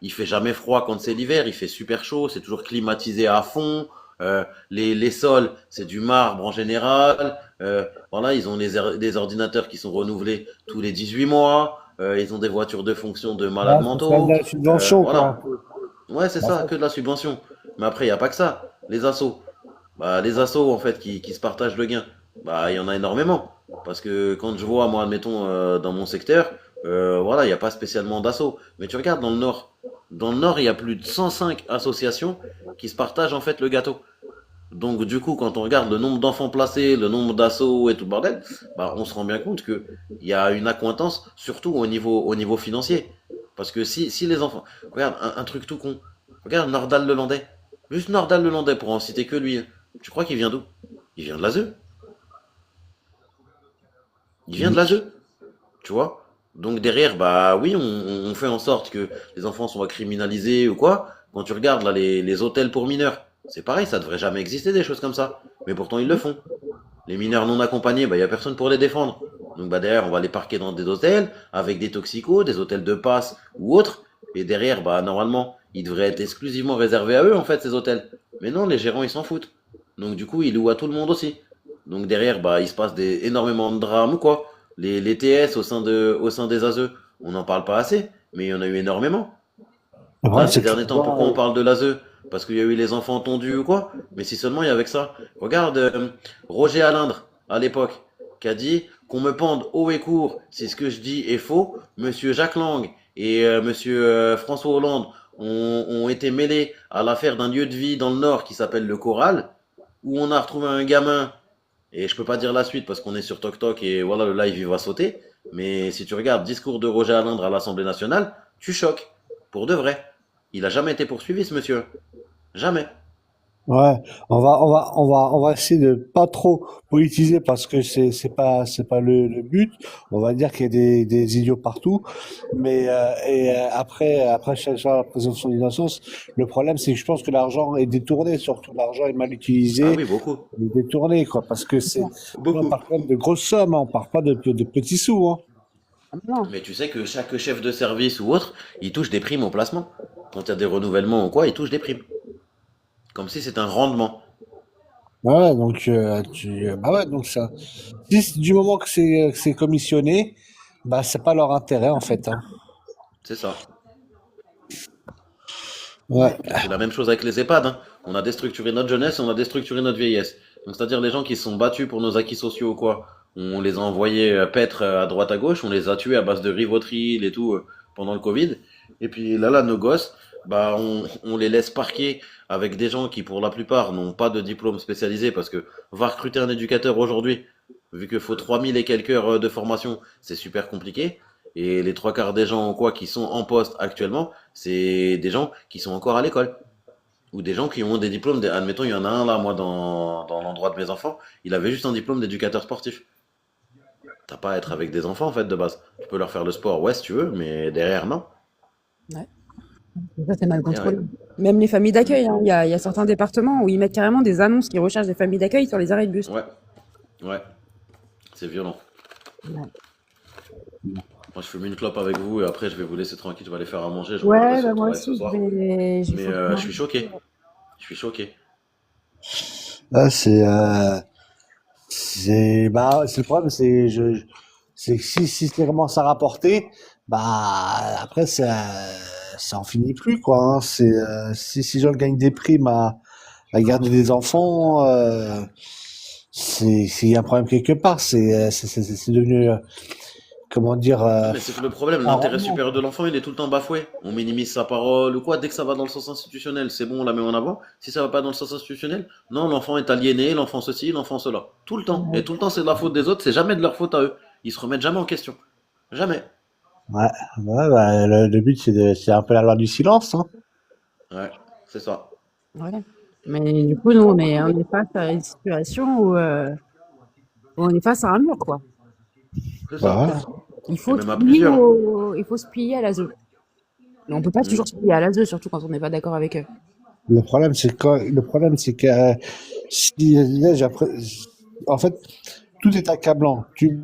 Il fait jamais froid quand c'est l'hiver, il fait super chaud, c'est toujours climatisé à fond. Les sols, c'est du marbre en général. Voilà, ils ont des ordinateurs qui sont renouvelés tous les 18 mois. Ils ont des voitures de fonction de Ouais, malades c'est ça de mentaux. la subvention, Voilà. quoi. Ouais, c'est Bah, ça, ça, que de la subvention. Mais après, il n'y a pas que ça. Les assos. Bah, les assos, en fait, qui se partagent le gain. Bah, il y en a énormément. Parce que quand je vois, moi, admettons, dans mon secteur, voilà, il n'y a pas spécialement d'assos. Mais tu regardes dans le Nord. Dans le Nord, il y a plus de 105 associations qui se partagent, en fait, le gâteau. Donc, du coup, quand on regarde le nombre d'enfants placés, le nombre d'assos et tout le bordel, bah, on se rend bien compte que il y a une accointance, surtout au niveau financier. Parce que si les enfants, regarde, un truc tout con. Regarde Nordal Lelandais. Juste Nordal Lelandais, pour en citer que lui, hein. Tu crois qu'il vient d'où? Il vient de l'ASE. Il vient de l'ASE. Tu vois? Donc derrière, bah oui, on fait en sorte que les enfants soient criminalisés ou quoi. Quand tu regardes là les hôtels pour mineurs, c'est pareil, ça devrait jamais exister des choses comme ça. Mais pourtant ils le font. Les mineurs non accompagnés, bah il y a personne pour les défendre. Donc bah derrière, on va les parquer dans des hôtels avec des toxicos, des hôtels de passe ou autres. Et derrière, bah normalement, ils devraient être exclusivement réservés à eux en fait ces hôtels. Mais non, les gérants, ils s'en foutent. Donc du coup, ils louent à tout le monde aussi. Donc derrière, bah, il se passe énormément de drames ou quoi. Les TS au sein des ASE, on n'en parle pas assez, mais il y en a eu énormément. Le Là, problème, ces c'est que tu derniers temps, vois, pourquoi on parle de l'ASE? Parce qu'il y a eu les enfants tondus ou quoi? Mais si seulement il y avait que ça. Regarde, Roger Alindre, à l'époque, qui a dit qu'on me pende haut et court si ce que je dis est faux. Monsieur Jacques Lang et monsieur François Hollande ont été mêlés à l'affaire d'un lieu de vie dans le Nord qui s'appelle le Corral, où on a retrouvé un gamin, et je peux pas dire la suite parce qu'on est sur TokTok et voilà, le live il va sauter. Mais si tu regardes discours de Roger Alindre à l'Assemblée nationale, tu choques. Pour de vrai. Il a jamais été poursuivi, ce monsieur. Jamais. ouais, on va essayer de pas trop politiser parce que c'est pas le but. On va dire qu'il y a des idiots partout, mais après chaque la présomption d'innocence, le problème c'est que je pense que l'argent est détourné, surtout l'argent est mal Ah utilisé, oui, beaucoup. il est détourné quoi, parce que on Beaucoup. parle quand même de grosses sommes, hein, on parle pas de petits sous, hein. Ah, non. Mais tu sais que chaque chef de service ou autre, il touche des primes au placement. Quand il y a des renouvellements ou quoi, il touche des primes. Comme si c'était un rendement. Ouais, donc bah ouais, donc ça, du moment que c'est commissionné, bah c'est pas leur intérêt en fait, hein. C'est ça. Ouais. Et c'est la même chose avec les EHPAD, hein. On a déstructuré notre jeunesse et on a déstructuré notre vieillesse. Donc c'est-à-dire les gens qui se sont battus pour nos acquis sociaux ou quoi, on les a envoyés paître à droite à gauche, on les a tués à base de Rivotril et tout pendant le Covid. Et puis là, nos gosses, bah on les laisse parquer avec des gens qui pour la plupart n'ont pas de diplôme spécialisé parce que va recruter un éducateur aujourd'hui, vu qu'il faut 3000 et quelques heures de formation, c'est super compliqué. Et les trois quarts des gens ou quoi qui sont en poste actuellement, c'est des gens qui sont encore à l'école. Ou des gens qui ont des diplômes. Admettons, il y en a un là, moi, dans l'endroit de mes enfants. Il avait juste un diplôme d'éducateur sportif. T'as pas à être avec des enfants, en fait, de base. Tu peux leur faire le sport, ouais, si tu veux, mais derrière, non. Ouais. Ça, c'est mal Et ouais. contrôlé. Même les familles d'accueil, Mm. hein. Il y a certains départements où ils mettent carrément des annonces qui recherchent des familles d'accueil sur les arrêts de bus. Ouais, ouais, c'est violent. Ouais, Moi, je fume une clope avec vous et après, je vais vous laisser tranquille. Je vais aller faire à manger. Je reviendrai ouais, sur bah moi ton live ce aussi, soir. je Mais faut que je je suis mange. choqué. Je suis choqué. Là, c'est le problème, c'est que si c'est commence à rapporter, bah, après, ça en finit plus, quoi, hein. Si les gens gagnent des primes à garder des enfants, s'il y a un problème quelque part, c'est devenu, comment dire, Non, mais c'est que le problème, un l'intérêt rendement. supérieur de l'enfant, il est tout le temps bafoué. On minimise sa parole ou quoi. Dès que ça va dans le sens institutionnel, c'est bon, on la met en avant. Si ça va pas dans le sens institutionnel, non, l'enfant est aliéné, l'enfant ceci, l'enfant cela. Tout le temps. Et tout le temps, c'est de la faute des autres, c'est jamais de leur faute à eux. Ils se remettent jamais en question. Jamais. Ouais, ouais, bah, le but, c'est un peu la loi du silence, hein. Ouais, c'est ça. Ouais. Mais du coup, nous, on est face à une situation où on est face à un mur, quoi. C'est ça. Ouais. Et même à plusieurs. Hein. Il faut se plier à l'ASE. Mais on peut pas Mm. toujours se plier à l'ASE, surtout quand on n'est pas d'accord avec eux. Le problème, c'est que si là, en fait, tout est accablant. Tu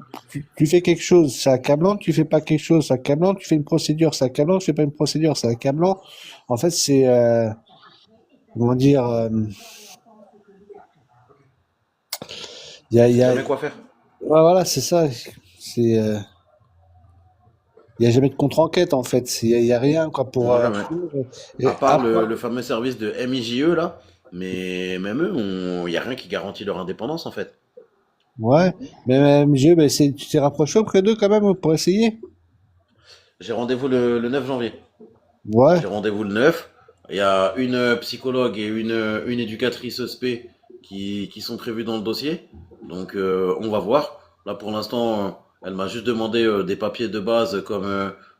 fais quelque chose, c'est accablant. Tu fais pas quelque chose, c'est accablant. Tu fais une procédure, c'est accablant. Tu fais pas une procédure, c'est accablant. En fait, c'est comment dire, il C'est y a, jamais quoi faire. ouais, voilà, c'est ça. C'est, il y a jamais de contre-enquête en fait. Il y a rien quoi pour Non, jamais. À et part après, le fameux service de MIJE, là. Mais même eux, il n'y a rien qui garantit leur indépendance, en fait. ouais. Mais même jeu, ben, tu t'es rapproché auprès d'eux quand même pour essayer. J'ai rendez-vous le 9 janvier. Ouais. J'ai rendez-vous le 9. Il y a une psychologue et une éducatrice SP qui sont prévues dans le dossier. Donc on va voir. Là pour l'instant, elle m'a juste demandé des papiers de base comme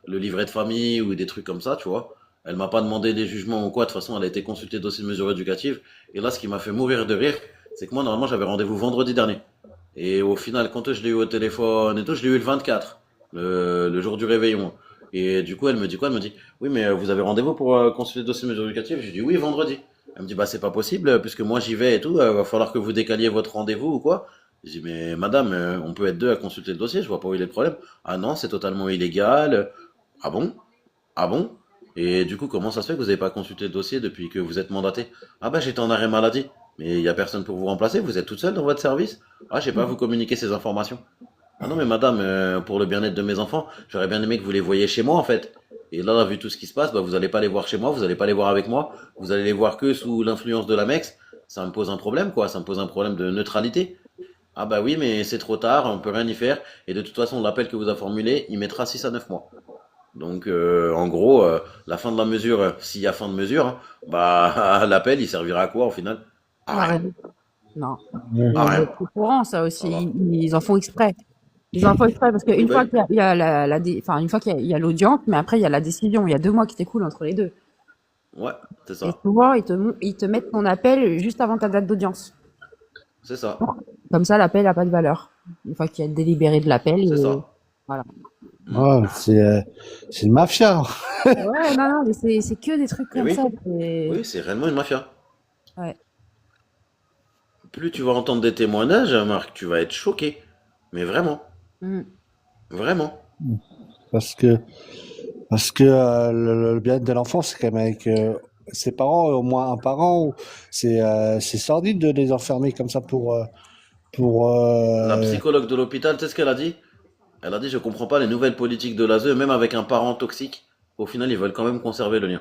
le livret de famille ou des trucs comme ça, tu vois. Elle m'a pas demandé des jugements ou quoi. De toute façon, elle a été consultée dossier de mesures éducatives. Et là, ce qui m'a fait mourir de rire, c'est que moi, normalement, j'avais rendez-vous vendredi dernier. Et au final, quand je l'ai eu au téléphone et tout, je l'ai eu le 24, le jour du réveillon. Et du coup, elle me dit quoi? Elle me dit, oui, mais vous avez rendez-vous pour consulter le dossier de mesures éducatives? J'ai dit oui, vendredi. Elle me dit, bah, c'est pas possible, puisque moi j'y vais et tout, va falloir que vous décaliez votre rendez-vous ou quoi. J'ai dit, mais madame, on peut être deux à consulter le dossier, je vois pas où il est le problème. Ah non, c'est totalement illégal. Ah bon? Ah bon? Et du coup, comment ça se fait que vous n'avez pas consulté le dossier depuis que vous êtes mandaté? Ah bah j'étais en arrêt maladie. Mais il n'y a personne pour vous remplacer, vous êtes toute seule dans votre service? Ah, je sais pas vous communiquer ces informations. Ah non mais madame, pour le bien-être de mes enfants, j'aurais bien aimé que vous les voyiez chez moi en fait. Et là, vu tout ce qui se passe, bah, vous n'allez pas les voir chez moi, vous n'allez pas les voir avec moi, vous allez les voir que sous l'influence de la MEX. Ça me pose un problème quoi, ça me pose un problème de neutralité. Ah bah oui, mais c'est trop tard, on peut rien y faire. Et de toute façon, l'appel que vous a formulé, il mettra 6 à 9 mois. Donc, en gros, la fin de la mesure, s'il y a fin de mesure, hein, bah, l'appel, il servira à quoi au final? À Ah, rien. ouais. Non. Ouais. À Mais rien. c'est au courant, ça aussi. Voilà. Ils en font exprès. Ils en font exprès parce Oui, qu'une bah fois oui, qu'il y a enfin, une fois qu'il y a l'audience, mais après, il y a la décision. Il y a 2 mois qui t'écoulent entre les deux. ouais, c'est Et ça. souvent, ils te mettent ton appel juste avant ta date d'audience. C'est ça. Comme ça, l'appel n'a pas de valeur. Une fois qu'il y a délibéré de l'appel, C'est et ça. voilà. Mm. Ouais, c'est une mafia. Ouais, non, non, mais c'est que des trucs Et comme ça. oui, oui, c'est réellement une mafia. Ouais. Plus tu vas entendre des témoignages, Marc, tu vas être choqué. Mais vraiment, Mm. vraiment. Parce que, le bien-être de l'enfant, c'est quand même avec ses parents, au moins un parent. C'est sordide de les enfermer comme ça pour La psychologue de l'hôpital, tu sais ce qu'elle a dit? Elle a dit, je comprends pas les nouvelles politiques de l'ASE, même avec un parent toxique. Au final, ils veulent quand même conserver le lien.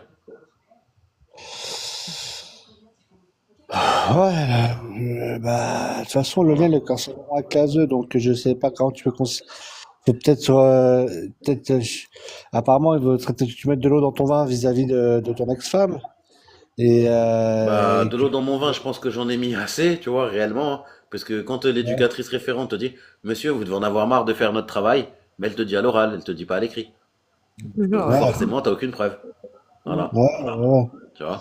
ouais, bah, de toute façon, le lien, Voilà. le cancelleront avec l'ASE, donc je sais pas comment tu peux faut peut-être, apparemment, il veut traiter, tu mets de l'eau dans ton vin vis-à-vis de ton ex-femme. Bah, Et de l'eau dans mon vin, je pense que j'en ai mis assez, tu vois, réellement, hein. Parce que quand l'éducatrice référente te dit, monsieur, vous devez en avoir marre de faire notre travail, mais elle te dit à l'oral, elle te dit pas à l'écrit. Toujours, Donc ouais. ouais, forcément, t'as aucune preuve. Mm. Voilà, ouais, ouais. tu vois.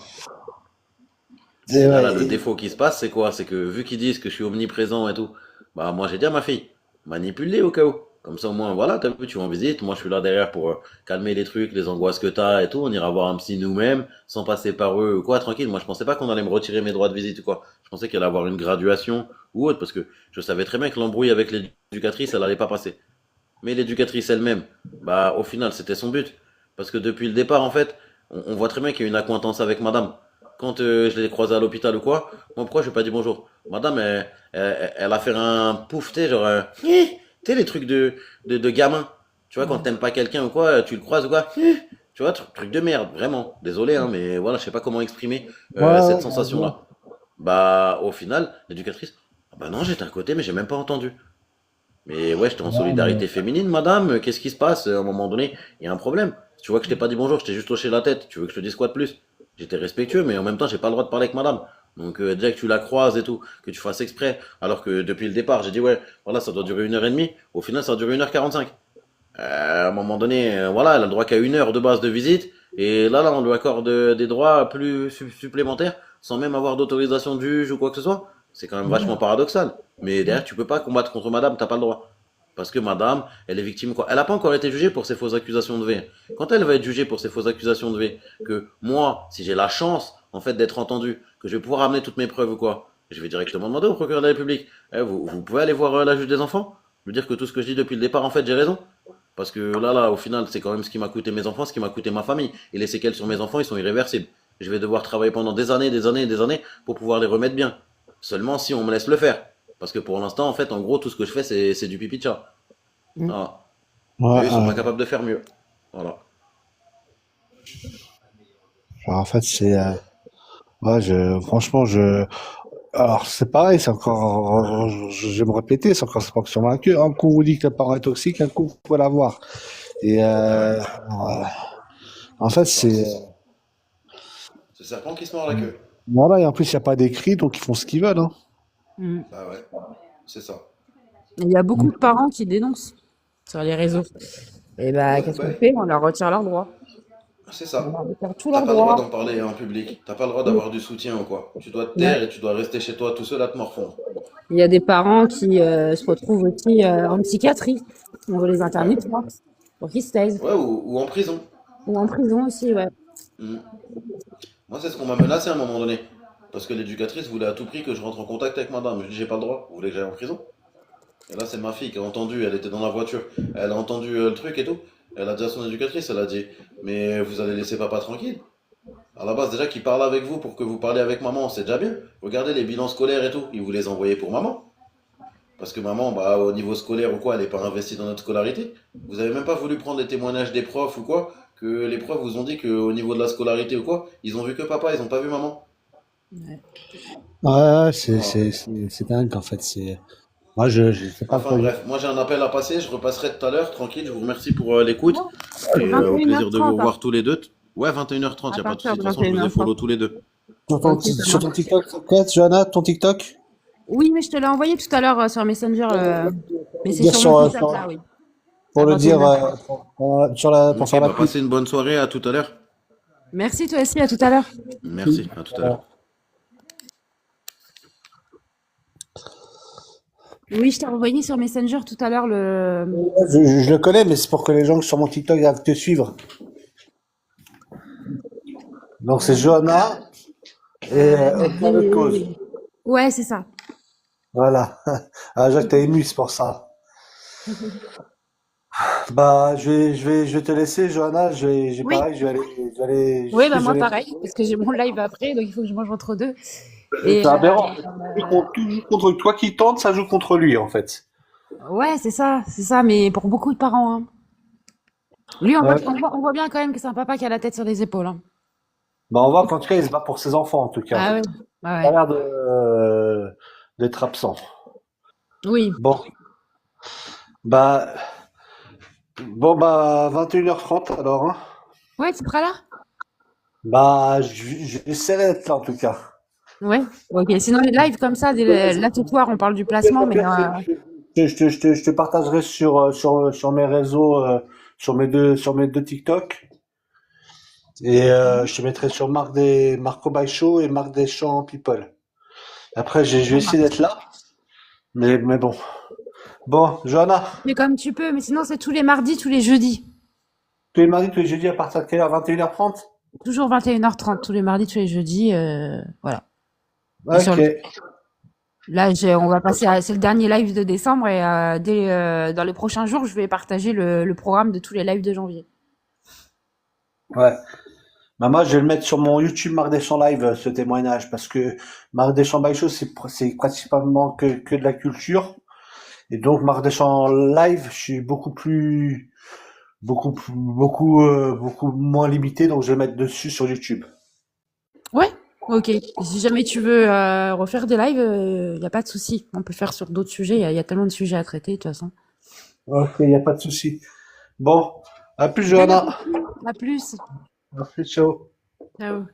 Et Et là, ouais, le défaut qui se passe, c'est quoi? C'est que vu qu'ils disent que je suis omniprésent et tout, bah moi j'ai dit à ma fille, manipule-les au cas où. Comme ça au moins, voilà, t'as vu, tu vas en visite, moi je suis là derrière pour calmer les trucs, les angoisses que t'as et tout, on ira voir un psy nous-mêmes, sans passer par eux ou quoi, tranquille. Moi je pensais pas qu'on allait me retirer mes droits de visite ou quoi. Je pensais qu'il allait avoir une graduation ou autre, parce que je savais très bien que l'embrouille avec l'éducatrice, elle allait pas passer. Mais l'éducatrice elle-même, bah au final c'était son but. Parce que depuis le départ, en fait, on voit très bien qu'il y a une accointance avec madame. Quand je l'ai croisée à l'hôpital ou quoi, moi pourquoi je lui ai pas dit bonjour? Madame, elle a fait un pouf, tu sais, genre, tu sais, les trucs de gamin. Tu vois, quand Ouais. t'aimes pas quelqu'un ou quoi, tu le croises ou quoi, tu vois, truc de merde, vraiment. Désolé, hein, mais voilà, je sais pas comment exprimer ouais, ouais, cette je vois. sensation-là. Bah, au final, l'éducatrice, ah bah non, j'étais à côté, mais j'ai même pas entendu. Mais ouais, j'étais en Ouais, mais- solidarité féminine, madame. Qu'est-ce qui se passe? À un moment donné, il y a un problème. Si tu vois que je t'ai pas dit bonjour, je t'ai juste hoché la tête. Tu veux que je te dise quoi de plus? J'étais respectueux, mais en même temps, j'ai pas le droit de parler avec madame. Donc déjà que tu la croises et tout, que tu fasses exprès, alors que depuis le départ, j'ai dit ouais, voilà, ça doit durer 1h30. Au final, ça a duré 1h45. À un moment donné, voilà, elle a le droit qu'à 1 heure de base de visite. Et là, on lui accorde des droits plus supplémentaires, sans même avoir d'autorisation du juge ou quoi que ce soit. C'est quand même vachement paradoxal. Mais derrière, tu peux pas combattre contre madame, t'as pas le droit. Parce que madame, elle est victime quoi. Elle n'a pas encore été jugée pour ses fausses accusations de V. Quand elle va être jugée pour ses fausses accusations de V, que moi, si j'ai la chance, en fait, d'être entendu, que je vais pouvoir amener toutes mes preuves ou quoi, je vais directement demander au procureur de la République, vous pouvez aller voir la juge des enfants? Lui dire que tout ce que je dis depuis le départ, en fait, j'ai raison. Parce que là, au final, c'est quand même ce qui m'a coûté mes enfants, ce qui m'a coûté ma famille. Et les séquelles sur mes enfants, ils sont irréversibles. Je vais devoir travailler pendant des années, des années, des années pour pouvoir les remettre bien. Seulement si on me laisse le faire. Parce que pour l'instant, en fait, en gros, tout ce que je fais, c'est du pipi de chat. Mm. Voilà. ouais, Et eux, ils sont pas capables de faire mieux. Voilà. genre, en fait, ouais, franchement, alors, c'est pareil, c'est encore, je vais me répéter, c'est encore, c'est pas sur un cul. Un coup, vous dit que le parent est toxique, un coup, vous pouvez l'avoir. Et, Ah ouais. en fait, C'est ça. c'est, C'est le serpent qui se mord la queue. voilà, et en plus, il n'y a pas d'écrit, donc ils font ce qu'ils veulent, hein. Mm. Bah ouais. C'est ça. Il y a beaucoup de parents qui dénoncent sur les réseaux. Et bah, Ouais, qu'est-ce bah qu'on ouais. fait? On leur retire leurs droits. C'est On ça. leur retire tous T'as leurs pas le droit droits. d'en parler en public. T'as pas le droit Mm. d'avoir du soutien ou quoi. Tu dois te Ouais. taire et tu dois rester chez toi tout seul à te morfondre. Il y a des parents qui se retrouvent aussi en psychiatrie. On veut les Ouais. interner, tu vois, pour qu'ils se taisent. Ouais, ou en prison. Ou en prison aussi, ouais. Hmm. Moi, c'est ce qu'on m'a menacé à un moment donné. Parce que l'éducatrice voulait à tout prix que je rentre en contact avec madame. Je dis, j'ai pas le droit. Vous voulez que j'aille en prison? Et là, c'est ma fille qui a entendu, elle était dans la voiture. Elle a entendu le truc et tout. Elle a déjà son éducatrice, elle a dit. Mais vous allez laisser papa tranquille. À la base, déjà qu'il parle avec vous pour que vous parliez avec maman, c'est déjà bien. Regardez les bilans scolaires et tout, ils vous les envoyaient pour maman. Parce que maman, bah, au niveau scolaire ou quoi, elle n'est pas investie dans notre scolarité. Vous avez même pas voulu prendre les témoignages des profs ou quoi, que les profs vous ont dit qu'au niveau de la scolarité ou quoi, ils ont vu que papa, ils ont pas vu maman. Ouais. Ouais, Voilà. c'est dingue en fait. Moi, je sais pas Enfin quoi dire. bref, moi j'ai un appel à passer, je repasserai tout à l'heure, tranquille, je vous remercie pour l'écoute et au plaisir de vous 21h30, hein, voir tous les deux. Ouais, 21h30, à y a pas de partir souci, de de toute façon je vous ai follow 21h30. tous les deux. Ok, ça Sur ton marche. TikTok, t'inquiète, Johanna, ton TikTok? Oui, mais je te l'ai envoyé tout à l'heure sur Messenger, mais c'est Dire sur mon sur, TikTok là, oui. pour À le dire 21h30. pour Ok, faire la bah pub. passez une bonne soirée, à tout à l'heure. Merci toi aussi, à tout à l'heure. Merci, à tout à l'heure. Oui, je t'ai envoyé sur Messenger tout à l'heure le. Je le connais, mais c'est pour que les gens sur mon TikTok doivent te suivre. Donc c'est Johanna et Aucun de cause. Ouais, c'est ça. Voilà. Ah, Jacques, t'as ému, c'est pour ça. Bah, je vais te laisser, Johanna. J'ai Oui, pareil, oui, bah je moi vais aller. pareil, parce que j'ai mon live après, donc il faut que je mange entre deux. C'est Et aberrant. Tout joue contre toi qui tente, ça joue contre lui, en fait. ouais, c'est ça, mais pour beaucoup de parents, hein. Lui, Ouais. on voit bien quand même que c'est un papa qui a la tête sur les épaules, hein. Bah, on voit qu'en tout cas, il se bat pour ses enfants, en tout cas. Ah ouais, ah Il a ouais. l'air d'être absent. Oui. Bon, bah, bah, 21h30 alors, hein. Ouais, tu seras là? Bah, j'essaierai d'être là, en tout cas. Ouais. Ok. Sinon, les lives comme ça, là ce soir, on parle du placement, mais Je te partagerai sur mes réseaux, sur mes deux TikTok. Et je te mettrai sur Marco By Show et Marc Deschamps People. Après, je vais essayer d'être là. Mais bon. Bon, Johanna, mais comme tu peux. Mais sinon, c'est tous les mardis, tous les jeudis. tous les mardis, tous les jeudis à partir de quelle heure? 21h30? Toujours 21h30, tous les mardis, tous les jeudis. Voilà. Et sur Ok. là, on va passer c'est le dernier live de décembre et dans les prochains jours, je vais partager le programme de tous les lives de janvier. Ouais. Bah, moi, je vais le mettre sur mon YouTube Marc Deschamps Live, ce témoignage, parce que Marc Deschamps By Show, c'est principalement que de la culture. Et donc, Marc Deschamps Live, je suis beaucoup moins limité, donc je vais le mettre dessus sur YouTube. Ouais. Ok. Et si jamais tu veux refaire des lives, y a pas de souci. On peut faire sur d'autres sujets. Il y a tellement de sujets à traiter de toute façon. Ok, il n'y a pas de souci. Bon, à plus, Bon Johanna. appétit. À plus. Merci, ciao. Ciao.